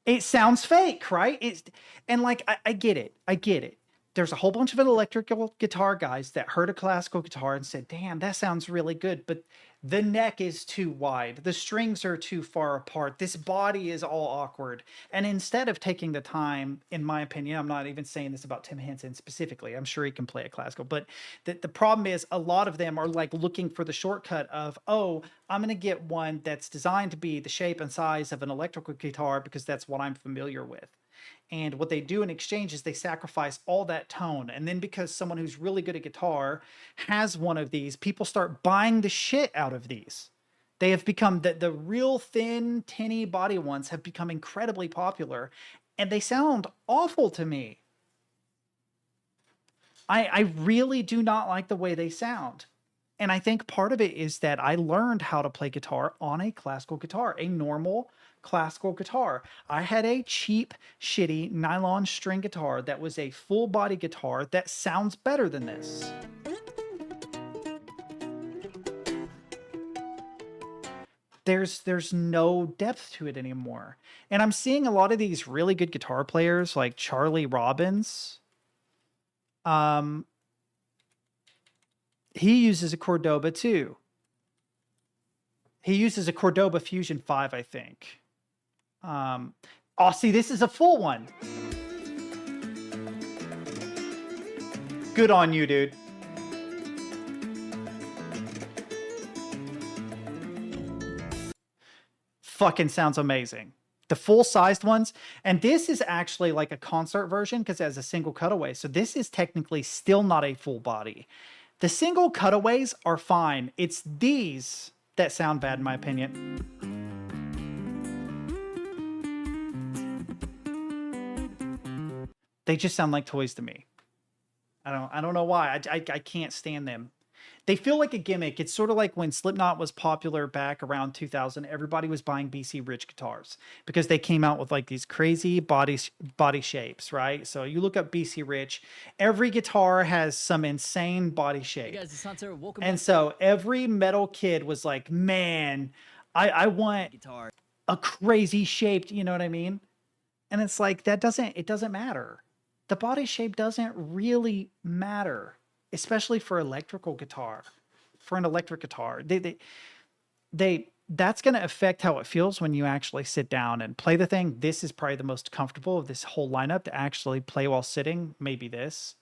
It sounds fake, right? And like, I get it. I get it. There's a whole bunch of electrical guitar guys that heard a classical guitar and said, damn, that sounds really good. But the neck is too wide. The strings are too far apart. This body is all awkward. And instead of taking the time, in my opinion, I'm not even saying this about Tim Henson specifically. I'm sure he can play a classical. But the problem is a lot of them are like looking for the shortcut of, oh, I'm going to get one that's designed to be the shape and size of an electrical guitar because that's what I'm familiar with. And what they do in exchange is they sacrifice all that tone. And then because someone who's really good at guitar has one of these, people start buying the shit out of these. They have become, the real thin, tinny body ones have become incredibly popular. And they sound awful to me. I really do not like the way they sound. And I think part of it is that I learned how to play guitar on a classical guitar, a normal classical guitar. I had a cheap, shitty nylon string guitar that was a full body guitar that sounds better than this. There's no depth to it anymore. And I'm seeing a lot of these really good guitar players like Charlie Robbins. He uses a Cordoba too. He uses a Cordoba Fusion 5, I think. Oh, see, this is a full one. Good on you, dude. Fucking sounds amazing. The full-sized ones. And this is actually like a concert version because it has a single cutaway. So this is technically still not a full body. The single cutaways are fine. It's these that sound bad in my opinion. They just sound like toys to me. I don't know why. I can't stand them. They feel like a gimmick. It's sort of like when Slipknot was popular back around 2000. Everybody was buying BC Rich guitars because they came out with like these crazy body shapes, right? So you look up BC Rich, every guitar has some insane body shape. Hey guys, it's welcome and back. So every metal kid was like, man, I want Guitar. a crazy shaped, you know what I mean? And it's like, it doesn't matter. The body shape doesn't really matter, especially for electrical guitar. For an electric guitar, that's going to affect how it feels when you actually sit down and play the thing. This is probably the most comfortable of this whole lineup to actually play while sitting. Maybe this.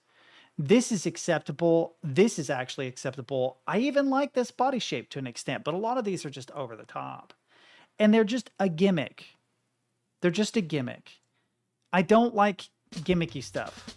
This is acceptable. This is actually acceptable. I even like this body shape to an extent, but a lot of these are just over the top. And they're just a gimmick. They're just a gimmick. I don't like gimmicky stuff.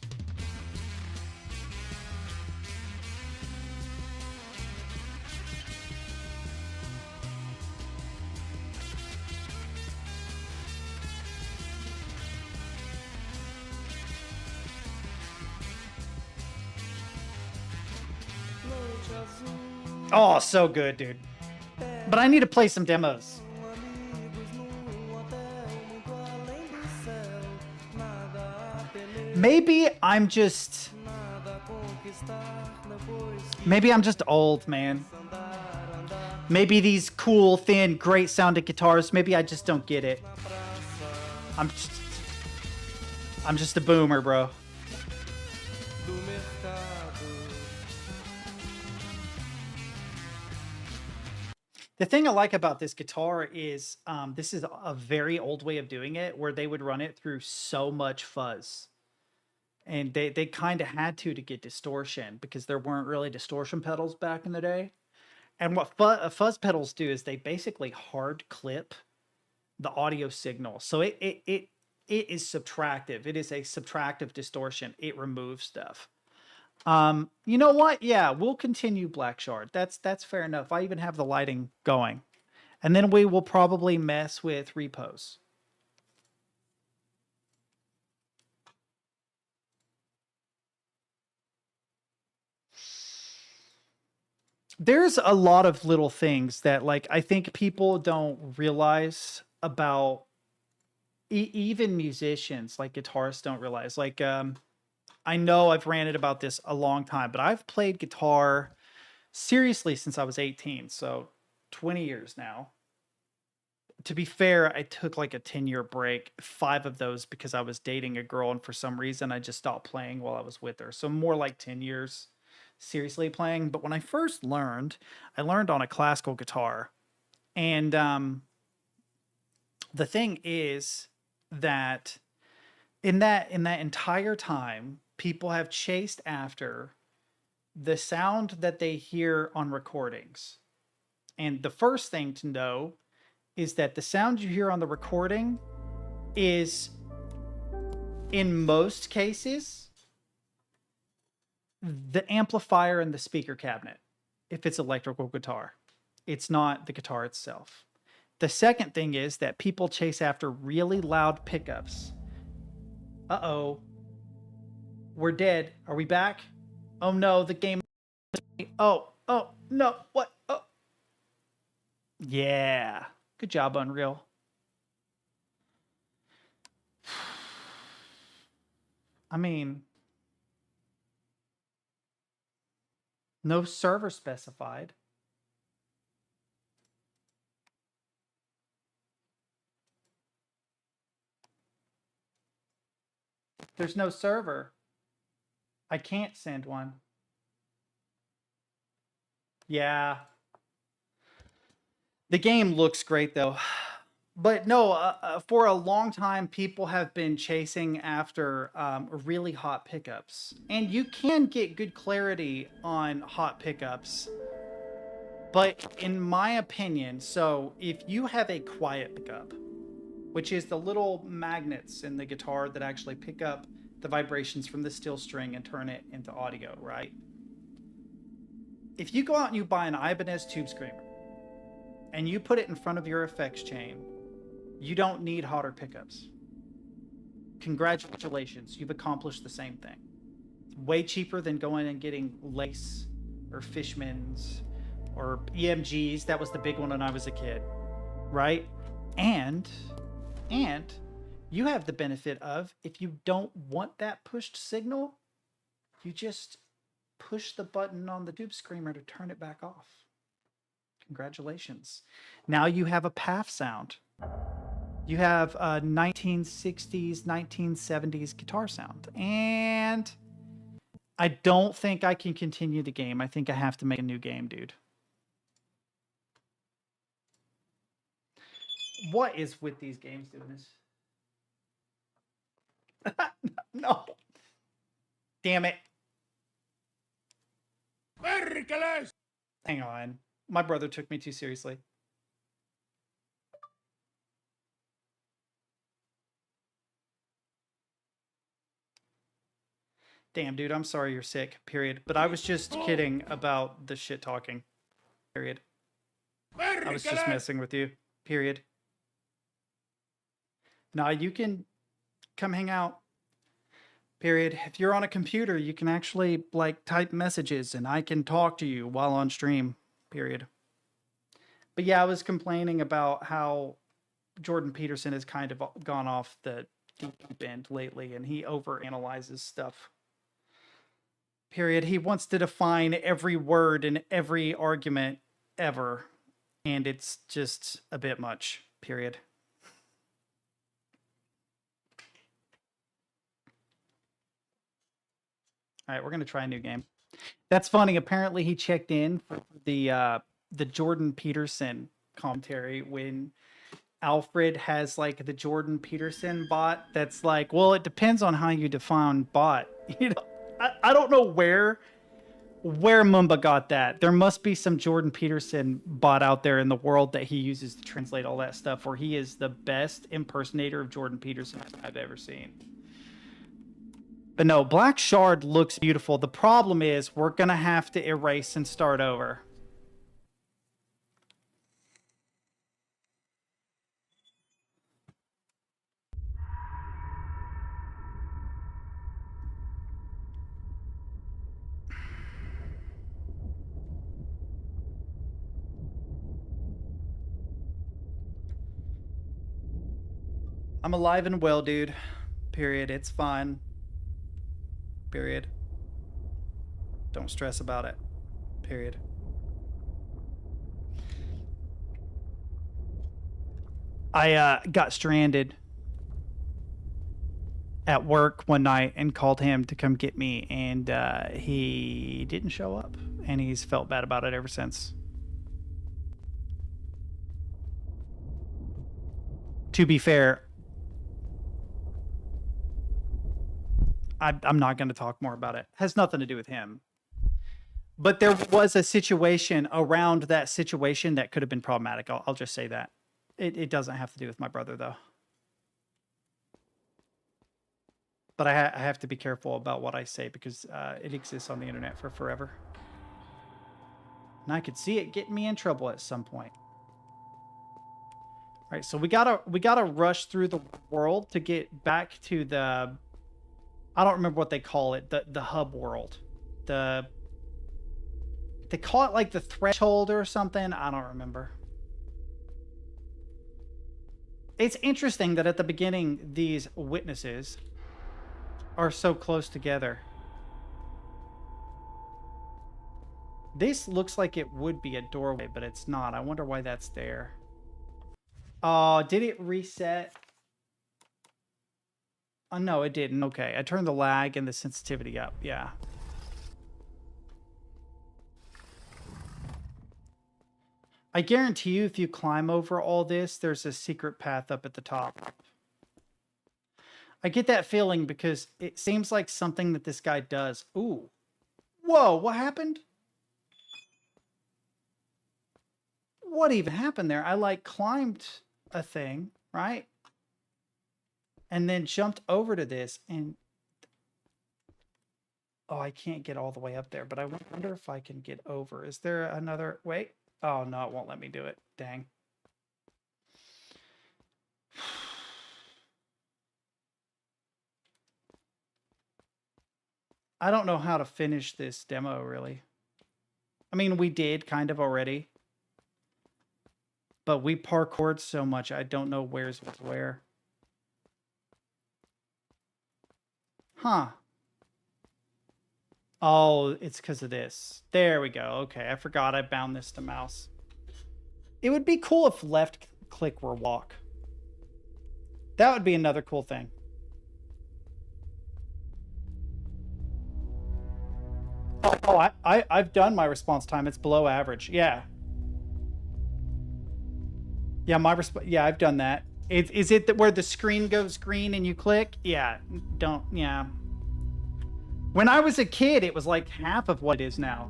Oh, so good, dude. But I need to play some demos. Maybe I'm just old, man. Maybe these cool, thin, great sounding guitars, maybe I just don't get it. I'm just a boomer, bro. The thing I like about this guitar is this is a very old way of doing it, where they would run it through so much fuzz. And they kind of had to get distortion, because there weren't really distortion pedals back in the day. And what fuzz pedals do is they basically hard clip the audio signal. So it is subtractive. It is a subtractive distortion. It removes stuff. You know what? Yeah, we'll continue Black Shard. That's fair enough. I even have the lighting going. And then we will probably mess with repos. There's a lot of little things that, like, I think people don't realize about, even musicians, like guitarists don't realize. Like, I know I've ranted about this a long time, but I've played guitar seriously since I was 18, so 20 years now. To be fair, I took like a 10-year break, 5 of those because I was dating a girl, and for some reason I just stopped playing while I was with her. So more like 10 years seriously playing. But when I first learned, I learned on a classical guitar. And the thing is that in that entire time, people have chased after the sound that they hear on recordings. And the first thing to know is that the sound you hear on the recording is, in most cases, the amplifier and the speaker cabinet. If it's electrical guitar, it's not the guitar itself. The second thing is that people chase after really loud pickups. Uh-oh. We're dead. Are we back? Oh no, the game. Oh, no, what? Oh. Yeah. Good job, Unreal. I mean, no server specified. There's no server. I can't send one. Yeah. The game looks great though. But no, for a long time, people have been chasing after really hot pickups. And you can get good clarity on hot pickups. But in my opinion, so if you have a quiet pickup, which is the little magnets in the guitar that actually pick up the vibrations from the steel string and turn it into audio, right? If you go out and you buy an Ibanez Tube Screamer and you put it in front of your effects chain, you don't need hotter pickups. Congratulations, you've accomplished the same thing. It's way cheaper than going and getting Lace or Fishmans or EMGs. That was the big one when I was a kid, right? And you have the benefit of, if you don't want that pushed signal, you just push the button on the Tube Screamer to turn it back off. Congratulations. Now you have a PAF sound. You have a 1960s, 1970s guitar sound. And I don't think I can continue the game. I think I have to make a new game, dude. What is with these games doing this? No. Damn it. Perkele! Hang on. My brother took me too seriously. Damn, dude, I'm sorry you're sick, period. But I was just kidding about the shit talking, period. I was just messing with you, period. Nah, you can come hang out, period. If you're on a computer, you can actually, like, type messages and I can talk to you while on stream, period. But yeah, I was complaining about how Jordan Peterson has kind of gone off the deep end lately and he overanalyzes stuff. Period. He wants to define every word in every argument ever. And it's just a bit much. Period. All right, we're going to try a new game. That's funny. Apparently he checked in for the Jordan Peterson commentary when Alfred has like the Jordan Peterson bot that's like, well, it depends on how you define bot. You know, I don't know where Mumba got that. There must be some Jordan Peterson bot out there in the world that he uses to translate all that stuff, where he is the best impersonator of Jordan Peterson I've ever seen. But no, Black Shard looks beautiful. The problem is we're going to have to erase and start over. I'm alive and well, dude. Period. It's fine. Period. Don't stress about it. Period. I got stranded at work one night and called him to come get me, and he didn't show up, and he's felt bad about it ever since. To be fair, I'm not going to talk more about it. It has nothing to do with him. But there was a situation around that situation that could have been problematic. I'll just say that. It doesn't have to do with my brother, though. But I have to be careful about what I say because it exists on the internet for forever. And I could see it getting me in trouble at some point. All right, so we gotta rush through the world to get back to the... I don't remember what they call it, the hub world. They call it like the threshold or something. I don't remember. It's interesting that at the beginning, these witnesses are so close together. This looks like it would be a doorway, but it's not. I wonder why that's there. Oh, did it reset? Oh, no, it didn't. Okay, I turned the lag and the sensitivity up. Yeah. I guarantee you, if you climb over all this, there's a secret path up at the top. I get that feeling because it seems like something that this guy does. Ooh. Whoa, what happened? What even happened there? I, like, climbed a thing, right? And then jumped over to this and... Oh, I can't get all the way up there, but I wonder if I can get over. Is there another... Wait. Oh, no, it won't let me do it. Dang. I don't know how to finish this demo, really. I mean, we did kind of already. But we parkoured so much, I don't know where's where. Huh. Oh, it's because of this. There we go. Okay, I forgot I bound this to mouse. It would be cool if left click were walk. That would be another cool thing. Oh, I've done my response time. It's below average. Yeah. Yeah, yeah, I've done that. Is it that where the screen goes green and you click? Yeah, don't, yeah. When I was a kid, it was like half of what it is now.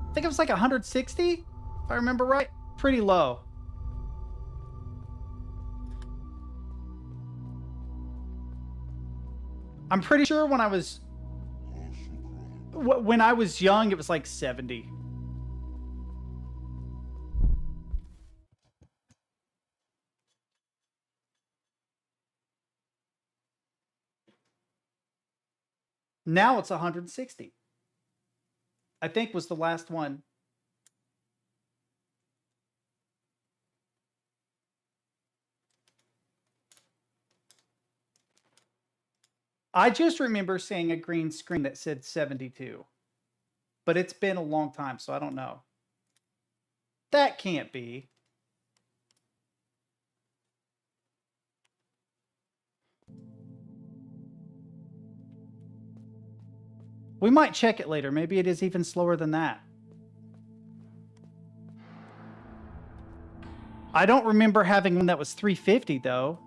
I think it was like 160, if I remember right. Pretty low. I'm pretty sure when I was young, it was like 70. Now it's 160. I think was the last one. I just remember seeing a green screen that said 72. But it's been a long time, so I don't know. That can't be. We might check it later. Maybe it is even slower than that. I don't remember having one that was 350 though.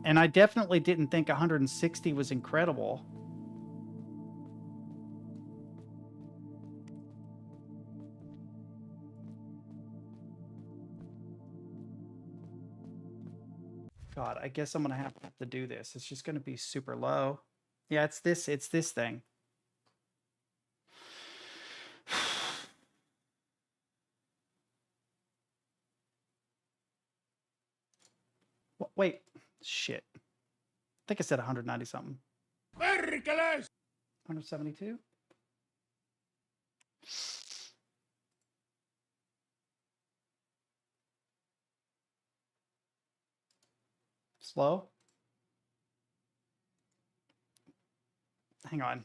And I definitely didn't think 160 was incredible. God, I guess I'm going to have to do this. It's just going to be super low. Yeah, it's this thing. Wait, shit. I think I said 190 something. Perkele! 172? Slow? Hang on. I'm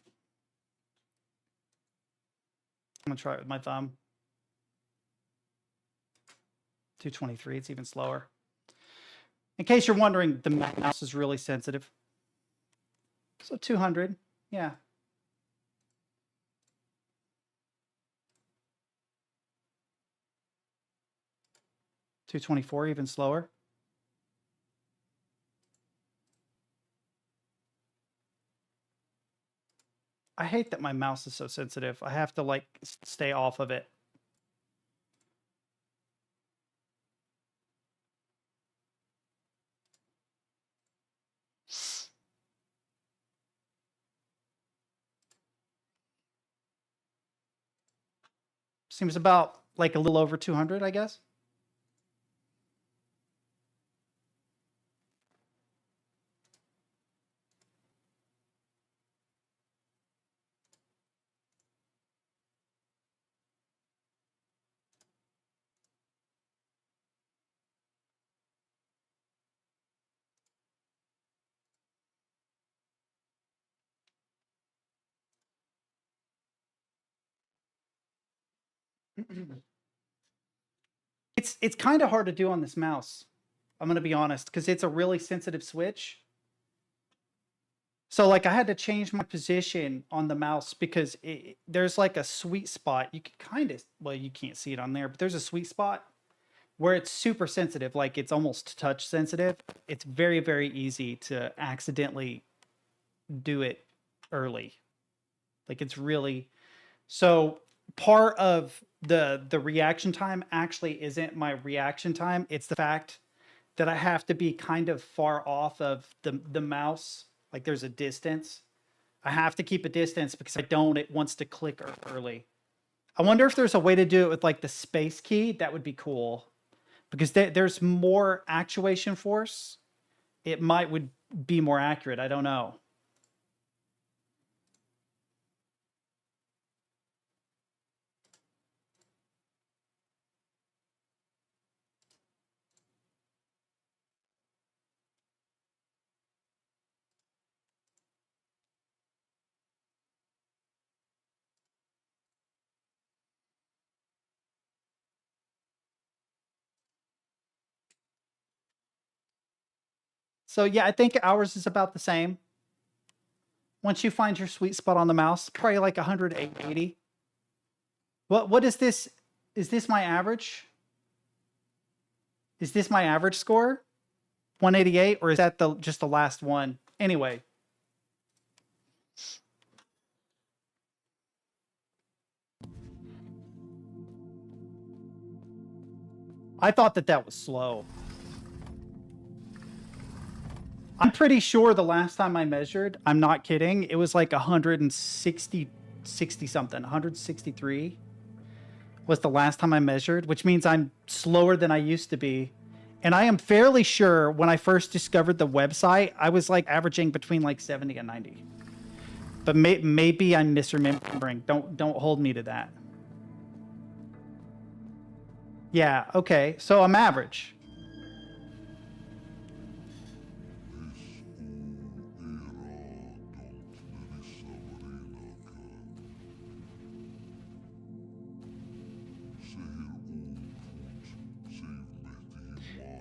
going to try it with my thumb. 223, it's even slower. In case you're wondering, the mouse is really sensitive. So 200, yeah. $224, even slower. I hate that my mouse is so sensitive. I have to like stay off of it. Seems about like a little over 200, I guess. It's kind of hard to do on this mouse. I'm going to be honest, because it's a really sensitive switch. So like I had to change my position on the mouse because there's like a sweet spot. You can kind of, well, you can't see it on there, but there's a sweet spot where it's super sensitive. Like it's almost touch sensitive. It's very, very easy to accidentally do it early. Like it's really, so part of the reaction time actually isn't my reaction time. It's the fact that I have to be kind of far off of the mouse. Like there's a distance. I have to keep a distance because it wants to click early. I wonder if there's a way to do it with like the space key. That would be cool because there's more actuation force. It would be more accurate. I don't know. So yeah, I think ours is about the same. Once you find your sweet spot on the mouse, probably like 180. What is this? Is this my average? Is this my average score? 188, or is that just the last one? Anyway. I thought that was slow. I'm pretty sure the last time I measured, I'm not kidding, it was like 160 something, 163 was the last time I measured, which means I'm slower than I used to be. And I am fairly sure when I first discovered the website, I was like averaging between like 70 and 90. But maybe I'm misremembering. Don't hold me to that. Yeah, okay. So I'm average.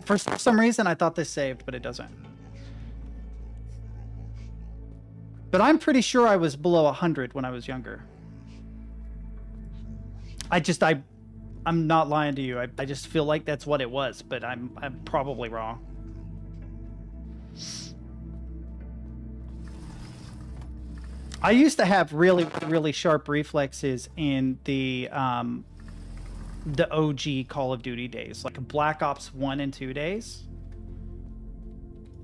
For some reason, I thought this saved, but it doesn't. But I'm pretty sure I was below 100 when I was younger. I'm not lying to you. I just feel like that's what it was, but I'm probably wrong. I used to have really, really sharp reflexes in the OG Call of Duty days, like Black Ops 1 and 2 days.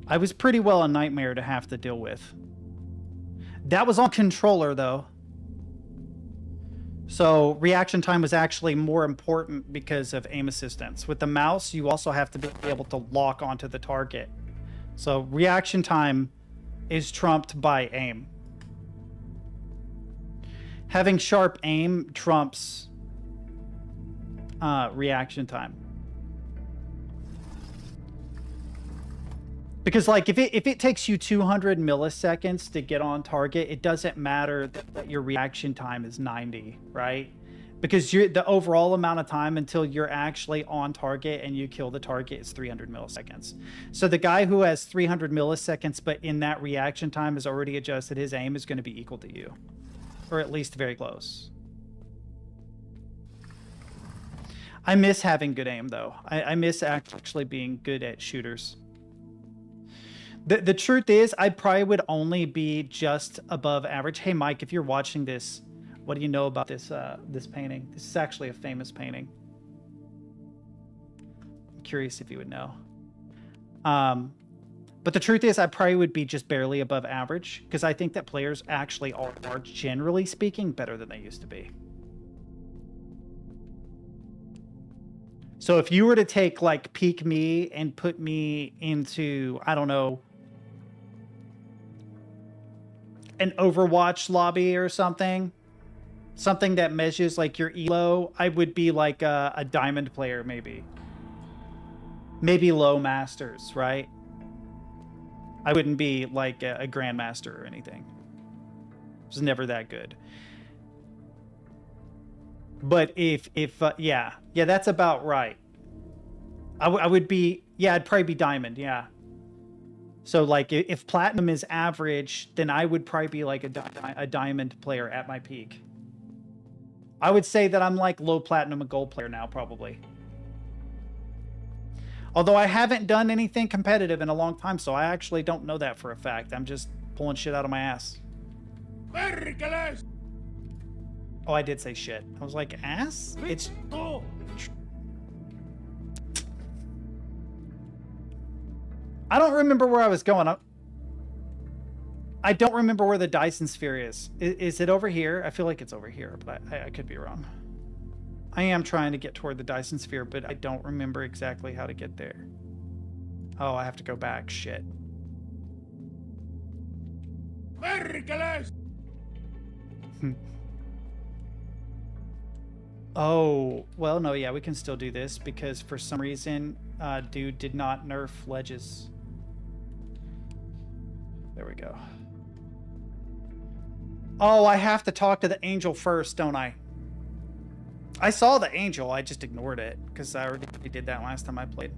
I was pretty well a nightmare to have to deal with. That was on controller, though. So reaction time was actually more important because of aim assistance. With the mouse, you also have to be able to lock onto the target. So reaction time is trumped by aim. Having sharp aim trumps reaction time. Because like if it takes you 200 milliseconds to get on target, it doesn't matter that your reaction time is 90, right? Because the overall amount of time until you're actually on target and you kill the target is 300 milliseconds. So the guy who has 300 milliseconds but in that reaction time has already adjusted his aim is going to be equal to you, or at least very close. I miss having good aim, though. I miss actually being good at shooters. The truth is, I probably would only be just above average. Hey, Mike, if you're watching this, what do you know about this this painting? This is actually a famous painting. I'm curious if you would know. But the truth is, I probably would be just barely above average, because I think that players actually are, generally speaking, better than they used to be. So if you were to take like peak me and put me into, I don't know, an Overwatch lobby or something that measures like your elo, I would be like a diamond player, maybe low masters, right? I wouldn't be like a grandmaster or anything. I was never that good. But if yeah, that's about right. I would be, yeah, I'd probably be diamond, yeah. So like if platinum is average, then I would probably be like a diamond player at my peak. I would say that I'm like low platinum, a gold player now, probably. Although I haven't done anything competitive in a long time, so I actually don't know that for a fact. I'm just pulling shit out of my ass. Perkele! Oh, I did say shit. I was like, ass? It's... I don't remember where I was going. I don't remember where the Dyson sphere is. Is it over here? I feel like it's over here, but I could be wrong. I am trying to get toward the Dyson sphere, but I don't remember exactly how to get there. Oh, I have to go back. Shit. Perkele! Oh, well, no, yeah, we can still do this because for some reason, dude did not nerf ledges. There we go. Oh, I have to talk to the angel first, don't I? I saw the angel, I just ignored it because I already did that last time I played.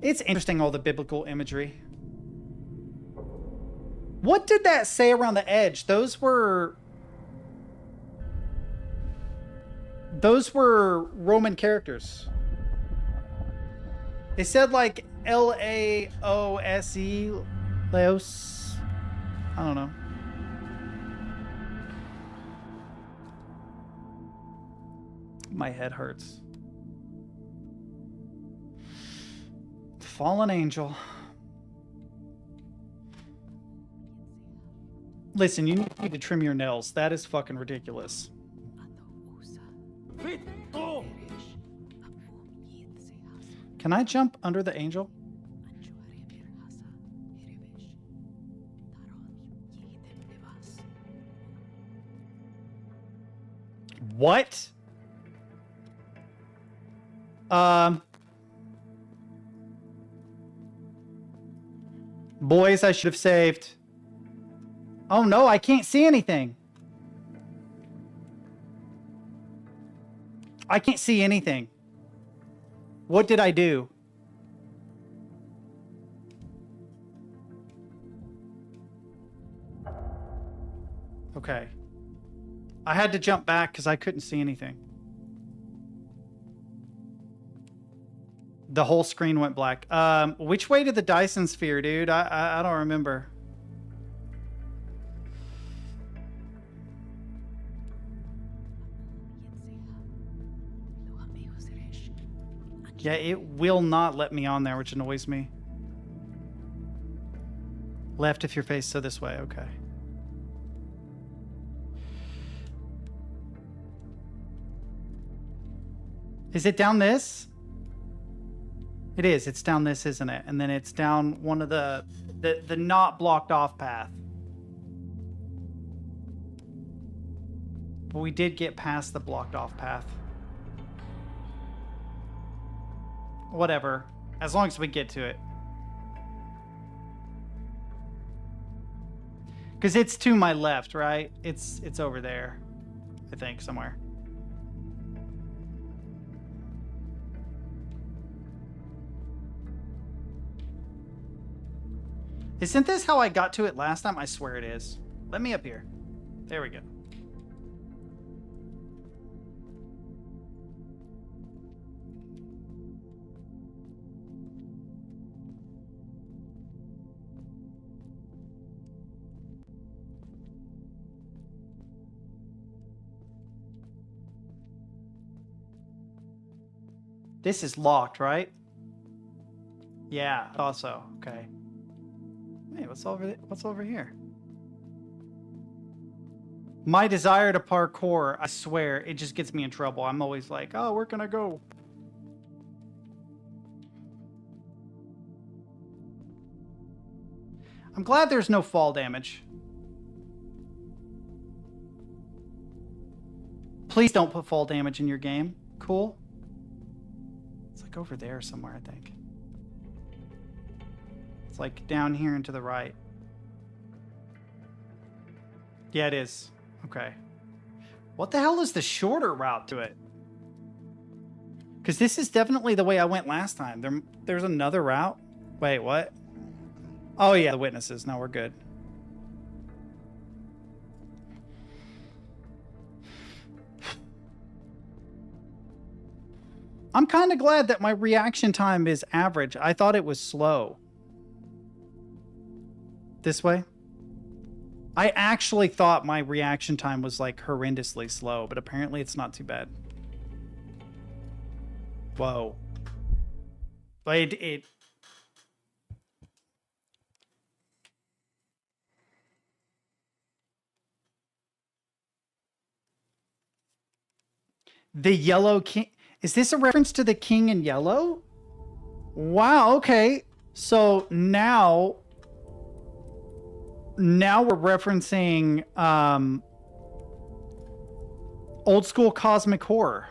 It's interesting, all the biblical imagery. What did that say around the edge? Those were Roman characters. They said like Laose, Laos. I don't know. My head hurts. Fallen angel. Listen, you need to trim your nails. That is fucking ridiculous. Vittu! Can I jump under the angel? What? Boys, I should have saved. Oh no, I can't see anything. I can't see anything. What did I do? Okay. I had to jump back because I couldn't see anything. The whole screen went black. Which way to the Dyson sphere, dude? I don't remember. Yeah, it will not let me on there, which annoys me. Left if you're faced, so this way. Okay. Is it down this? It is. It's down this, isn't it? And then it's down one of the not blocked off path. But we did get past the blocked off path. Whatever. As long as we get to it. Because it's to my left, right? It's over there. I think, somewhere. Isn't this how I got to it last time? I swear it is. Let me up here. There we go. This is locked, right? Yeah, I thought so. Okay. Hey, what's over here? My desire to parkour, I swear, it just gets me in trouble. I'm always like, oh, where can I go? I'm glad there's no fall damage. Please don't put fall damage in your game. Cool. It's like over there somewhere, I think. It's like down here and to the right. Yeah, it is. Okay. What the hell is the shorter route to it? Because this is definitely the way I went last time. There's another route. Wait, what? Oh, yeah, the witnesses. No, we're good. I'm kind of glad that my reaction time is average. I thought it was slow. This way? I actually thought my reaction time was like horrendously slow, but apparently it's not too bad. Whoa. But it The Yellow King. Is this a reference to the King in Yellow? Wow, okay. So now we're referencing old school cosmic horror.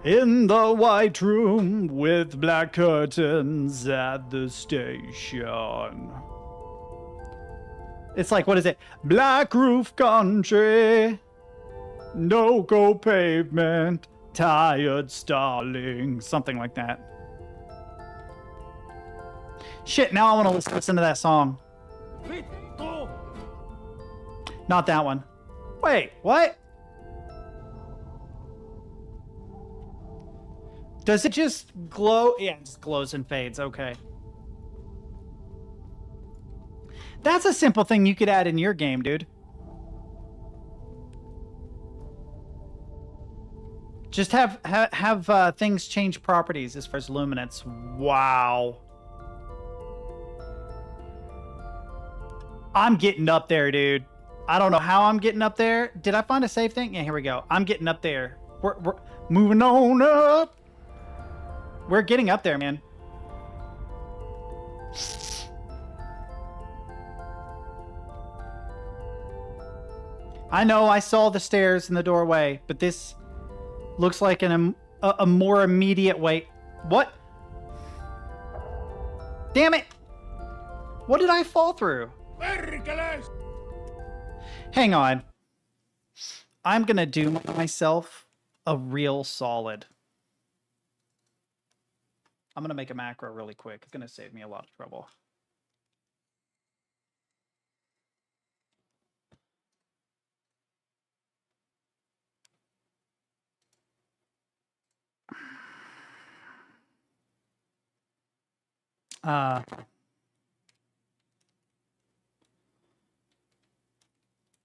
In the white room with black curtains at the station. It's like, what is it? Black roof country. No go pavement. Tired stalling. Something like that. Shit, now I want to listen to that song. Vittu! Not that one. Wait, what? Does it just glow? Yeah, it just glows and fades. Okay. That's a simple thing you could add in your game, dude. Just have things change properties as far as luminance. Wow. I'm getting up there, dude. I don't know how I'm getting up there. Did I find a save thing? Yeah, here we go. I'm getting up there. We're moving on up. We're getting up there, man. I know I saw the stairs in the doorway, but this looks like a more immediate way. What? Damn it! What did I fall through? Perkele! Hang on. I'm gonna do myself a real solid. I'm gonna make a macro really quick. It's gonna save me a lot of trouble.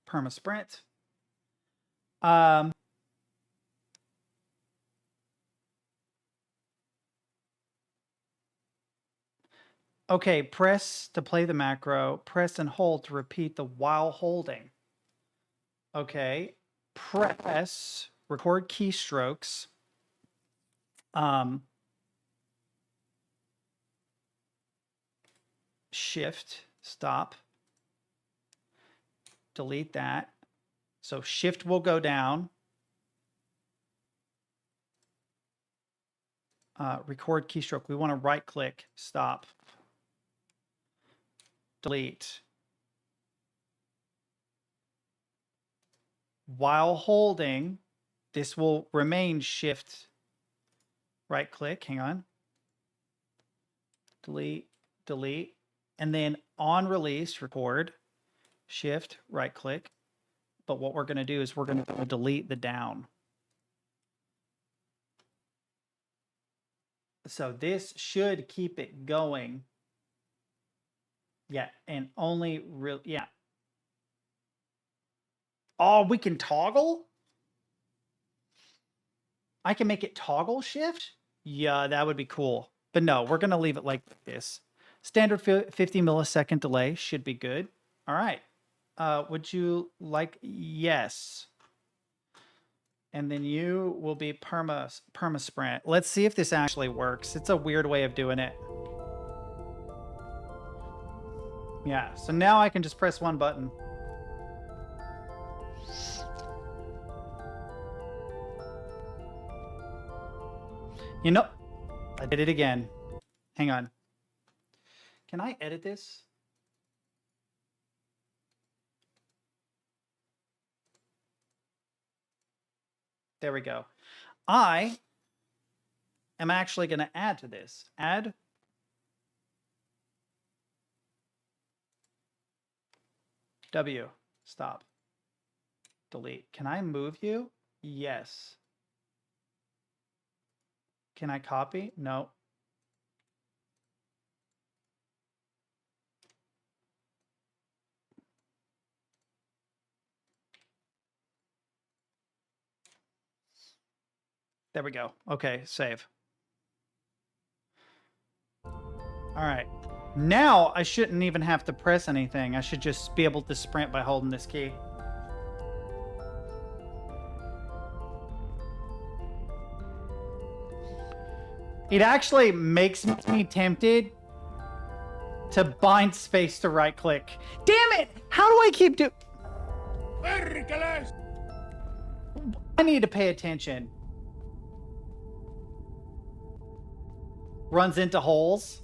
Perma sprint. Okay, press to play the macro, press and hold to repeat the while holding. Okay, press, record keystrokes. Shift, stop. Delete that. So shift will go down. Record keystroke. We want to right click, stop. Delete. While holding, this will remain shift, right click, hang on. Delete, delete. And then on release, record, shift, right click. But what we're going to do is we're going to delete the down. So this should keep it going. Yeah, and only real, yeah. Oh, we can toggle? I can make it toggle shift? Yeah, that would be cool. But no, we're going to leave it like this. Standard 50 millisecond delay should be good. All right. Would you like, yes. And then you will be perma sprint. Let's see if this actually works. It's a weird way of doing it. Yeah, so now I can just press one button. You know, I did it again. Hang on. Can I edit this? There we go. I am actually going to add to this. Add. W. Stop. Delete. Can I move you? Yes. Can I copy? No. There we go. Okay, save. All right. Now I shouldn't even have to press anything. I should just be able to sprint by holding this key. It actually makes me tempted to bind space to right click. Damn it! How do I keep doing... Perkele! I need to pay attention. Runs into holes.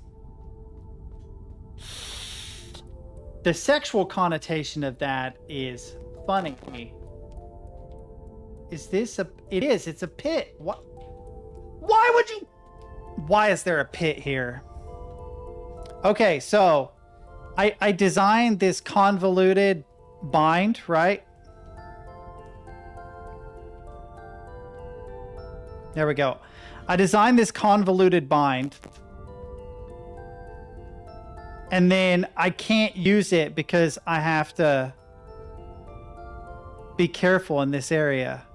The sexual connotation of that is funny. Is this a... It is. It's a pit. What? Why would you... Why is there a pit here? Okay, so I designed this convoluted bind, right? There we go. I designed this convoluted bind. And then I can't use it because I have to be careful in this area.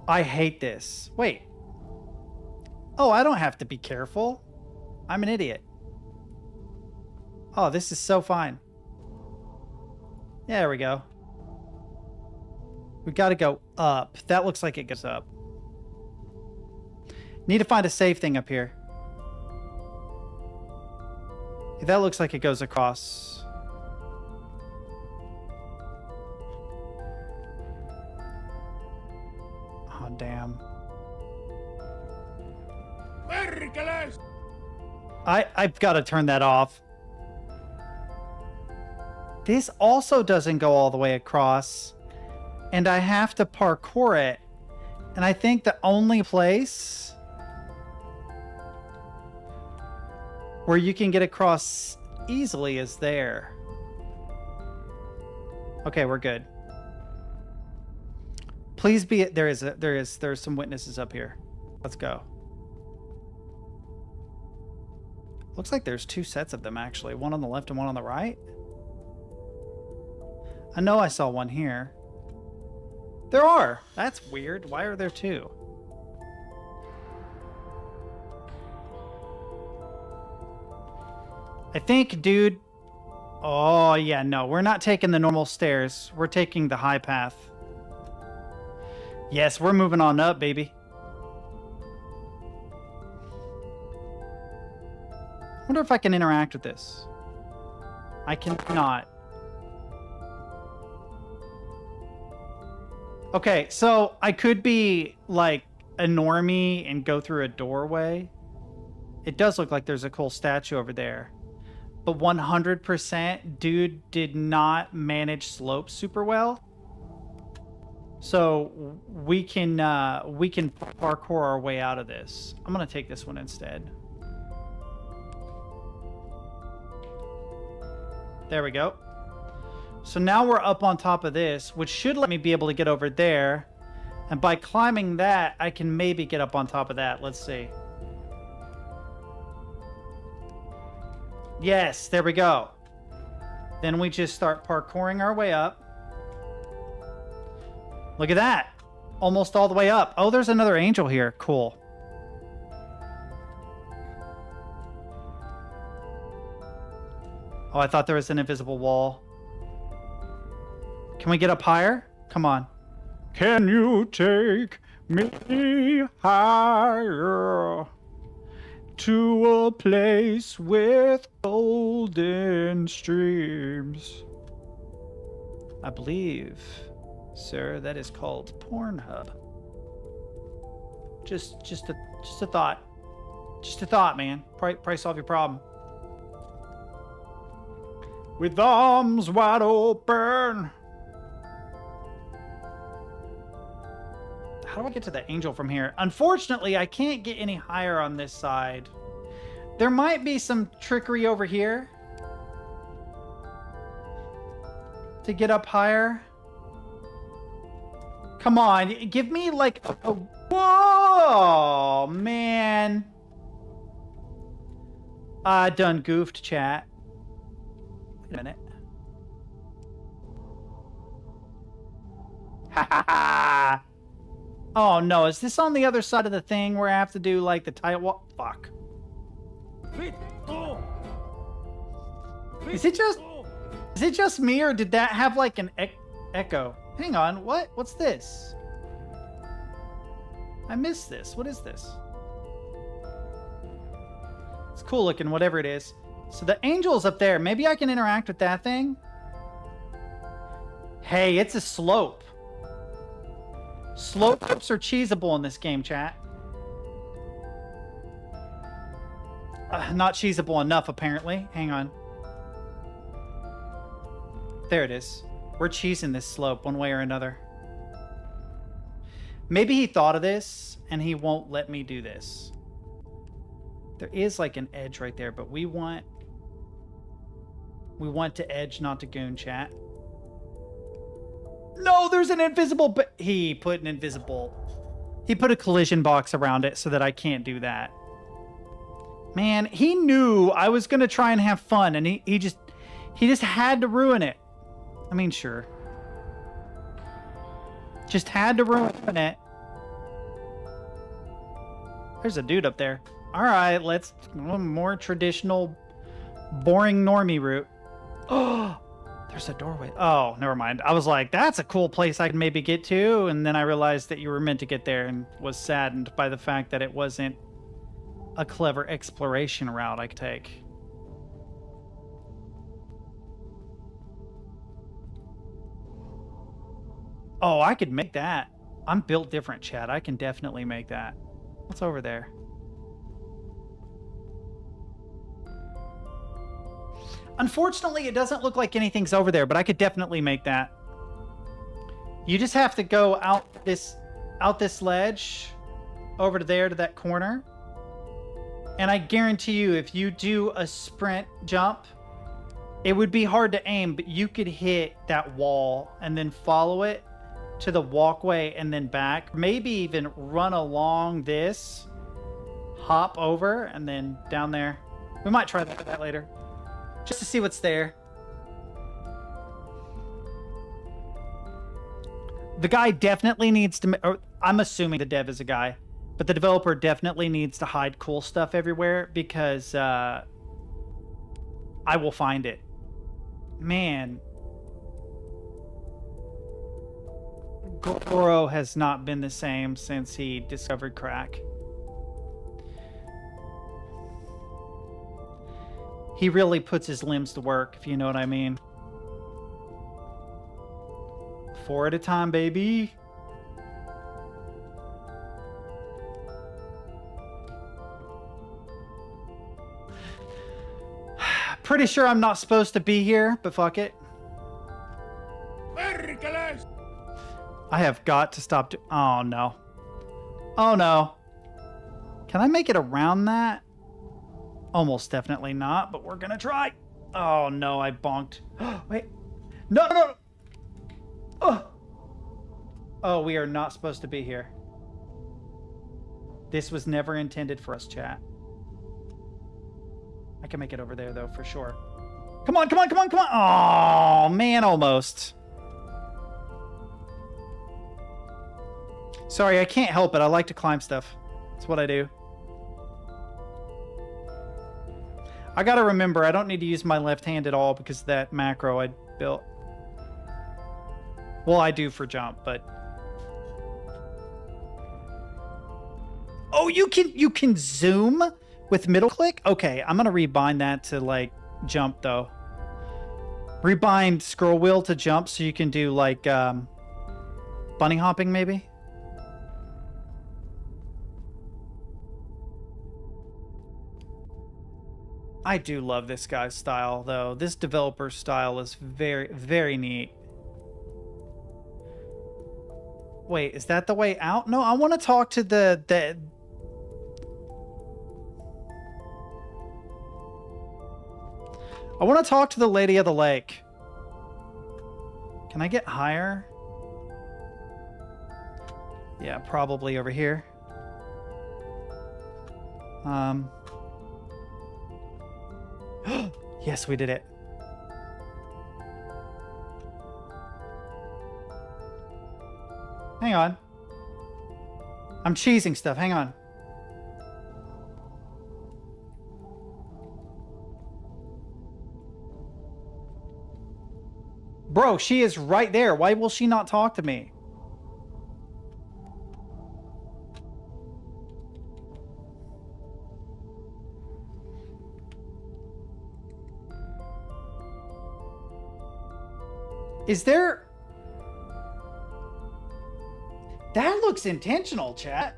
I hate this. Wait. Oh, I don't have to be careful. I'm an idiot. Oh, this is so fine. Yeah, there we go. We got to go up. That looks like it goes up. Need to find a safe thing up here. That looks like it goes across. Oh, damn. Perkele! I've got to turn that off. This also doesn't go all the way across. And I have to parkour it. And I think the only place where you can get across easily is there. Okay, we're good. Please be it. There's some witnesses up here. Let's go. Looks like there's two sets of them actually. One on the left and one on the right. I know I saw one here. There are. That's weird. Why are there two? I think, dude. Oh, yeah, no. We're not taking the normal stairs. We're taking the high path. Yes, we're moving on up, baby. I wonder if I can interact with this. I cannot. Okay, so I could be like a normie and go through a doorway. It does look like there's a cool statue over there. But 100%, dude did not manage slopes super well. So we can parkour our way out of this. I'm gonna take this one instead. There we go. So now we're up on top of this, which should let me be able to get over there. And by climbing that, I can maybe get up on top of that. Let's see. Yes, there we go. Then we just start parkouring our way up. Look at that. Almost all the way up. Oh, there's another angel here. Cool. Oh, I thought there was an invisible wall. Can we get up higher? Come on. Can you take me higher to a place with golden streams? I believe, sir, that is called Pornhub. Just a thought. Just a thought, man. Probably solve your problem. With arms wide open. How do I get to the angel from here? Unfortunately, I can't get any higher on this side. There might be some trickery over here to get up higher. Come on, give me like a whoa, man. I done goofed, chat. Wait a minute. Ha ha ha. Oh no, is this on the other side of the thing where I have to do like the tight wall? Fuck. Vittu! Is it just me, or did that have like an echo? Hang on, what's this? I missed this. What is this? It's cool looking, whatever it is. So the angel's up there. Maybe I can interact with that thing. Hey, it's a slope. Slopes are cheesable in this game, chat. Not cheesable enough, apparently. Hang on. There it is. We're cheesing this slope one way or another. Maybe he thought of this, and he won't let me do this. There is like an edge right there, but we want to edge, not to goon, chat. No, there's an invisible, but he put a collision box around it so that I can't do that. Man, he knew I was going to try and have fun, and he just had to ruin it. I mean, sure. Just had to ruin it. There's a dude up there. All right, let's more traditional, boring normie route. Oh, there's a doorway. Oh, never mind. I was like, that's a cool place I can maybe get to, and then I realized that you were meant to get there, and was saddened by the fact that it wasn't a clever exploration route I could take. Oh, I could make that. I'm built different, chat. I can definitely make that. What's over there? Unfortunately, it doesn't look like anything's over there, but I could definitely make that. You just have to go out this ledge over to there to that corner. And I guarantee you, if you do a sprint jump, it would be hard to aim, but you could hit that wall and then follow it to the walkway and then back. Maybe even run along this, hop over, and then down there. We might try that later, just to see what's there. The guy definitely needs to, or I'm assuming the dev is a guy, but the developer definitely needs to hide cool stuff everywhere, because I will find it. Man, Goro has not been the same since he discovered crack. He really puts his limbs to work, if you know what I mean. 4 at a time, baby. Pretty sure I'm not supposed to be here, but fuck it. Perkele! I have got to stop. Oh no. Oh no. Can I make it around that? Almost definitely not, but we're gonna try. Oh no, I bonked. Wait. No, no. Oh. Oh, we are not supposed to be here. This was never intended for us, chat. I can make it over there though, for sure. Come on, come on, come on, come on. Oh man, almost. Sorry, I can't help it. I like to climb stuff. That's what I do. I gotta remember, I don't need to use my left hand at all because of that macro I built. Well, I do for jump, but... Oh, you can zoom with middle click? Okay, I'm gonna rebind that to, like, jump, though. Rebind scroll wheel to jump so you can do, like, bunny hopping, maybe? I do love this guy's style, though. This developer's style is very, very neat. Wait, is that the way out? No, I want to talk to the... I want to talk to the Lady of the Lake. Can I get higher? Yeah, probably over here. Yes, we did it. Hang on. I'm cheesing stuff. Hang on. Bro, she is right there. Why will she not talk to me? Is there... That looks intentional, chat.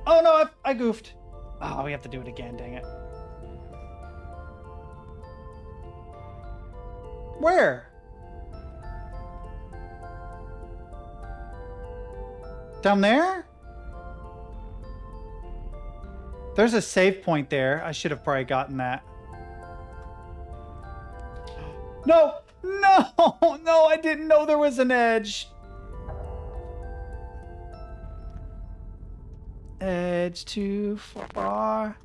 Oh no, I goofed. Oh, we have to do it again, dang it. Where? Down there? There's a save point there. I should have probably gotten that. No! No! No, I didn't know there was an edge. Edge too far.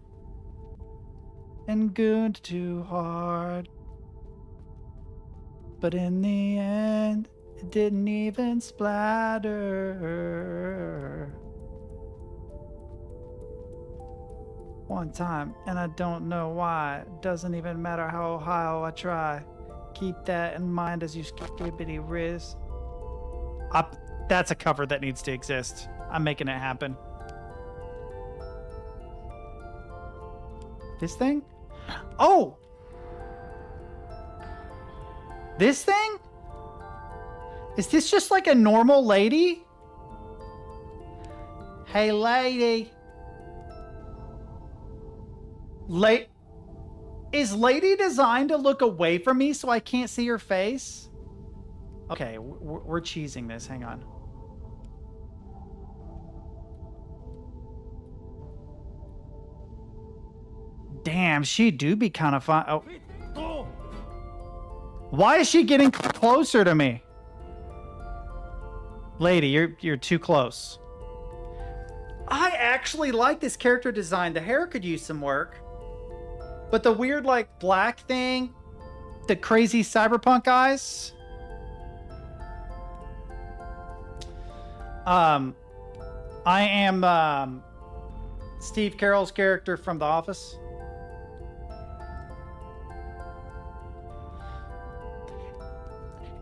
And good too hard. But in the end, it didn't even splatter. One time, and I don't know why. It doesn't even matter how high I try. Keep that in mind as you skippity riz. That's a cover that needs to exist. I'm making it happen. This thing? Oh! This thing? Is this just like a normal lady? Hey, lady. Is lady designed to look away from me so I can't see her face? Okay, we're cheesing this. Hang on. Damn, she do be kind of fun. Oh. Why is she getting closer to me? Lady, you're too close. I actually like this character design. The hair could use some work. But the weird, like, black thing, the crazy cyberpunk eyes. I am Steve Carell's character from The Office.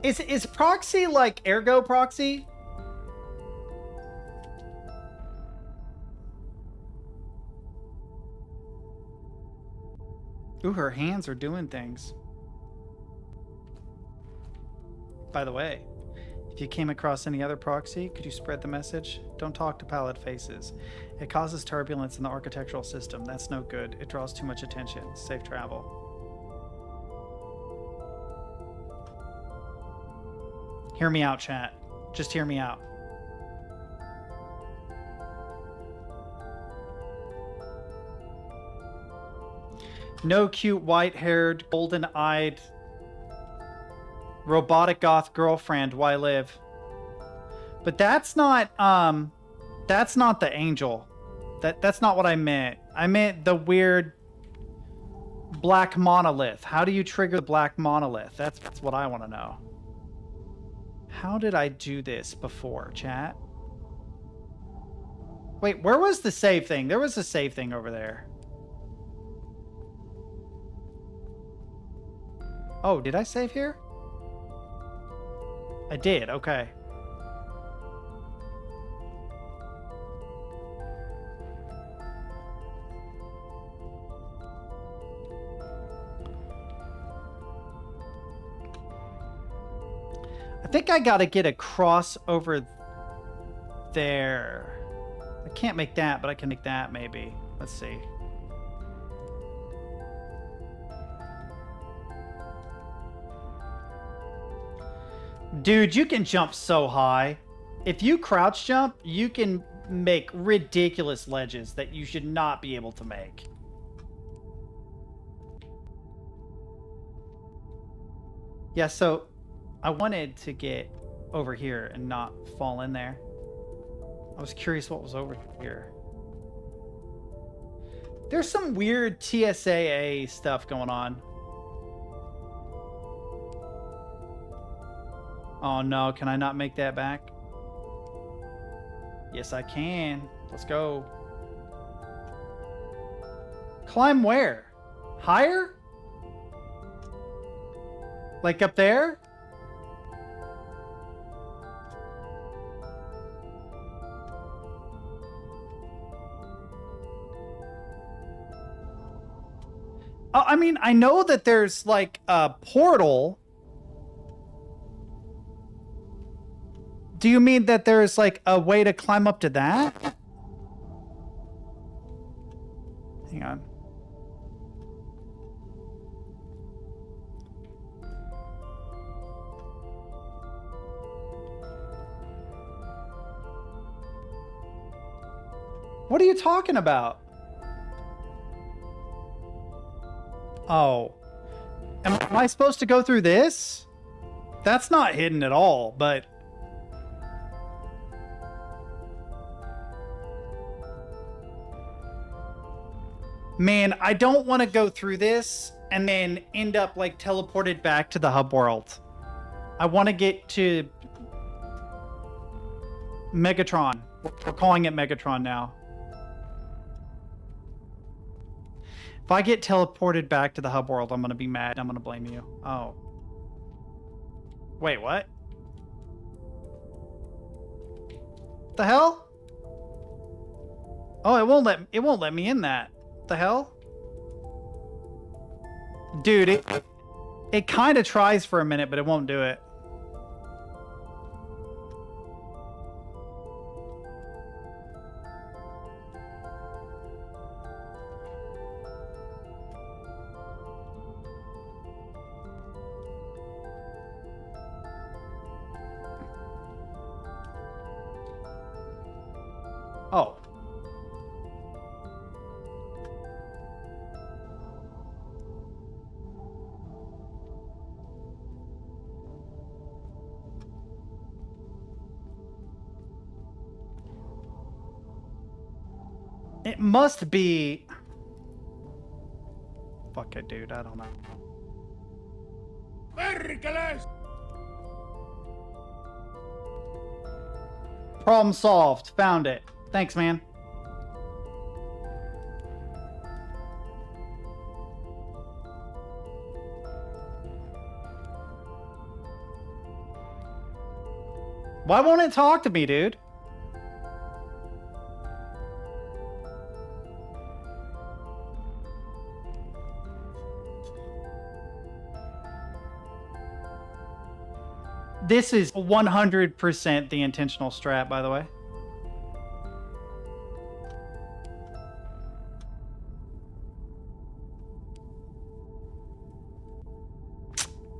Is proxy like ergo proxy? Ooh, her hands are doing things. By the way, if you came across any other proxy, could you spread the message? Don't talk to pallid faces. It causes turbulence in the architectural system. That's no good. It draws too much attention. Safe travel. Hear me out, chat. Just hear me out. No cute white-haired, golden-eyed, robotic goth girlfriend. Why live? But that's not the angel. That's not what I meant. I meant the weird black monolith. How do you trigger the black monolith? That's what I want to know. How did I do this before, chat? Wait, where was the save thing? There was a save thing over there. Oh, did I save here? I did, okay. I think I gotta get across over there. I can't make that, but I can make that maybe. Let's see. Dude, you can jump so high. If you crouch jump, you can make ridiculous ledges that you should not be able to make. Yeah, so I wanted to get over here and not fall in there. I was curious what was over here. There's some weird TSAA stuff going on. Oh no, can I not make that back? Yes, I can. Let's go. Climb where? Higher? Like up there? I mean, I know that there's like a portal. Do you mean that there's like a way to climb up to that? Hang on. What are you talking about? Oh. Am I supposed to go through this? That's not hidden at all, but... Man, I don't want to go through this and then end up like teleported back to the hub world. I want to get to Megatron. We're calling it Megatron now. If I get teleported back to the hub world, I'm going to be mad. I'm going to blame you. Oh. Wait, what? The hell? Oh, it won't let me in that. The hell? Dude, it kind of tries for a minute, but it won't do it. Oh. It must be... Fuck it, dude. I don't know. Perkele! Problem solved. Found it. Thanks, man. Why won't it talk to me, dude? This is 100% the intentional strat, by the way.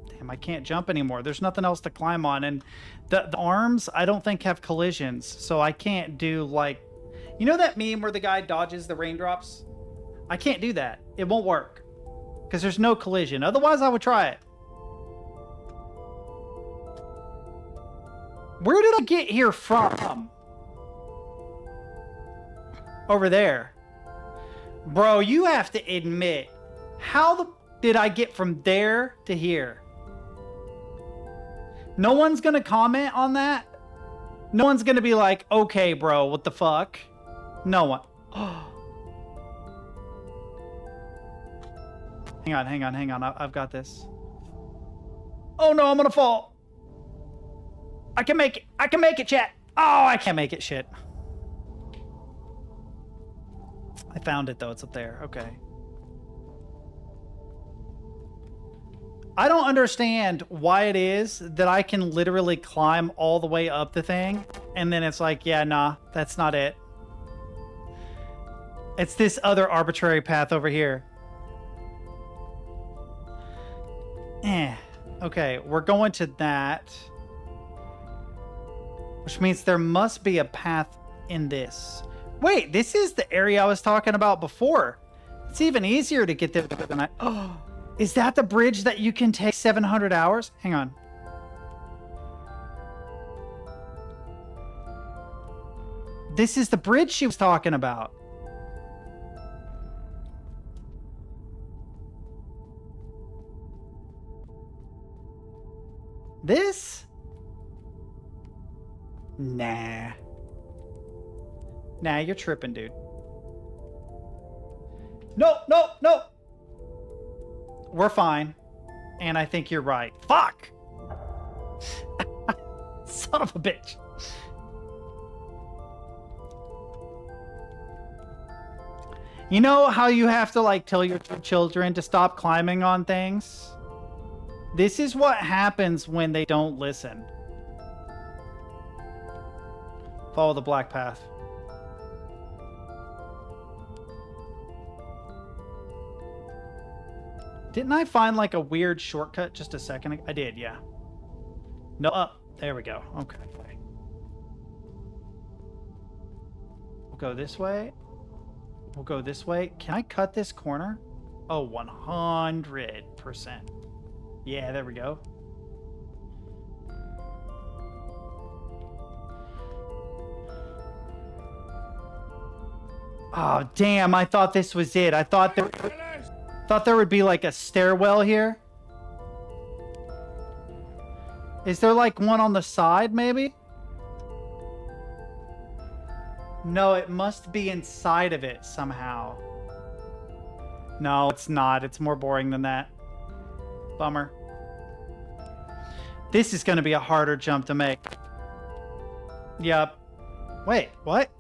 Damn, I can't jump anymore. There's nothing else to climb on. And the arms, I don't think have collisions. So I can't do like... You know that meme where the guy dodges the raindrops? I can't do that. It won't work. Because there's no collision. Otherwise, I would try it. Where did I get here from? Over there. Bro, you have to admit, how did I get from there to here? No one's gonna comment on that? No one's gonna be like, okay, bro, what the fuck? No one. Hang on. I've got this. Oh no, I'm gonna fall. I can make it. I can make it, chat. Oh, I can't make it. Shit. I found it, though. It's up there. Okay. I don't understand why it is that I can literally climb all the way up the thing, and then it's like, yeah, nah, that's not it. It's this other arbitrary path over here. Okay, we're going to that. Which means there must be a path in this. Wait, this is the area I was talking about before. It's even easier to get there than I... Oh, is that the bridge that you can take 700 hours? Hang on. This is the bridge she was talking about. This? Nah. Nah, you're tripping, dude. No. We're fine. And I think you're right. Fuck! Son of a bitch. You know how you have to, like, tell your children to stop climbing on things? This is what happens when they don't listen. Follow the black path. Didn't I find like a weird shortcut just a second ago? I did, yeah. No, up. There we go. Okay. We'll go this way. We'll go this way. Can I cut this corner? Oh, 100%. Yeah, there we go. Oh, damn, I thought this was it. I thought there would be like a stairwell here. Is there like one on the side, maybe? No, it must be inside of it somehow. No, it's not. It's more boring than that. Bummer. This is going to be a harder jump to make. Yep. Wait, what?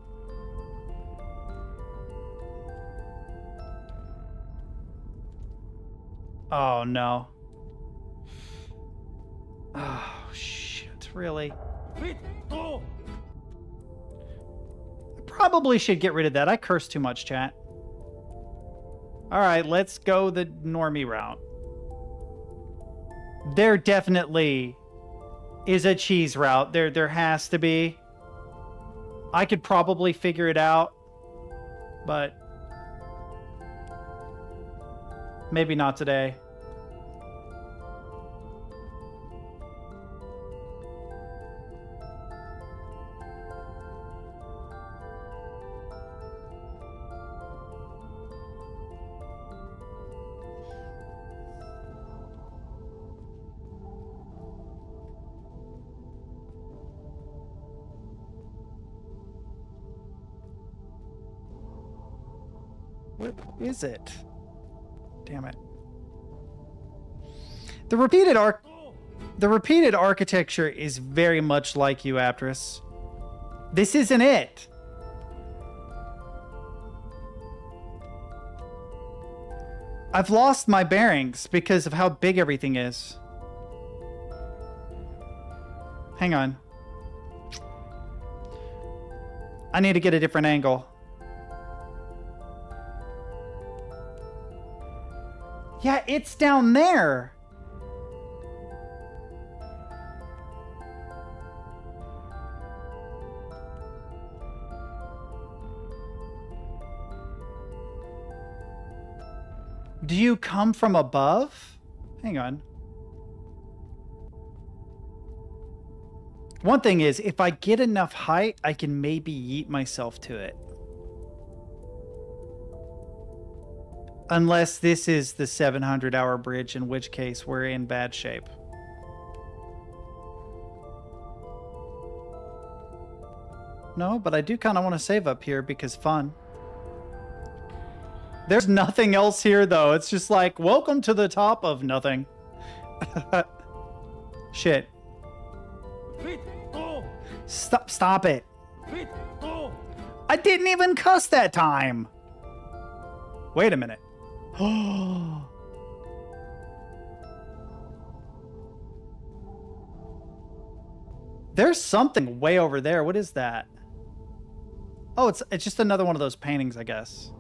Oh, no. Oh, shit. Really? Vittu! I probably should get rid of that. I curse too much, chat. Alright, let's go the normie route. There definitely is a cheese route. There has to be. I could probably figure it out, but maybe not today. What is it? Damn it. The repeated architecture is very much like you, Aptris. This isn't it. I've lost my bearings because of how big everything is. Hang on. I need to get a different angle. Yeah, it's down there. Do you come from above? Hang on. One thing is, if I get enough height, I can maybe yeet myself to it. Unless this is the 700-hour bridge, in which case we're in bad shape. No, but I do kind of want to save up here because fun. There's nothing else here, though. It's just like, welcome to the top of nothing. Shit. Vittu! Stop it. Vittu! I didn't even cuss that time. Wait a minute. There's something way over there. What is that? Oh, it's just another one of those paintings, I guess.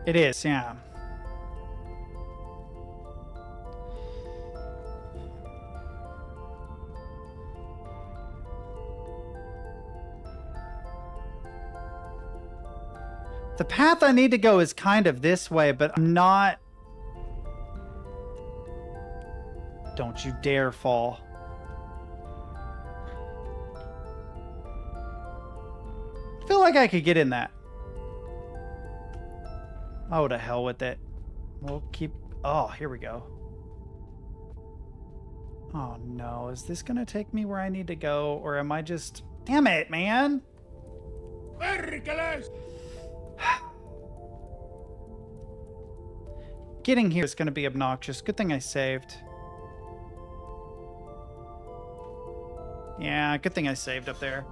It is, yeah. The path I need to go is kind of this way, but I'm not... Don't you dare fall. I feel like I could get in that. Oh, to hell with it. We'll keep... Oh, here we go. Oh, no. Is this going to take me where I need to go? Or am I just... Damn it, man! Perkele! Getting here is going to be obnoxious. Good thing I saved. Yeah, good thing I saved up there.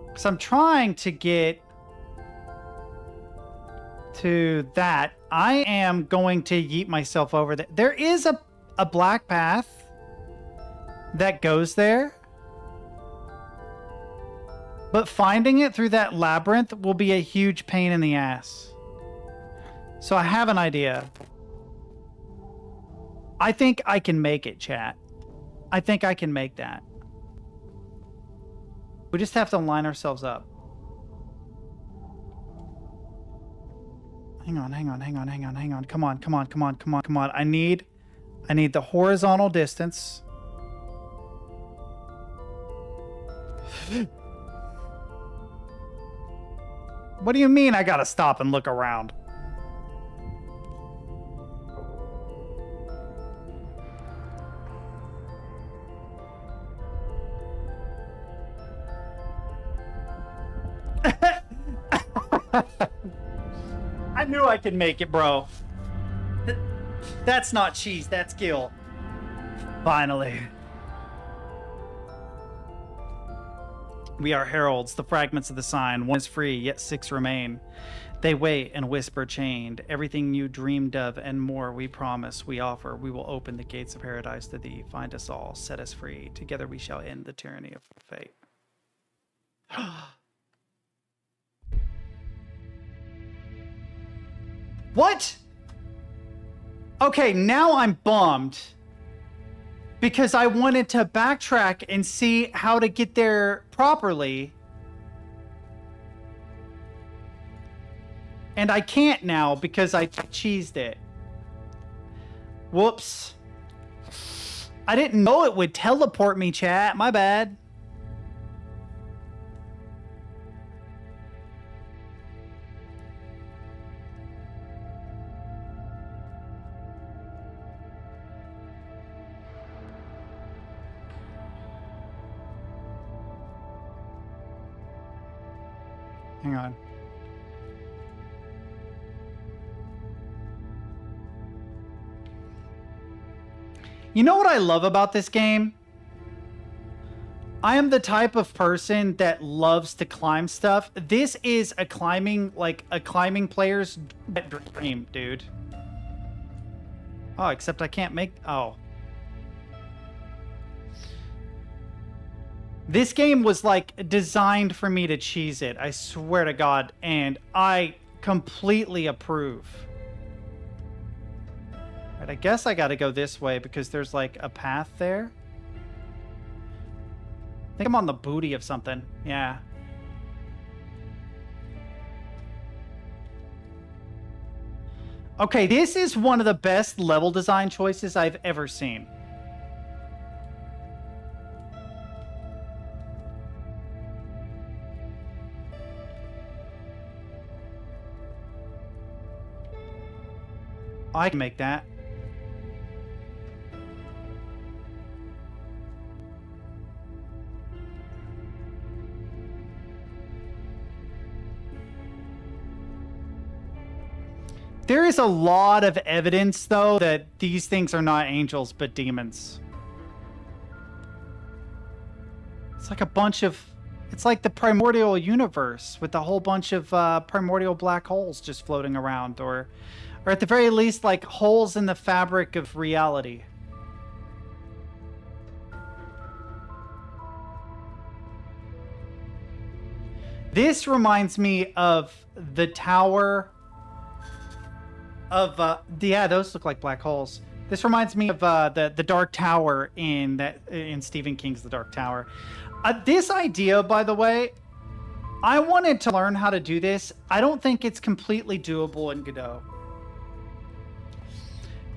Because I'm trying to get to that. I am going to yeet myself over there. There is a black path that goes there. But finding it through that labyrinth will be a huge pain in the ass. So I have an idea. I think I can make it, chat. I think I can make that. We just have to line ourselves up. Hang on. Come on. I need the horizontal distance. What do you mean I gotta stop and look around? I knew I could make it, bro. That's not cheese, that's skill. Finally. We are heralds, the fragments of the sign. One is free, yet 6 remain. They wait and whisper chained. Everything you dreamed of and more we promise, we offer. We will open the gates of paradise to thee. Find us all, set us free. Together we shall end the tyranny of fate. What? Okay, now I'm bummed. Because I wanted to backtrack and see how to get there properly. And I can't now because I cheesed it. Whoops. I didn't know it would teleport me, chat. My bad. Hang on. You know what I love about this game? I am the type of person that loves to climb stuff. This is a climbing player's dream, dude. Oh, except I can't make... Oh. This game was like designed for me to cheese it. I swear to God. And I completely approve. Right, I guess I got to go this way because there's like a path there. I think I'm on the booty of something. Yeah. Okay, this is one of the best level design choices I've ever seen. I can make that. There is a lot of evidence, though, that these things are not angels, but demons. It's like a bunch of... It's like the primordial universe with a whole bunch of primordial black holes just floating around, or at the very least, like holes in the fabric of reality. This reminds me of the tower of yeah, those look like black holes. This reminds me of the Dark Tower in Stephen King's The Dark Tower. This idea, by the way, I wanted to learn how to do this. I don't think it's completely doable in Godot.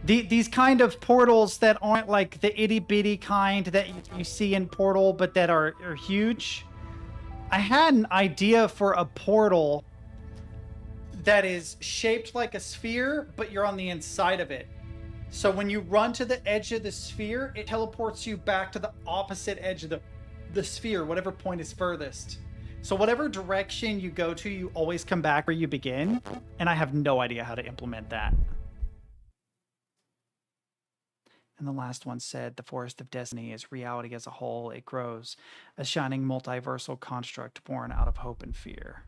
These kind of portals that aren't like the itty-bitty kind that you see in Portal, but that are huge. I had an idea for a portal that is shaped like a sphere, but you're on the inside of it. So when you run to the edge of the sphere, it teleports you back to the opposite edge of the sphere, whatever point is furthest. So whatever direction you go to, you always come back where you begin. And I have no idea how to implement that. And the last one said, the forest of destiny is reality as a whole. It grows, a shining multiversal construct born out of hope and fear.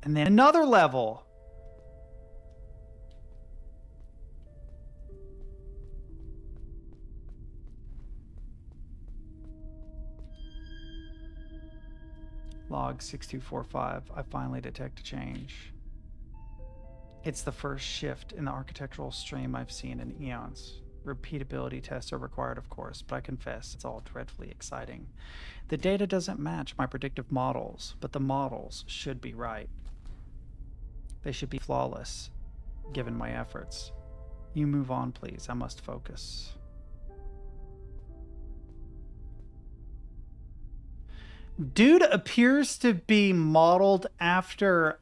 And then another level. Log 6245. I finally detect a change. It's the first shift in the architectural stream I've seen in eons. Repeatability tests are required, of course, but I confess it's all dreadfully exciting. The data doesn't match my predictive models, but the models should be right. They should be flawless, given my efforts. You move on, please. I must focus. Dude appears to be modeled after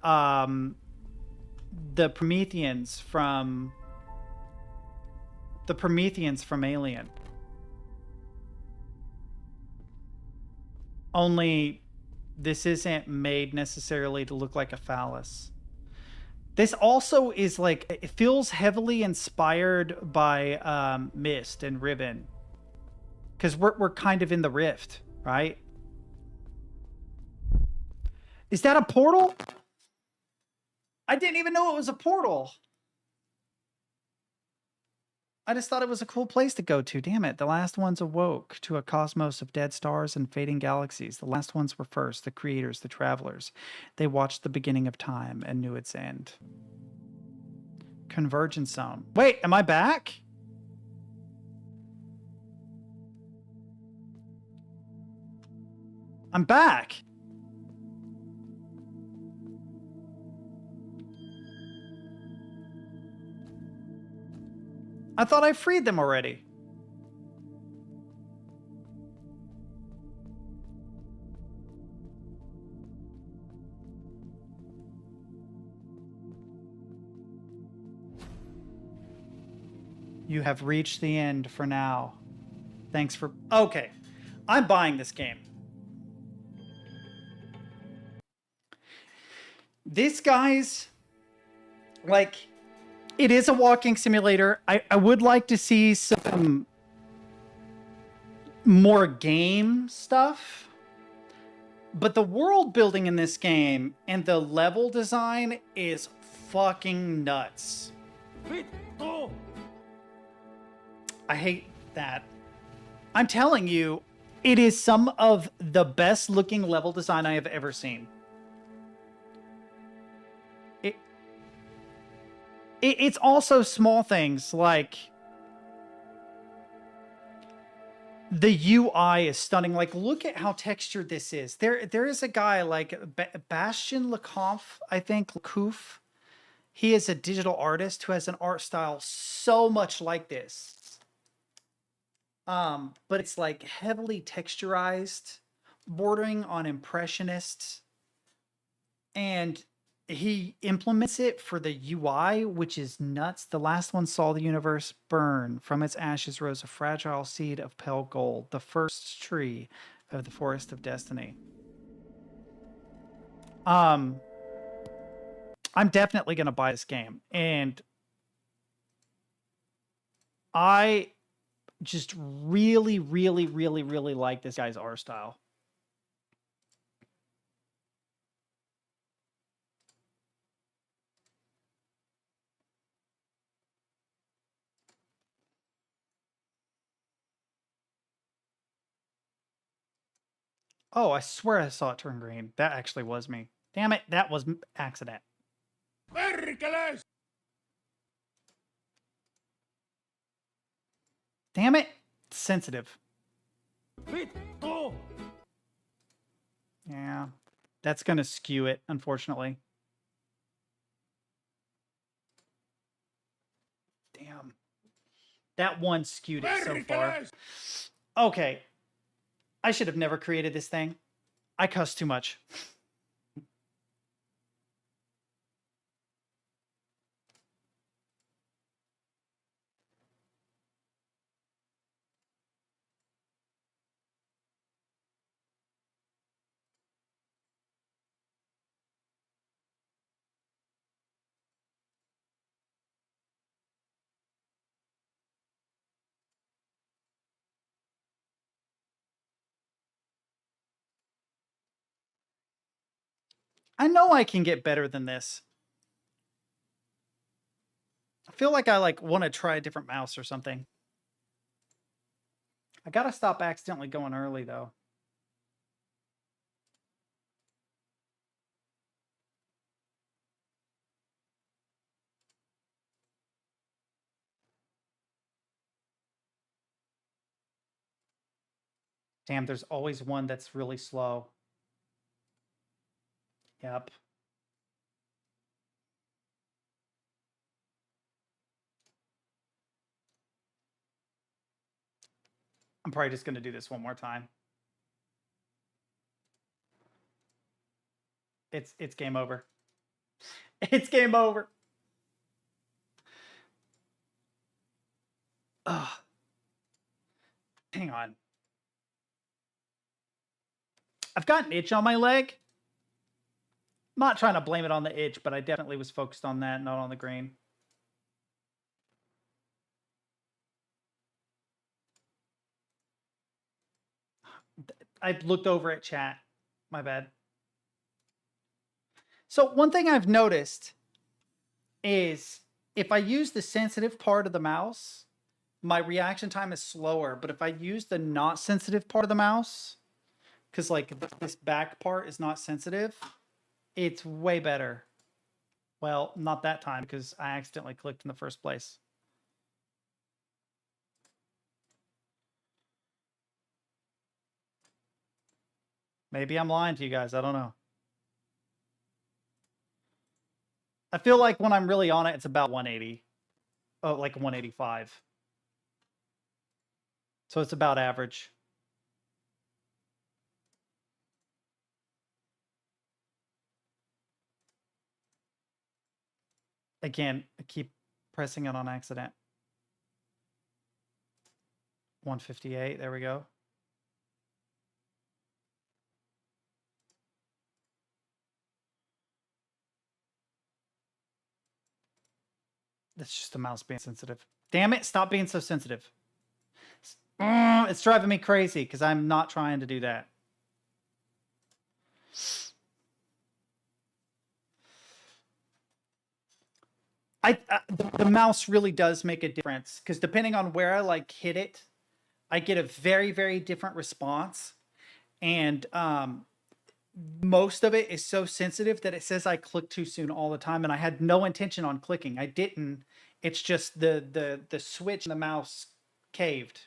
the Prometheans from Alien. Only this isn't made necessarily to look like a phallus. This also is like, it feels heavily inspired by Myst and Riven, because we're kind of in the rift, right? Is that a portal? I didn't even know it was a portal. I just thought it was a cool place to go to. Damn it. The last ones awoke to a cosmos of dead stars and fading galaxies. The last ones were first, the creators, the travelers. They watched the beginning of time and knew its end. Convergence zone. Wait, am I back? I'm back. I thought I freed them already. You have reached the end for now. Thanks for... Okay. I'm buying this game. This guy's... Like... It is a walking simulator. I would like to see some more game stuff. But the world building in this game and the level design is fucking nuts. Vittu! I hate that. I'm telling you, it is some of the best looking level design I have ever seen. It's also small things like the UI is stunning. Like, look at how textured this is. There is a guy like Bastien Lecompf, I think, Lecouf. He is a digital artist who has an art style so much like this. But it's like heavily texturized, bordering on impressionist, and he implements it for the UI, which is nuts. The last one saw the universe burn. From its ashes rose a fragile seed of pale gold, the first tree of the forest of destiny. I'm definitely going to buy this game. And I just really, really, really, really like this guy's art style. Oh, I swear I saw it turn green. That actually was me. Damn it, that was accident. Perkele! Damn it, it's sensitive. Vittu! Yeah, that's going to skew it, unfortunately. Damn. That one skewed it so far. Okay. I should have never created this thing. I cuss too much. I know I can get better than this. I feel like I want to try a different mouse or something. I gotta stop accidentally going early though. Damn, there's always one that's really slow. Yep. I'm probably just going to do this one more time. It's game over. It's game over. Ugh. Hang on. I've got an itch on my leg. I'm not trying to blame it on the itch, but I definitely was focused on that, not on the green. I looked over at chat. My bad. So one thing I've noticed is if I use the sensitive part of the mouse, my reaction time is slower. But if I use the not sensitive part of the mouse, because like this back part is not sensitive, it's way better. Well, not that time because I accidentally clicked in the first place. Maybe I'm lying to you guys. I don't know. I feel like when I'm really on it, it's about 180. Oh, like 185. So it's about average. Again, I keep pressing it on accident. 158, there we go. That's just the mouse being sensitive. Damn it, stop being so sensitive. It's driving me crazy because I'm not trying to do that. The mouse really does make a difference because depending on where I like hit it, I get a very, very different response. And most of it is so sensitive that it says I click too soon all the time, and I had no intention on clicking. I didn't. It's just the switch in the mouse caved.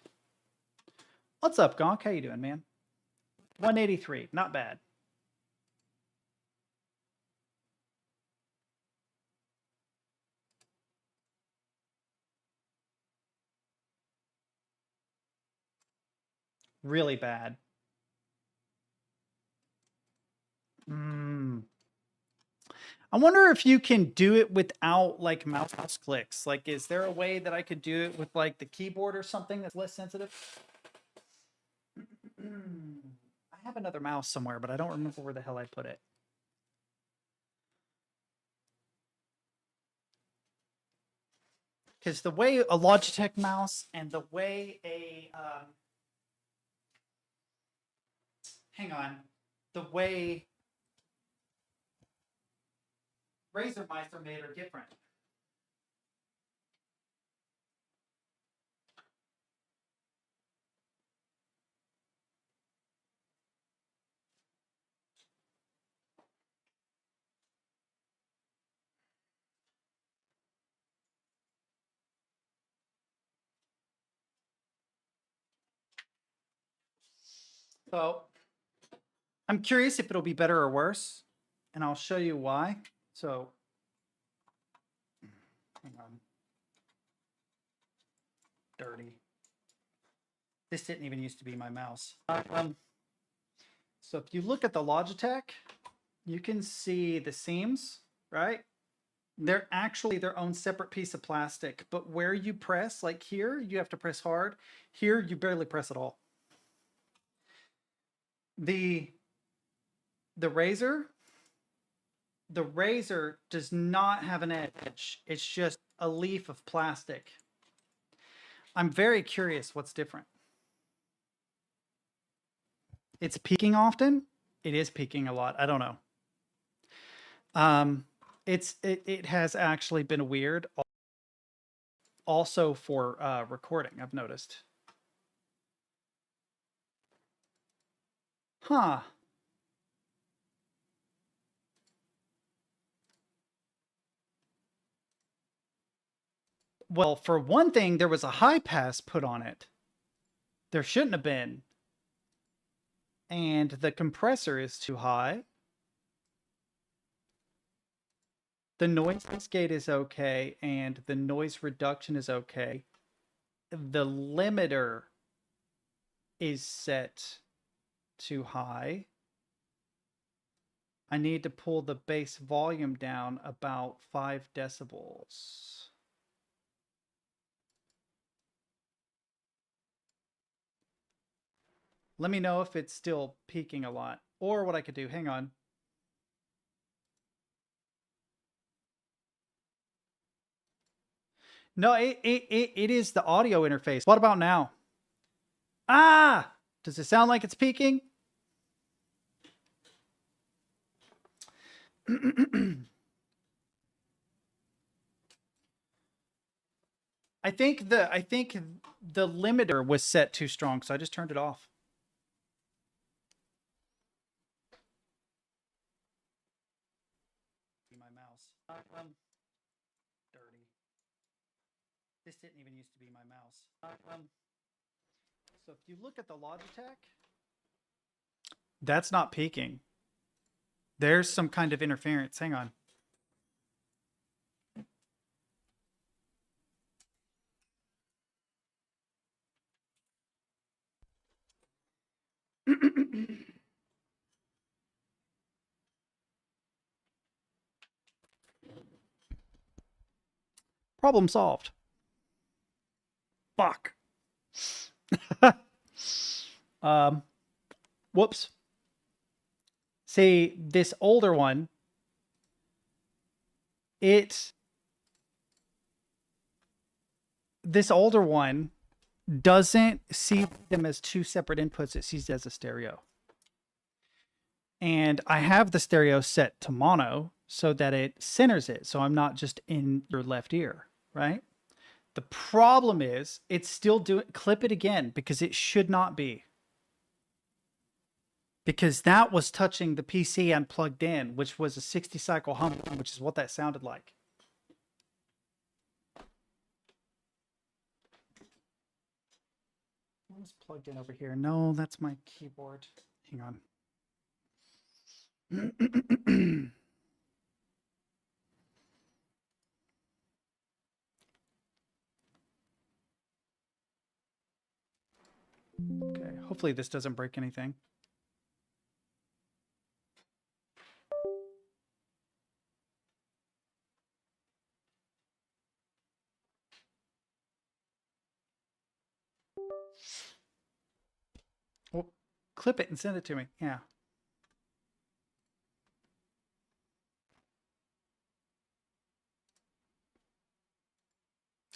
What's up, Gonk? How you doing, man? 183, not bad. Really bad. I wonder if you can do it without like mouse clicks. Like, is there a way that I could do it with like the keyboard or something that's less sensitive? I have another mouse somewhere, but I don't remember where the hell I put it. Because the way a Logitech mouse and the way a the way Razer mice are made are different. So I'm curious if it'll be better or worse, and I'll show you why. So hang on. Dirty. This didn't even used to be my mouse. So if you look at the Logitech, you can see the seams, right? They're actually their own separate piece of plastic, but where you press, like here, you have to press hard. Here, you barely press at all. The Razer does not have an edge. It's just a leaf of plastic. I'm very curious what's different. It's peaking often. It is peaking a lot. I don't know. It has actually been weird. Also for recording, I've noticed. Huh. Well, for one thing, there was a high pass put on it. There shouldn't have been. and the compressor is too high. The noise gate is okay, and the noise reduction is okay. The limiter is set too high. I need to pull the bass volume down about 5 decibels. Let me know if it's still peaking a lot. Or what I could do, hang on. No, it is the audio interface. What about now? Ah! Does it sound like it's peaking? I think the limiter was set too strong, so I just turned it off. My mouse. Dirty. This didn't even used to be my mouse. So if you look at the Logitech, that's not peaking. There's some kind of interference. Hang on. Problem solved. Fuck. Whoops. See, this older one, this older one doesn't see them as two separate inputs. It sees it as a stereo. And I have the stereo set to mono so that it centers it. So I'm not just in your left ear, right? The problem is it's still doing, clip it again, because it should not be. Because that was touching the PC and plugged in, which was a 60 cycle hum, which is what that sounded like. What's plugged in over here? No, that's my keyboard. Hang on. Okay, hopefully this doesn't break anything. Well, clip it and send it to me. Yeah.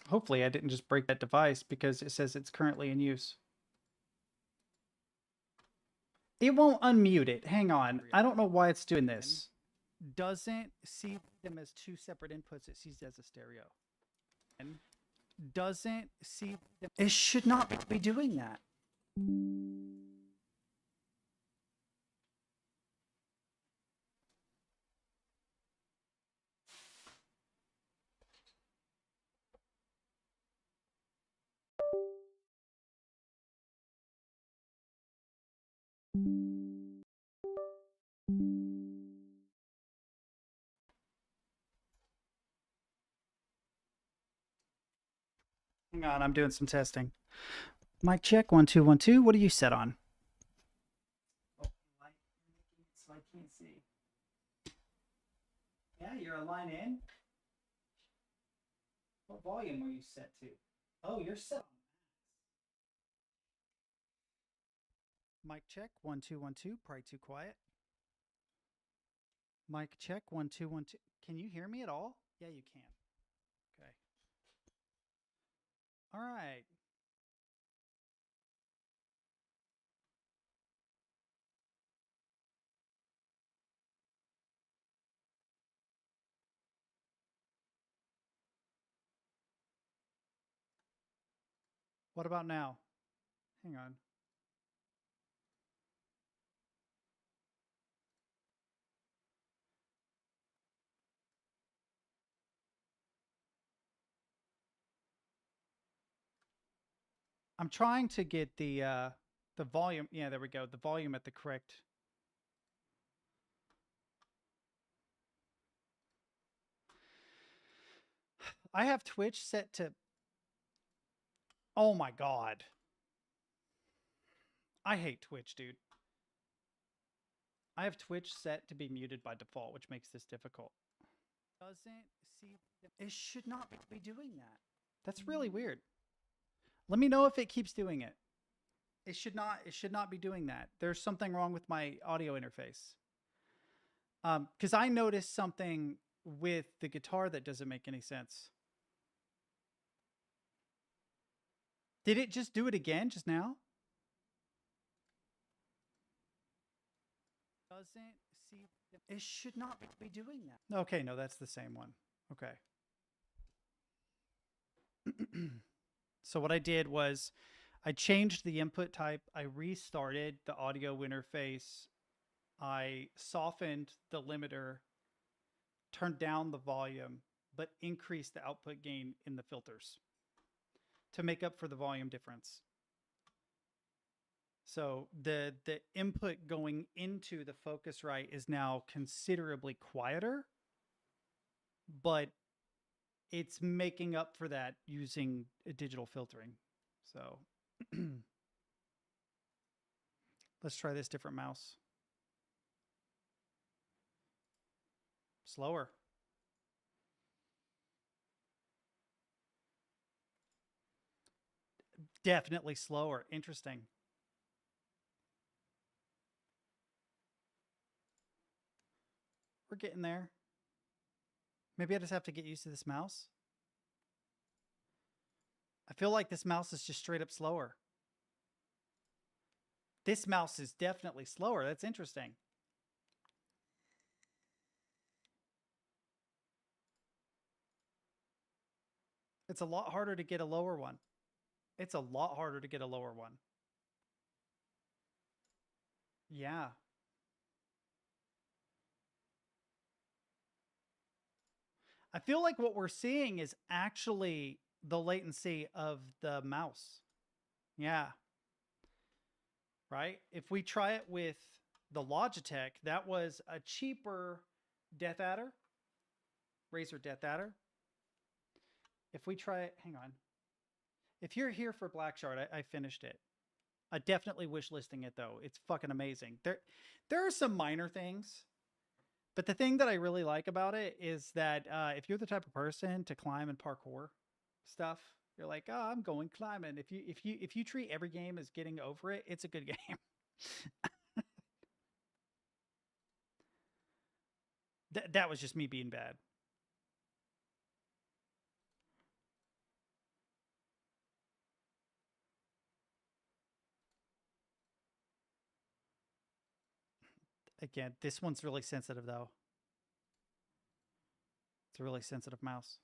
Hopefully I didn't just break that device because it says it's currently in use. It won't unmute it. Hang on. I don't know why it's doing this. Doesn't see them as two separate inputs. It sees it as a stereo. And doesn't see them. It should not be doing that. Hang on, I'm doing some testing. Mic check, 1 2 1 2. What are you set on? Oh, so I can't see. Yeah, you're a line in. What volume are you set to? Oh, you're set on. Mic check, 1 2 1 2. Probably too quiet. Mic check, 1 2 1 2. Can you hear me at all? Yeah, you can. Okay. All right. What about now? Hang on. I'm trying to get the The volume, yeah, there we go. The volume at the correct. I have Twitch set to. Oh my God. I hate Twitch, dude. I have Twitch set to be muted by default, which makes this difficult. Doesn't see. It should not be doing that. That's really weird. Let me know if it keeps doing it. It should not be doing that. There's something wrong with my audio interface. Because I noticed something with the guitar that doesn't make any sense. Did it just do it again just now? Doesn't see. It should not be doing that. Okay, no, that's the same one. Okay. So what I did was I changed the input type. I restarted the audio interface. I softened the limiter, turned down the volume, but increased the output gain in the filters to make up for the volume difference. So the input going into the Focusrite is now considerably quieter, but it's making up for that using digital filtering. So let's try this different mouse. Slower. Definitely slower. Interesting. We're getting there. Maybe I just have to get used to this mouse. I feel like this mouse is just straight up slower. This mouse is definitely slower. That's interesting. It's a lot harder to get a lower one. It's a lot harder to get a lower one. Yeah. I feel like what we're seeing is actually the latency of the mouse. Yeah. Right? If we try it with the Logitech, that was a cheaper Death Adder, Razer Death Adder. If we try it, hang on. If you're here for Black Shard, I finished it. I definitely wish listing it though. It's fucking amazing. There are some minor things, but the thing that I really like about it is that if you're the type of person to climb and parkour stuff, you're like, oh, I'm going climbing. If you treat every game as getting over it, it's a good game. That was just me being bad. Again, this one's really sensitive though. It's a really sensitive mouse.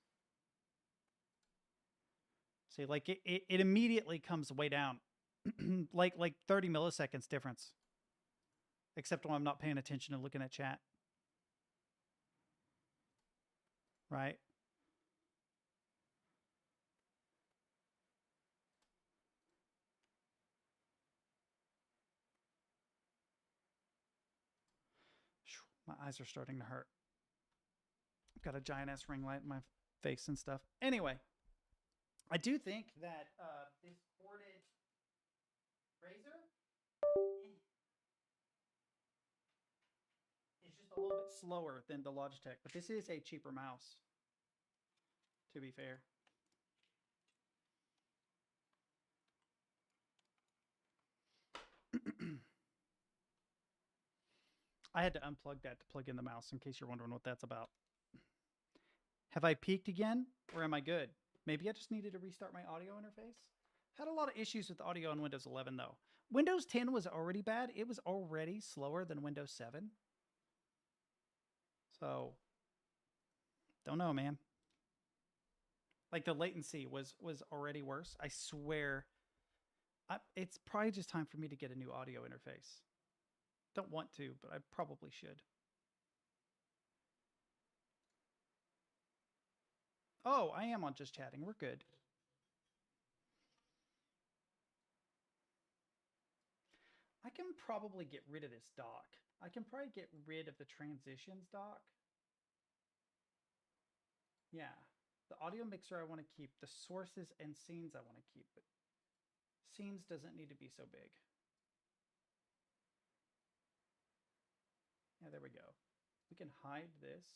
See, like it immediately comes way down. like 30 milliseconds difference. Except when I'm not paying attention and looking at chat. Right? My eyes are starting to hurt. I've got a giant ass ring light in my face and stuff. Anyway, I do think that this corded Razer is just a little bit slower than the Logitech, but this is a cheaper mouse, to be fair. I had to unplug that to plug in the mouse in case you're wondering what that's about. Have I peaked again or am I good? Maybe I just needed to restart my audio interface. Had a lot of issues with audio on Windows 11 though. Windows 10 was already bad. It was already slower than Windows 7. So, don't know, man. Like the latency was already worse. I swear. It's probably just time for me to get a new audio interface. Don't want to, but I probably should. Oh, I am on just chatting. We're good. I can probably get rid of this dock. I can probably get rid of the transitions dock. Yeah. The audio mixer I want to keep. The sources and scenes I want to keep. But scenes doesn't need to be so big. Yeah, there we go. We can hide this.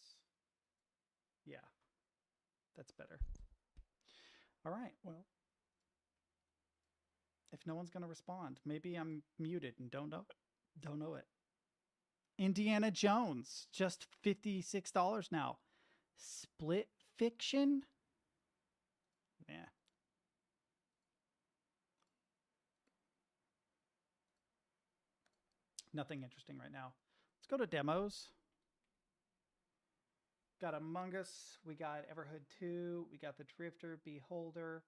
Yeah. That's better. All right. Well, if no one's going to respond, maybe I'm muted and don't know it. Indiana Jones, just $56 now. Split Fiction? Yeah. Nothing interesting right now. Let's go to demos. Got Among Us. We got Everhood 2. We got The Drifter, Beholder.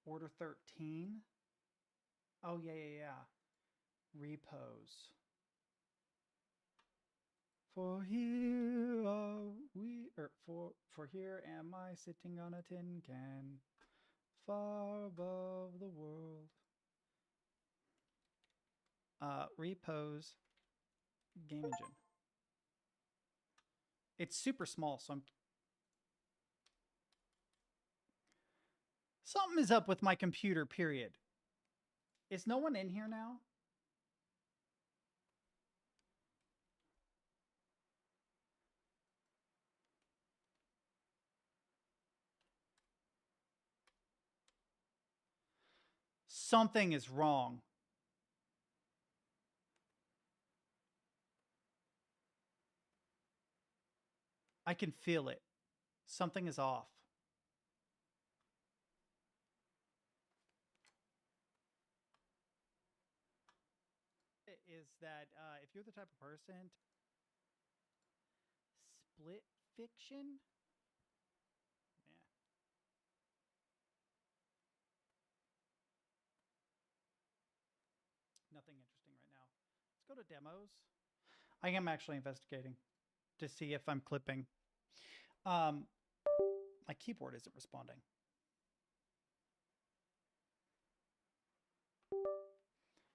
Order 13. Oh, yeah. Repose. For here are we, or for here am I sitting on a tin can, far above the world. Repose game engine. It's super small, so something is up with my computer, period. Is no one in here now? Something is wrong. I can feel it. Something is off. Is that if you're the type of person... Split Fiction? Yeah. Nothing interesting right now. Let's go to demos. I am actually investigating to see if I'm clipping. My keyboard isn't responding.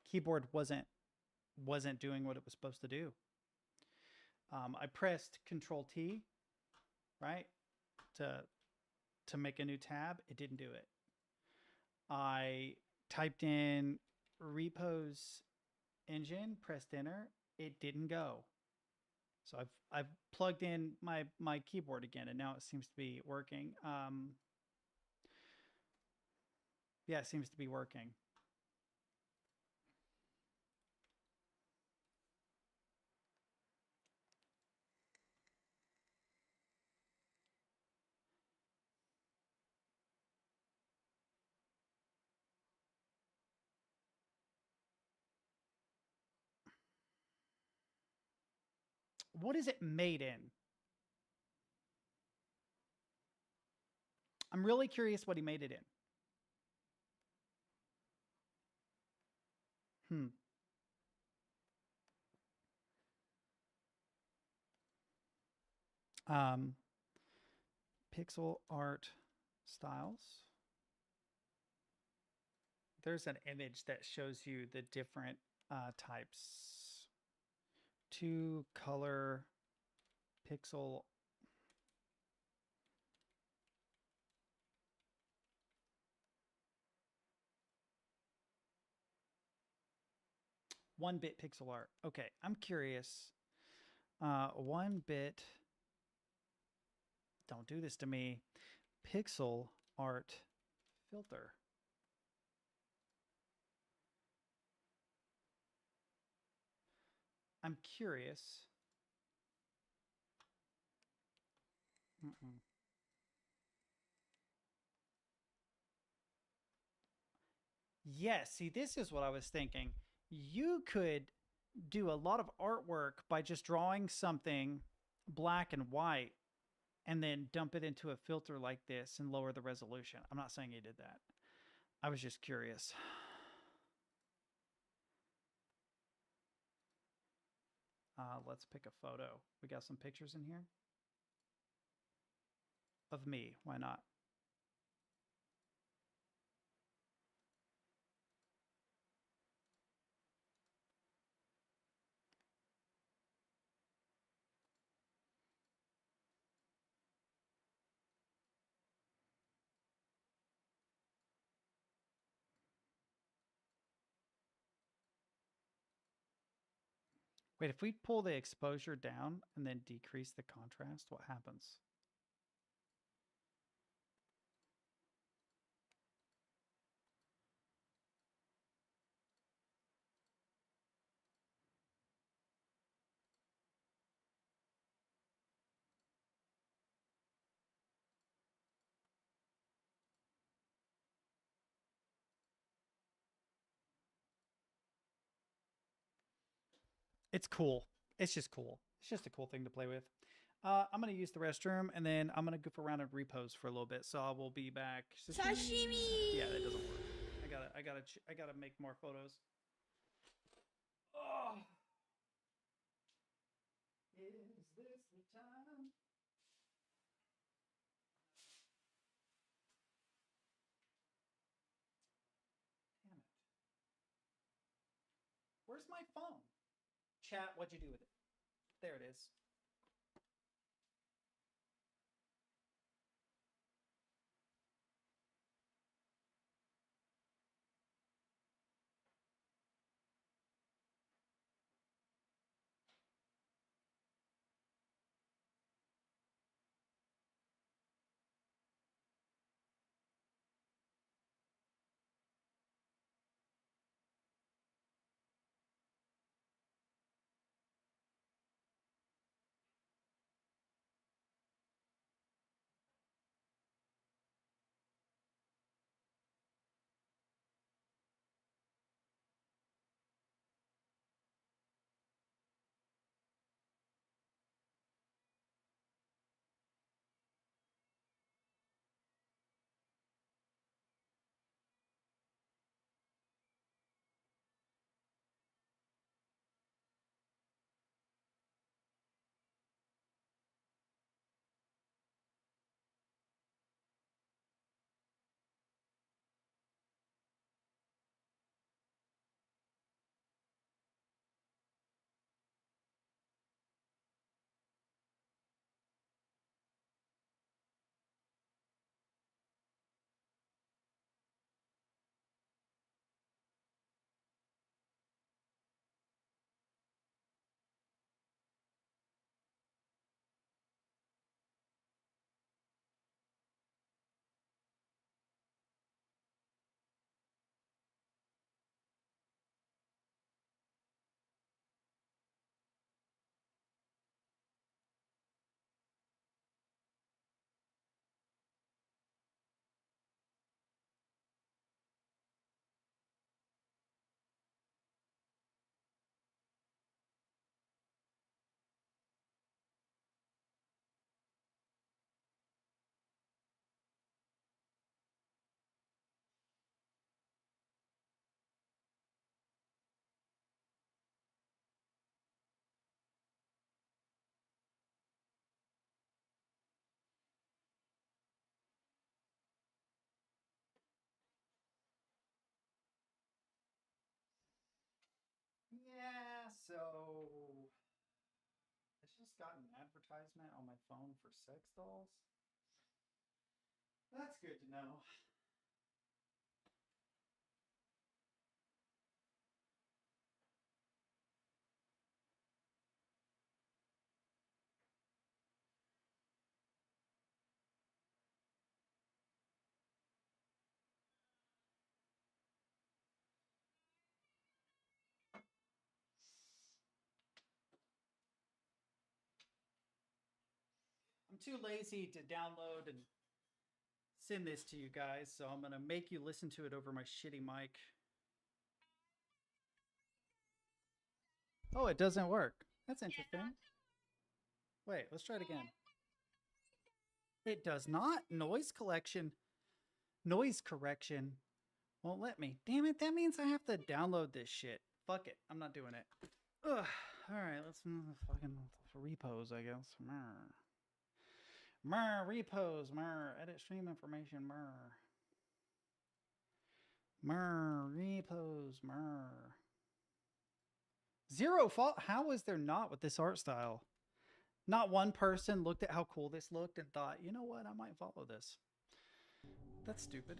Keyboard wasn't doing what it was supposed to do. I pressed Control T, right, to make a new tab. It didn't do it. I typed in repose engine, pressed enter. It didn't go. So I've plugged in my keyboard again, and now it seems to be working. Yeah, it seems to be working. What is it made in? I'm really curious what he made it in. Pixel art styles. There's an image that shows you the different types. 2 color pixel. One bit pixel art. Okay, I'm curious. 1 bit. Don't do this to me. Pixel art filter. I'm curious. Yes, see, this is what I was thinking. You could do a lot of artwork by just drawing something black and white and then dump it into a filter like this and lower the resolution. I'm not saying you did that. I was just curious. Let's pick a photo. We got some pictures in here of me. Why not? Wait, if we pull the exposure down and then decrease the contrast, what happens? It's cool. It's just cool. It's just a cool thing to play with. I'm gonna use the restroom and then I'm gonna goof around and repose for a little bit. So I will be back. Sashimi! Yeah, that doesn't work. I gotta make more photos. Oh. Is this the time? Damn it. Where's my phone? Chat, what'd you do with it? There it is. Yeah, so I just got an advertisement on my phone for sex dolls. That's good to know. I'm too lazy to download and send this to you guys, so I'm gonna make you listen to it over my shitty mic. Oh, it doesn't work. That's interesting. Wait, let's try it again. It does not. Noise correction won't let me. Damn it, that means I have to download this shit. Fuck it, I'm not doing it. Ugh. All right, let's fucking repose, I guess. Repose, edit stream information, repose, Zero fault. How is there not with this art style? Not one person looked at how cool this looked and thought, you know what, I might follow this. That's stupid.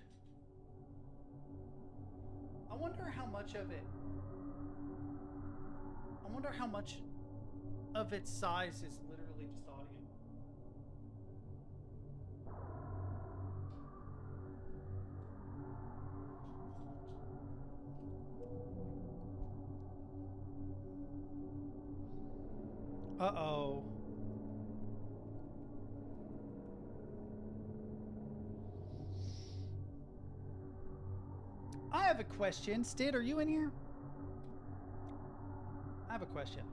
I wonder how much of it. I wonder how much of its size is literally just audio. Uh-oh. I have a question. Stid, are you in here? I have a question.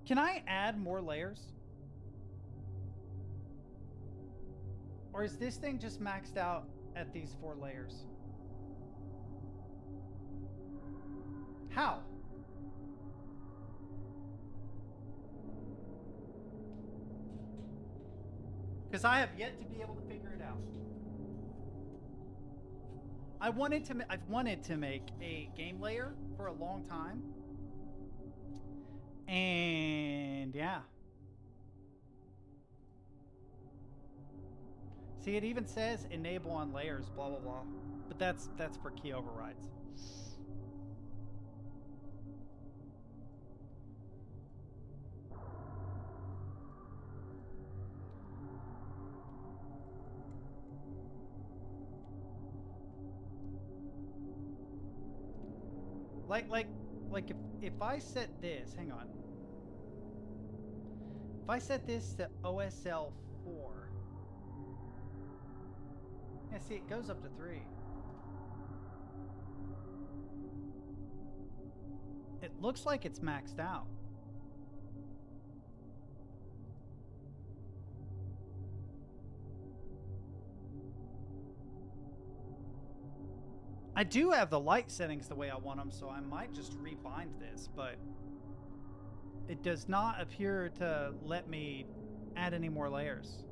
Can I add more layers? Or is this thing just maxed out at these 4 layers? How? Because I have yet to be able to figure it out. I've wanted to make a game layer for a long time. And yeah. See, it even says enable on layers, blah blah blah. But that's for key overrides. Like if I set this, hang on. If I set this to OSL 4, yeah, see, it goes up to 3. It looks like it's maxed out. I do have the light settings the way I want them, so I might just rebind this, but it does not appear to let me add any more layers.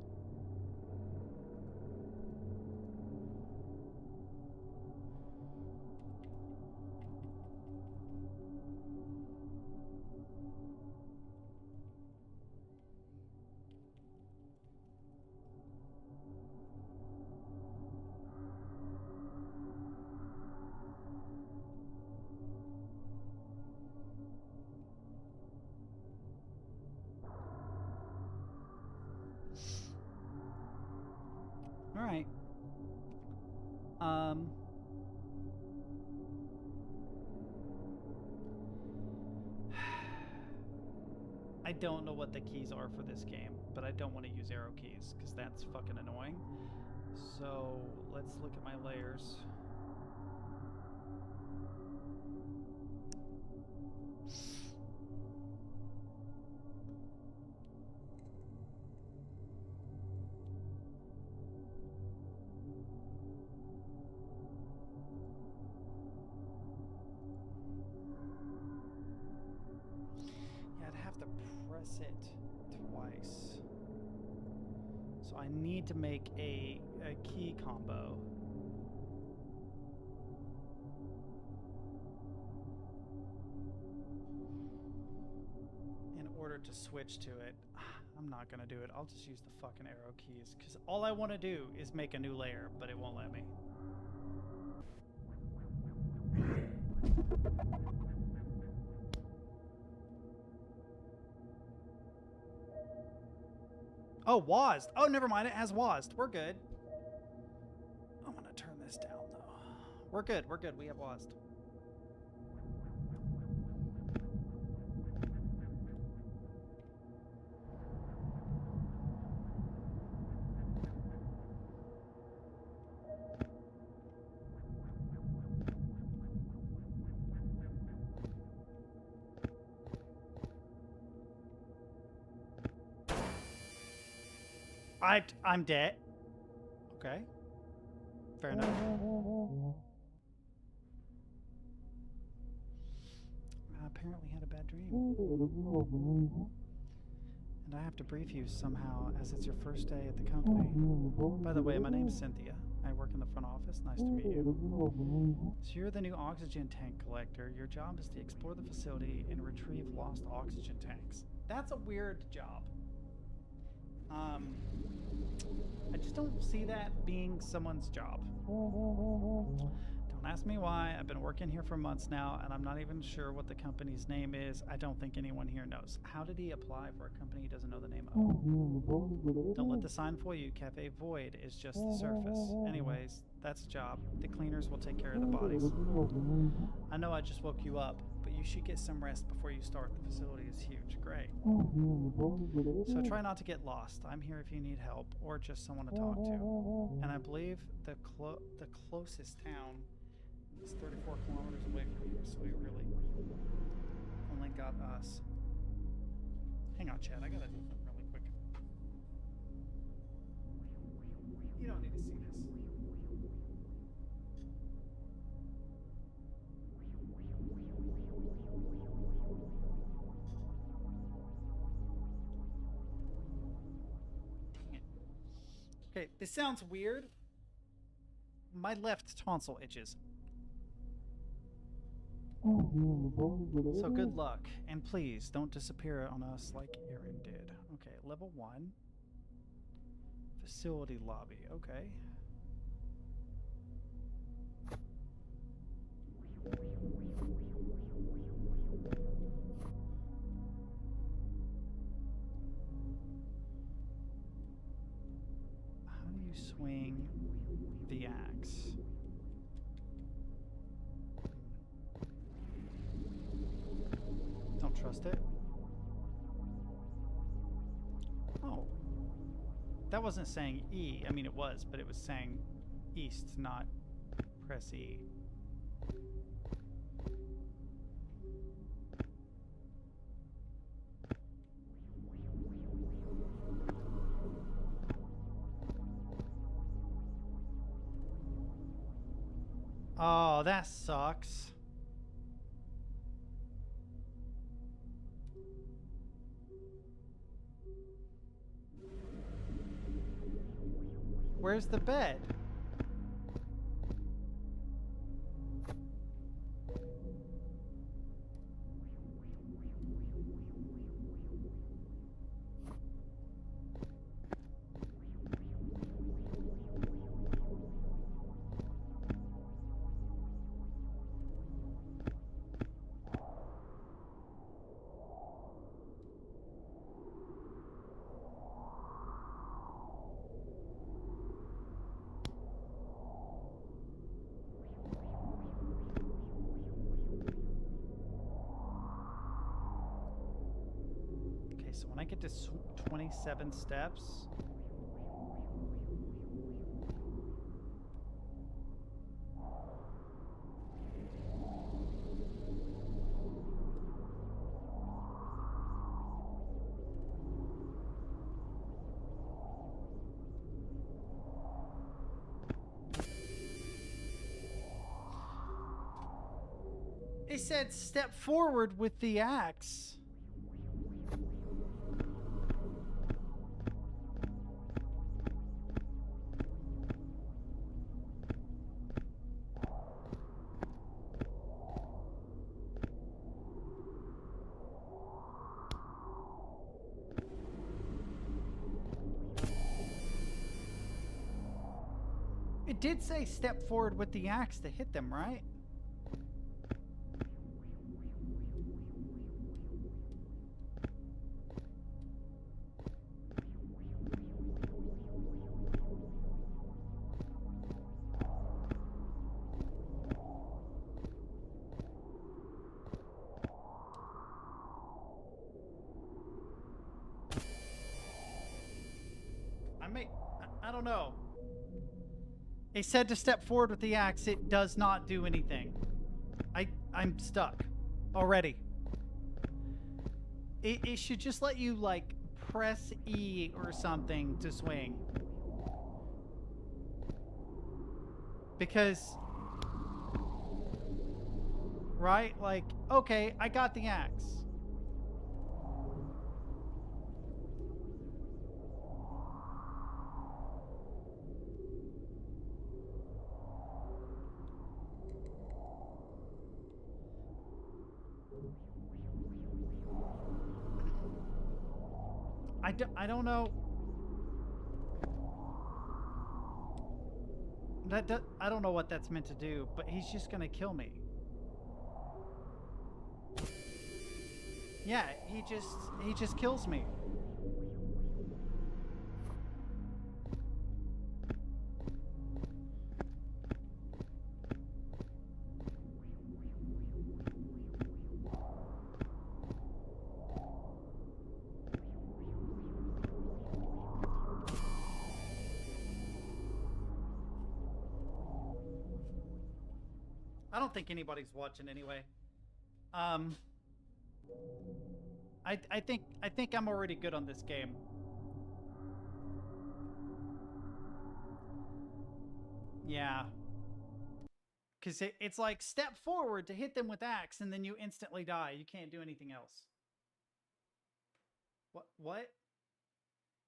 All right. I don't know what the keys are for this game, but I don't want to use arrow keys because that's fucking annoying. So let's look at my layers. Press it twice. So I need to make a key combo. In order to switch to it. I'm not gonna do it. I'll just use the fucking arrow keys because all I want to do is make a new layer, but it won't let me. Oh, WASD. Oh, never mind. It has WASD. We're good. I'm going to turn this down, though. We're good. We're good. We have WASD. I'm dead. Okay. Fair enough. I apparently had a bad dream. And I have to brief you somehow as it's your first day at the company. By the way, my name's Cynthia. I work in the front office. Nice to meet you. So you're the new oxygen tank collector. Your job is to explore the facility and retrieve lost oxygen tanks. That's a weird job. I just don't see that being someone's job. Don't Don't ask me why. I've been working here for months now, and I'm not even sure what the company's name is. I don't think anyone here knows. How did he apply for a company he doesn't know the name of? Don't let the sign fool you. Cafe Void is just the surface. Anyways, that's a job. The cleaners will take care of the bodies. I know I just woke you up, but you should get some rest before you start. The facility is huge. Great. So try not to get lost. I'm here if you need help or just someone to talk to. And I believe the closest town is 34 kilometers away from here, so we really only got us. Hang on, Chad. I gotta do something really quick. You don't need to see this. Dang it. Okay, this sounds weird. My left tonsil itches. So good luck, and please don't disappear on us like Aaron did. Okay, level 1. Facility lobby, okay. How do you swing the axe? Don't trust it. Oh. That wasn't saying E. I mean, it was, but it was saying east, not press E. Oh, that sucks. Where's the bed? So when I get to 27 steps... It said step forward with the axe. It did say step forward with the axe to hit them, right? I don't know. It said to step forward with the axe. It does not do anything. I'm stuck already. It should just let you, like, press E or something to swing. Because... right? Like, okay, I got the axe. I don't know. I don't know what that's meant to do, but he's just gonna kill me. Yeah, he just kills me. I don't think anybody's watching anyway. I think I'm already good on this game. Yeah. Because it's like step forward to hit them with axe and then you instantly die. You can't do anything else. What?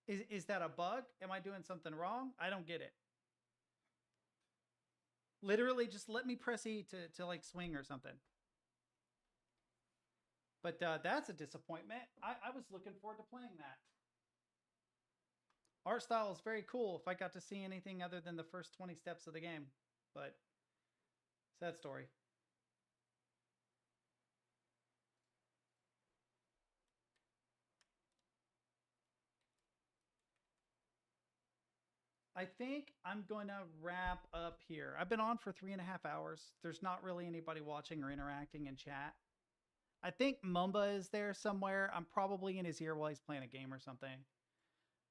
Is that a bug? Am I doing something wrong? I don't get it. Literally just let me press E to like swing or something. But that's a disappointment. I was looking forward to playing that. Art style is very cool if I got to see anything other than the first 20 steps of the game. But sad story. I think I'm going to wrap up here. I've been on for 3.5 hours. There's not really anybody watching or interacting in chat. I think Mumba is there somewhere. I'm probably in his ear while he's playing a game or something.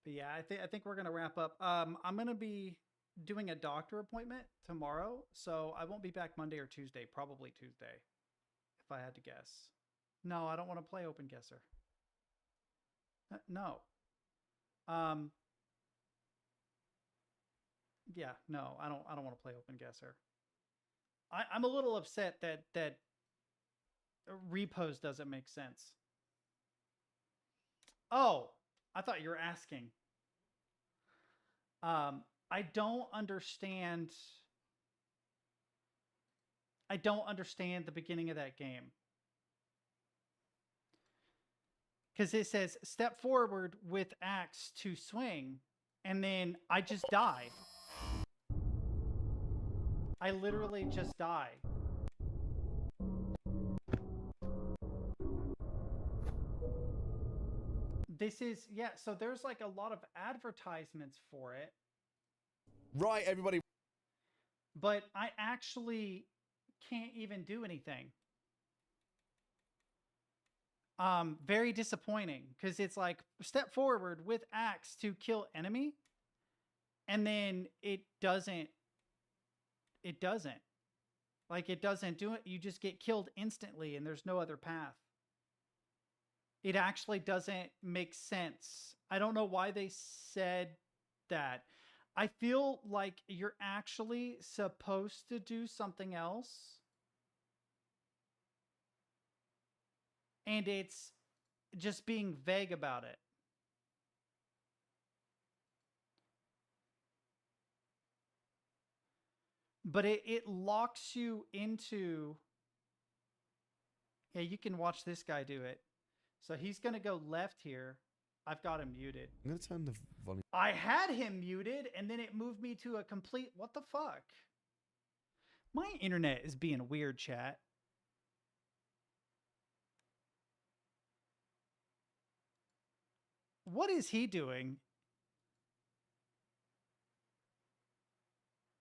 But yeah, I think we're gonna wrap up. I'm gonna be doing a doctor appointment tomorrow, so I won't be back Monday or Tuesday. Probably Tuesday, if I had to guess. No, I don't want to play Open Guesser. No. Yeah, no, I don't want to play Open Guesser. I'm a little upset that repos doesn't make sense. Oh, I thought you were asking. I don't understand. I don't understand the beginning of that game. Because it says step forward with axe to swing, and then I just die. I literally just die. This is, yeah, so there's like a lot of advertisements for it. Right, everybody. But I actually can't even do anything. Very disappointing because it's like step forward with axe to kill enemy. And then it doesn't. Like it doesn't do it. You just get killed instantly and there's no other path. It actually doesn't make sense. I don't know why they said that. I feel like you're actually supposed to do something else. And it's just being vague about it. But it locks you into... Yeah, you can watch this guy do it. So he's going to go left here. I've got him muted. I'm going to turn the volume. I had him muted, and then it moved me to a complete... What the fuck? My internet is being weird, chat. What is he doing?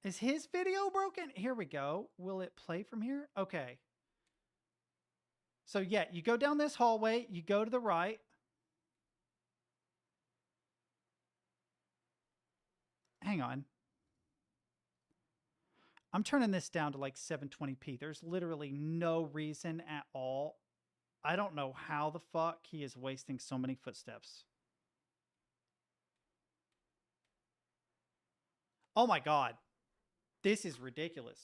Is his video broken? Here we go. Will it play from here? Okay. So yeah, you go down this hallway, you go to the right. Hang on. I'm turning this down to like 720p. There's literally no reason at all. I don't know how the fuck he is wasting so many footsteps. Oh my God. This is ridiculous.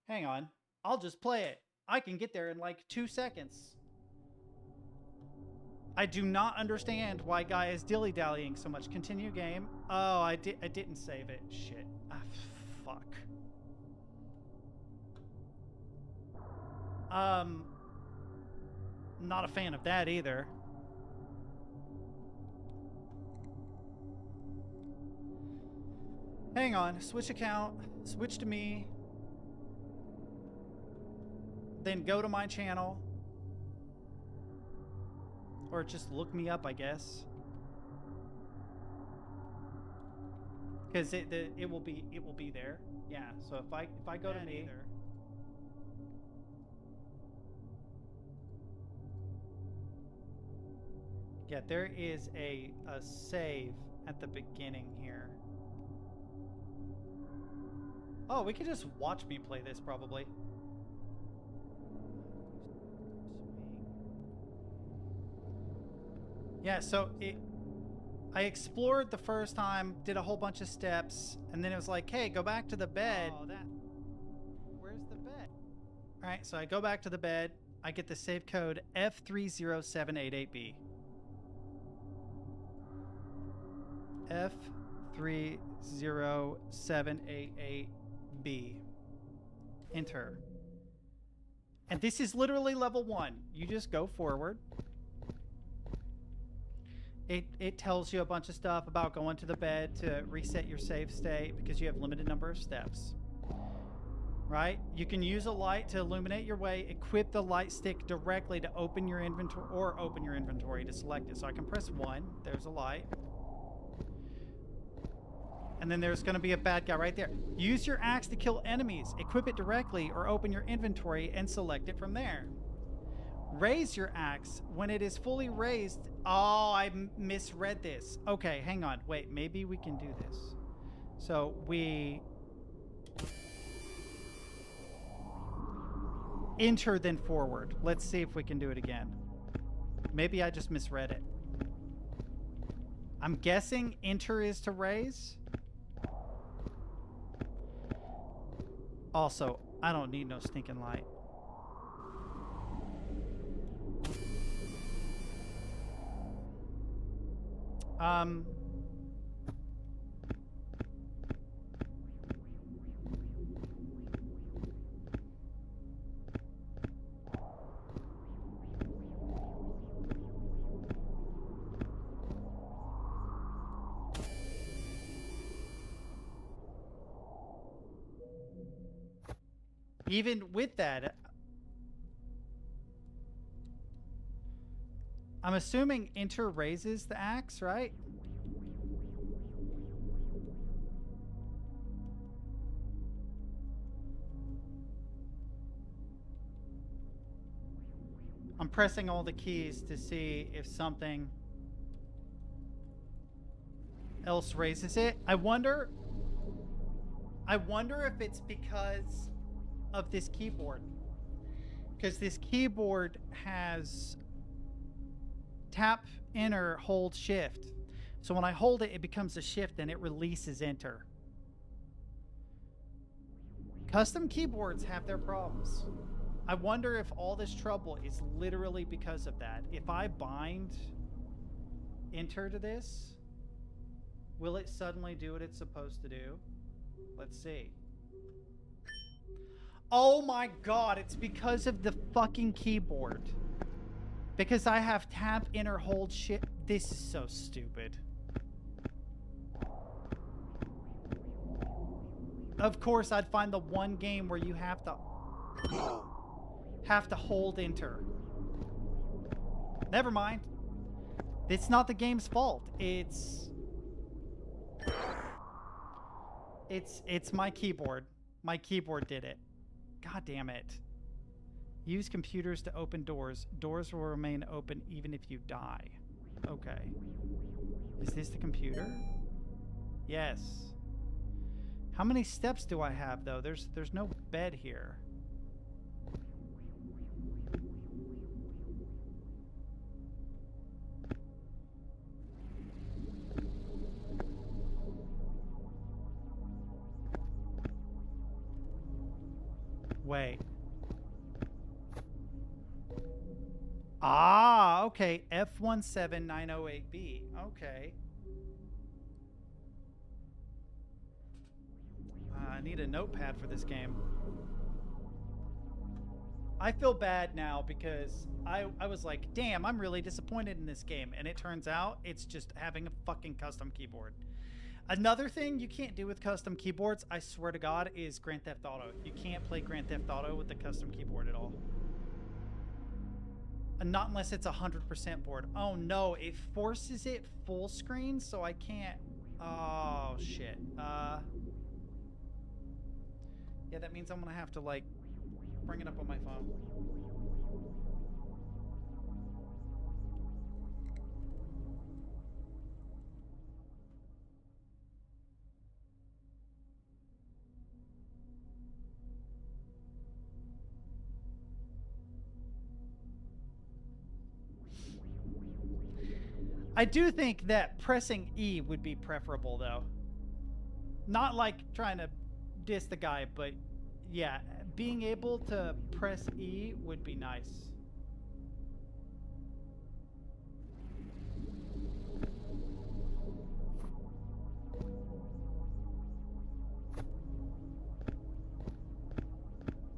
Hang on. I'll just play it. I can get there in like 2 seconds. I do not understand why guy is dilly-dallying so much. Continue game. Oh, I didn't save it. Shit. Ah, fuck. Not a fan of that either. Hang on. Switch account. Switch to me. Then go to my channel. Or just look me up, I guess. Because it will be there. Yeah. So if I go to me. Yeah, there is a save at the beginning here. Oh, we could just watch me play this probably. Yeah, so I explored the first time, did a whole bunch of steps, and then it was like, hey, go back to the bed. Oh, where's the bed? All right, so I go back to the bed. I get the save code F30788B. F30788B. Enter. And this is literally level 1. You just go forward. It tells you a bunch of stuff about going to the bed to reset your save state because you have limited number of steps. Right? You can use a light to illuminate your way. Equip the light stick directly to open your inventory or open your inventory to select it. So I can press 1. There's a light. And then there's going to be a bad guy right there. Use your axe to kill enemies. Equip it directly or open your inventory and select it from there. Raise your axe when it is fully raised. Oh, I misread this. Okay, hang on. Wait, maybe we can do this. So we enter then forward. Let's see if we can do it again. Maybe I just misread it. I'm guessing enter is to raise. Also, I don't need no stinking light. Even with that, I'm assuming enter raises the axe, right? I'm pressing all the keys to see if something else raises it. I wonder if it's because of this keyboard. Because this keyboard has tap, enter, hold, shift. So when I hold it, it becomes a shift and it releases enter. Custom keyboards have their problems. I wonder if all this trouble is literally because of that. If I bind enter to this, will it suddenly do what it's supposed to do? Let's see. Oh my god, it's because of the fucking keyboard. Because I have tap, enter, hold, shift. This is so stupid. Of course, I'd find the one game where you have to hold enter. Never mind. It's not the game's fault. It's my keyboard. My keyboard did it. God damn it. Use computers to open doors. Doors will remain open even if you die. Okay. Is this the computer? Yes. How many steps do I have though? There's no bed here. Wait. Ah, okay. F17908B. Okay. I need a notepad for this game. I feel bad now because I was like, damn, I'm really disappointed in this game. And it turns out it's just having a fucking custom keyboard. Another thing you can't do with custom keyboards, I swear to God, is Grand Theft Auto. You can't play Grand Theft Auto with the custom keyboard at all. And not unless it's 100% board. Oh no, it forces it full screen, so I can't. Oh shit. Yeah, that means I'm gonna have to like bring it up on my phone. I do think that pressing E would be preferable, though. Not like trying to diss the guy, but yeah, being able to press E would be nice.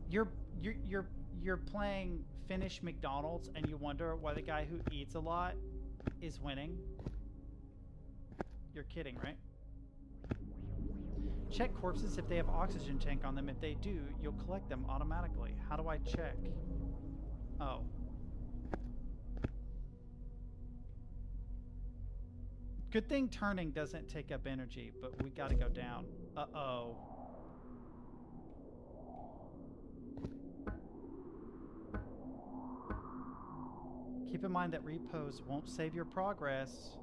You're playing Finish McDonald's and you wonder why the guy who eats a lot is winning. You're kidding, right? Check corpses if they have oxygen tank on them. If they do, you'll collect them automatically. How do I check? Oh. Good thing turning doesn't take up energy, but we gotta go down. Uh-oh. Keep in mind that repose won't save your progress.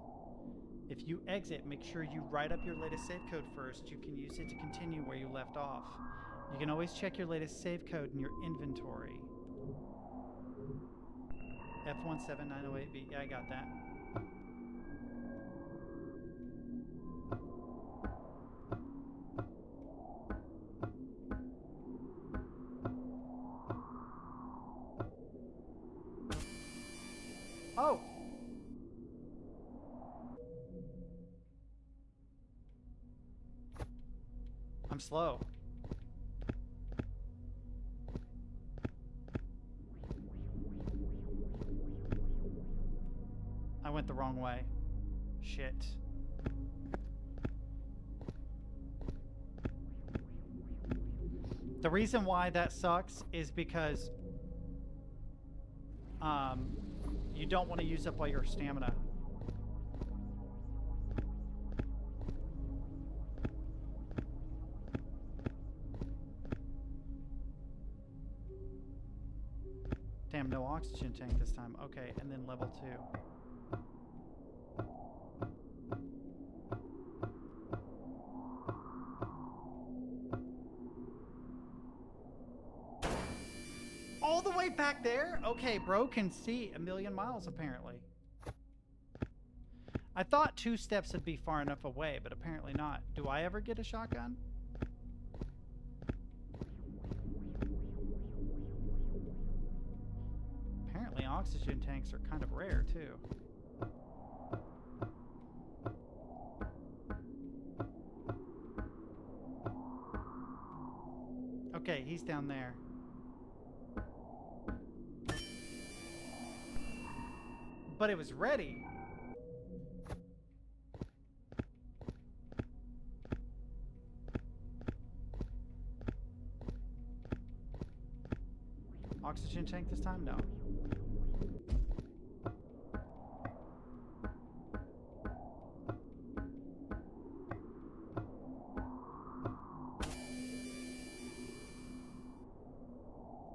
If you exit, make sure you write up your latest save code first. You can use it to continue where you left off. You can always check your latest save code in your inventory. F17908B. Yeah, I got that. Oh! I'm slow. I went the wrong way. Shit. The reason why that sucks is because you don't want to use up all your stamina. Damn, no oxygen tank this time. Okay, and then level 2. All the way back there? Okay, bro can see a million miles apparently. I thought 2 steps would be far enough away, but apparently not. Do I ever get a shotgun? Apparently oxygen tanks are kind of rare too. Okay, he's down there. But it was ready. Oxygen tank this time? No.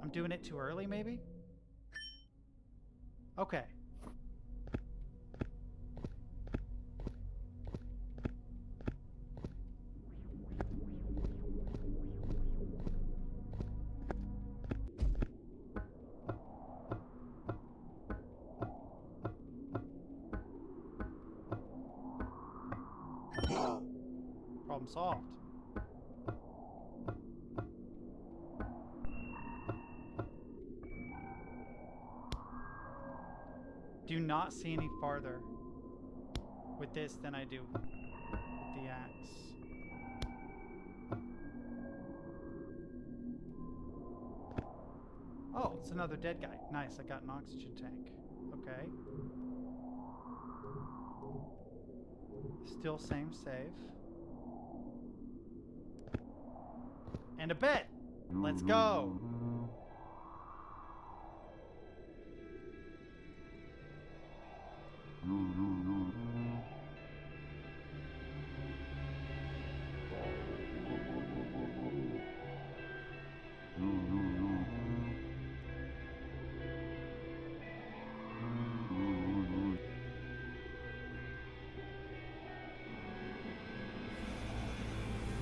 I'm doing it too early, maybe? Okay. Problem solved. Do not see any farther with this than I do with the axe. Oh, it's another dead guy. Nice, I got an oxygen tank. Okay. Still same save. And a bet. Let's go.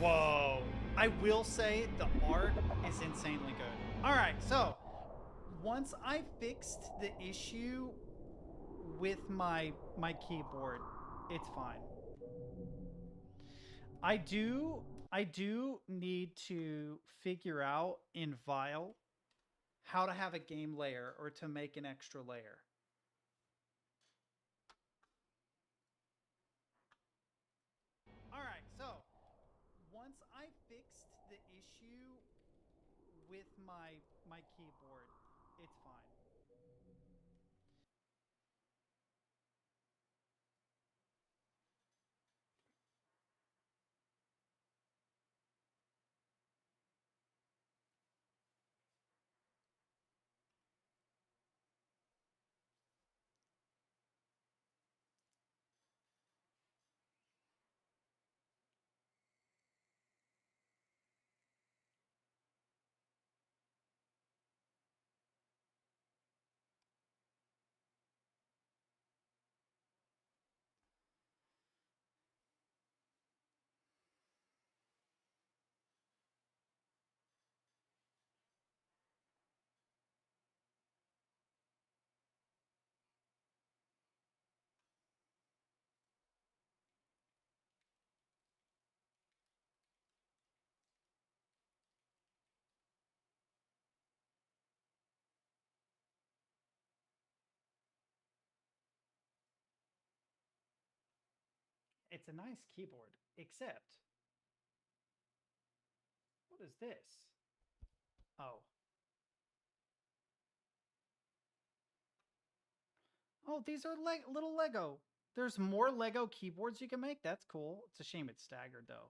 Whoa. I will say the art is insanely good. All right, so once I fixed the issue with my keyboard, it's fine. I do need to figure out in Vile how to have a game layer or to make an extra layer. All right, so once I fixed the issue with my keyboard, it's fine. It's a nice keyboard, except what is this? Oh. Oh, these are little Lego. There's more Lego keyboards you can make. That's cool. It's a shame it's staggered though.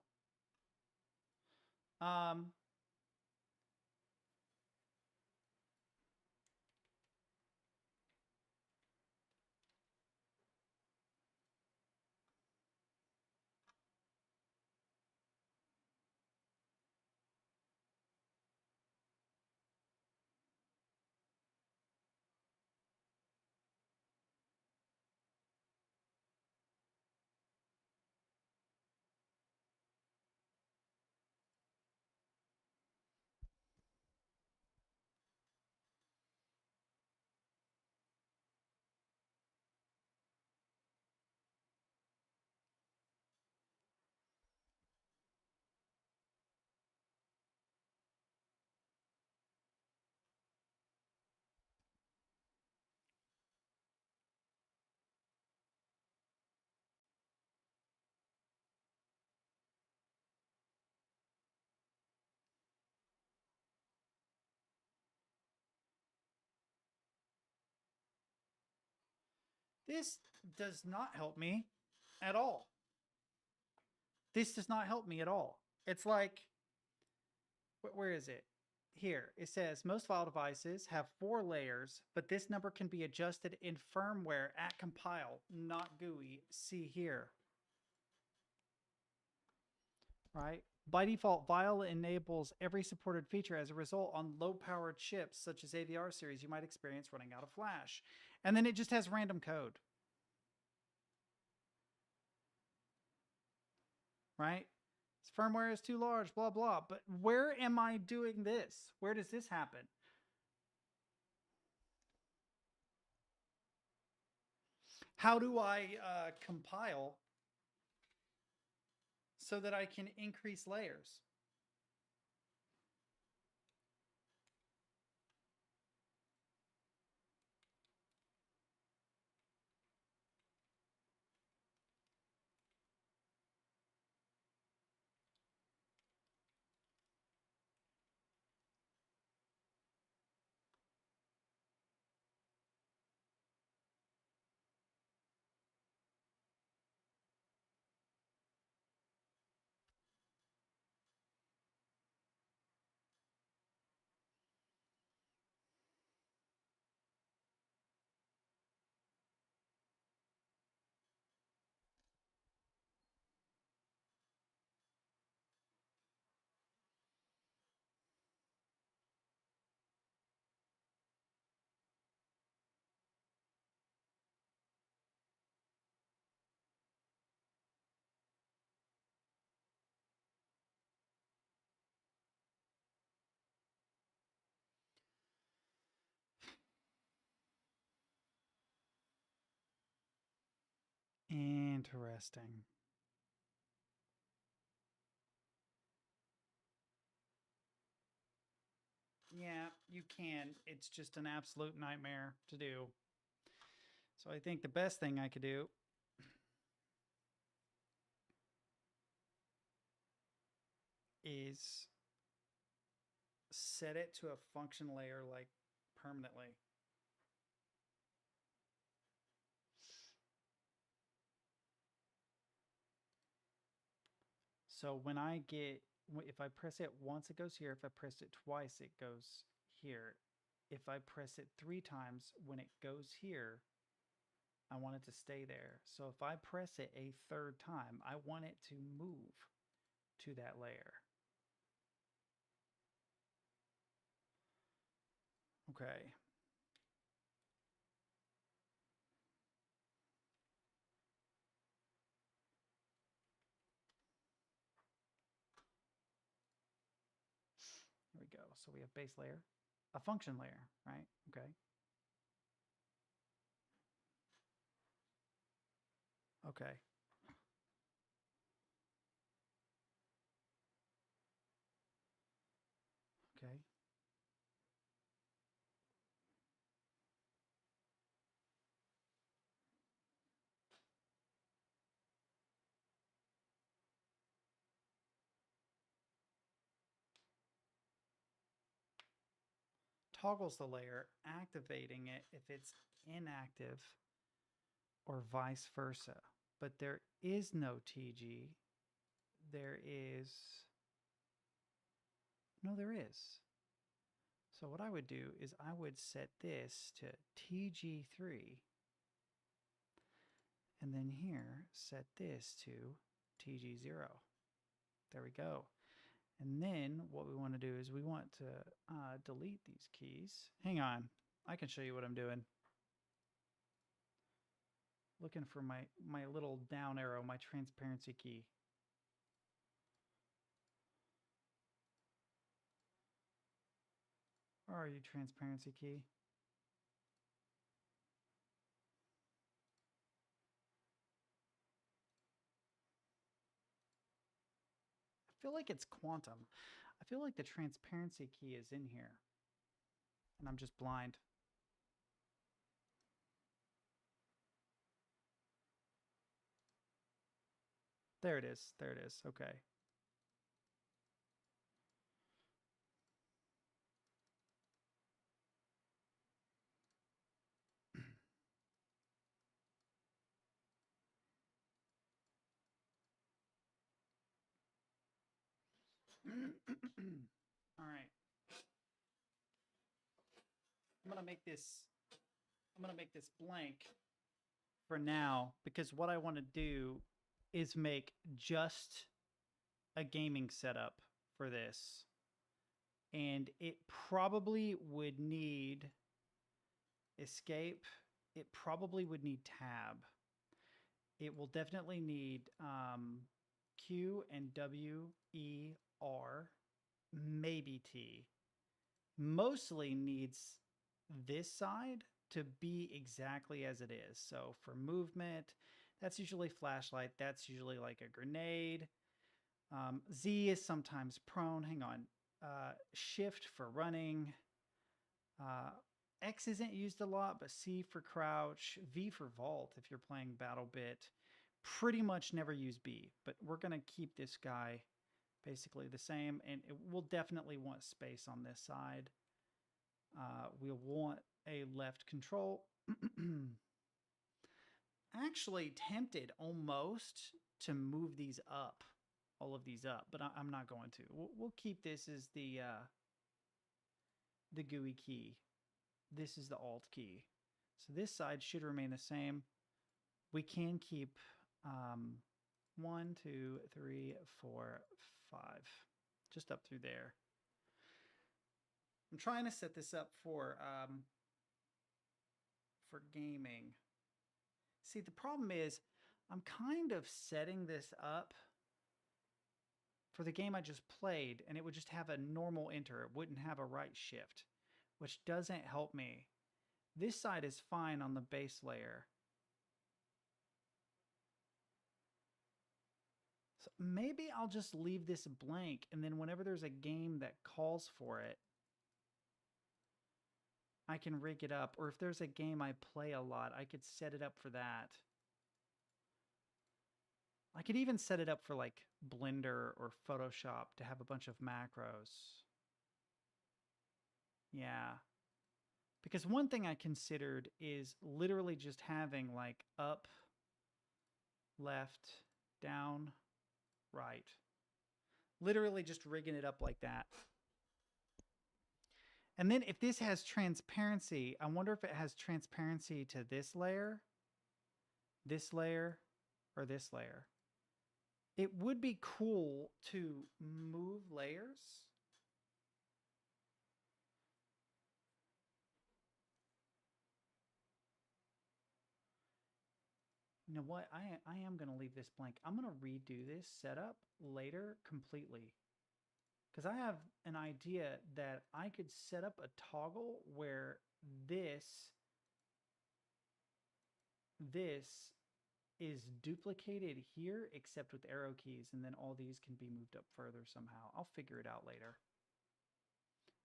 This does not help me at all. This does not help me at all. It's like, where is it? Here, it says most file devices have 4 layers, but this number can be adjusted in firmware at compile, not GUI. See here. Right? By default, Vile enables every supported feature. As a result, on low-powered chips such as AVR series, you might experience running out of flash. And then it just has random code. Right? This firmware is too large, blah, blah. But where am I doing this? Where does this happen? How do I compile so that I can increase layers? Interesting. Yeah, you can. It's just an absolute nightmare to do. So I think the best thing I could do is set it to a function layer like permanently. So when I get, if I press it once, it goes here. If I press it twice, it goes here. If I press it 3 times, when it goes here, I want it to stay there. So if I press it a 3rd time, I want it to move to that layer. Okay. Here we go. So we have base layer, a function layer, right? Okay. Okay. Okay. Toggles the layer, activating it if it's inactive or vice versa. But there is no TG. There is... No, there is. So what I would do is I would set this to TG3. And then here, set this to TG0. There we go. And then what we want to do is we want to delete these keys. Hang on. I can show you what I'm doing. Looking for my little down arrow, my transparency key. Where are you, transparency key? I feel like it's quantum. I feel like the transparency key is in here. And I'm just blind. There it is. There it is. Okay. All right. I'm gonna make this blank for now because what I want to do is make just a gaming setup for this. And it probably would need escape. It probably would need tab. It will definitely need Q and W, E, R, maybe T. Mostly needs this side to be exactly as it is. So for movement, that's usually flashlight. That's usually like a grenade. Z is sometimes prone. Hang on. Shift for running. X isn't used a lot, but C for crouch. V for vault if you're playing Battle Bit. Pretty much never use B, but we're going to keep this guy basically the same, and we'll definitely want space on this side. We'll want a left control. Actually tempted almost to move these up, all of these up, but I'm not going to. We'll keep this as the GUI key. This is the Alt key. So this side should remain the same. We can keep 1, 2, 3, 4, 5, just up through there. I'm trying to set this up for gaming. See, the problem is I'm kind of setting this up for the game I just played, and it would just have a normal enter. It wouldn't have a right shift, which doesn't help me. This side is fine on the base layer. maybe I'll just leave this blank, and then whenever there's a game that calls for it, I can rig it up. Or if there's a game I play a lot, I could set it up for that. I could even set it up for like Blender or Photoshop to have a bunch of macros. Yeah. Because one thing I considered is literally just having like up, left, down, right. Literally just rigging it up like that. And then if this has transparency, I wonder if it has transparency to this layer, or this layer. It would be cool to move layers. You know what? I am going to leave this blank. I'm going to redo this setup later completely. Because I have an idea that I could set up a toggle where this is duplicated here, except with arrow keys, and then all these can be moved up further somehow. I'll figure it out later.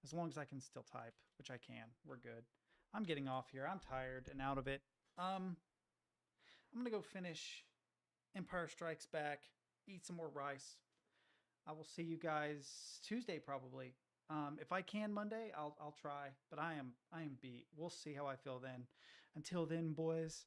As long as I can still type, which I can. We're good. I'm getting off here. I'm tired and out of it. I'm going to go finish Empire Strikes Back, eat some more rice. I will see you guys Tuesday probably. If I can Monday, I'll try, but I am beat. We'll see how I feel then. Until then, boys,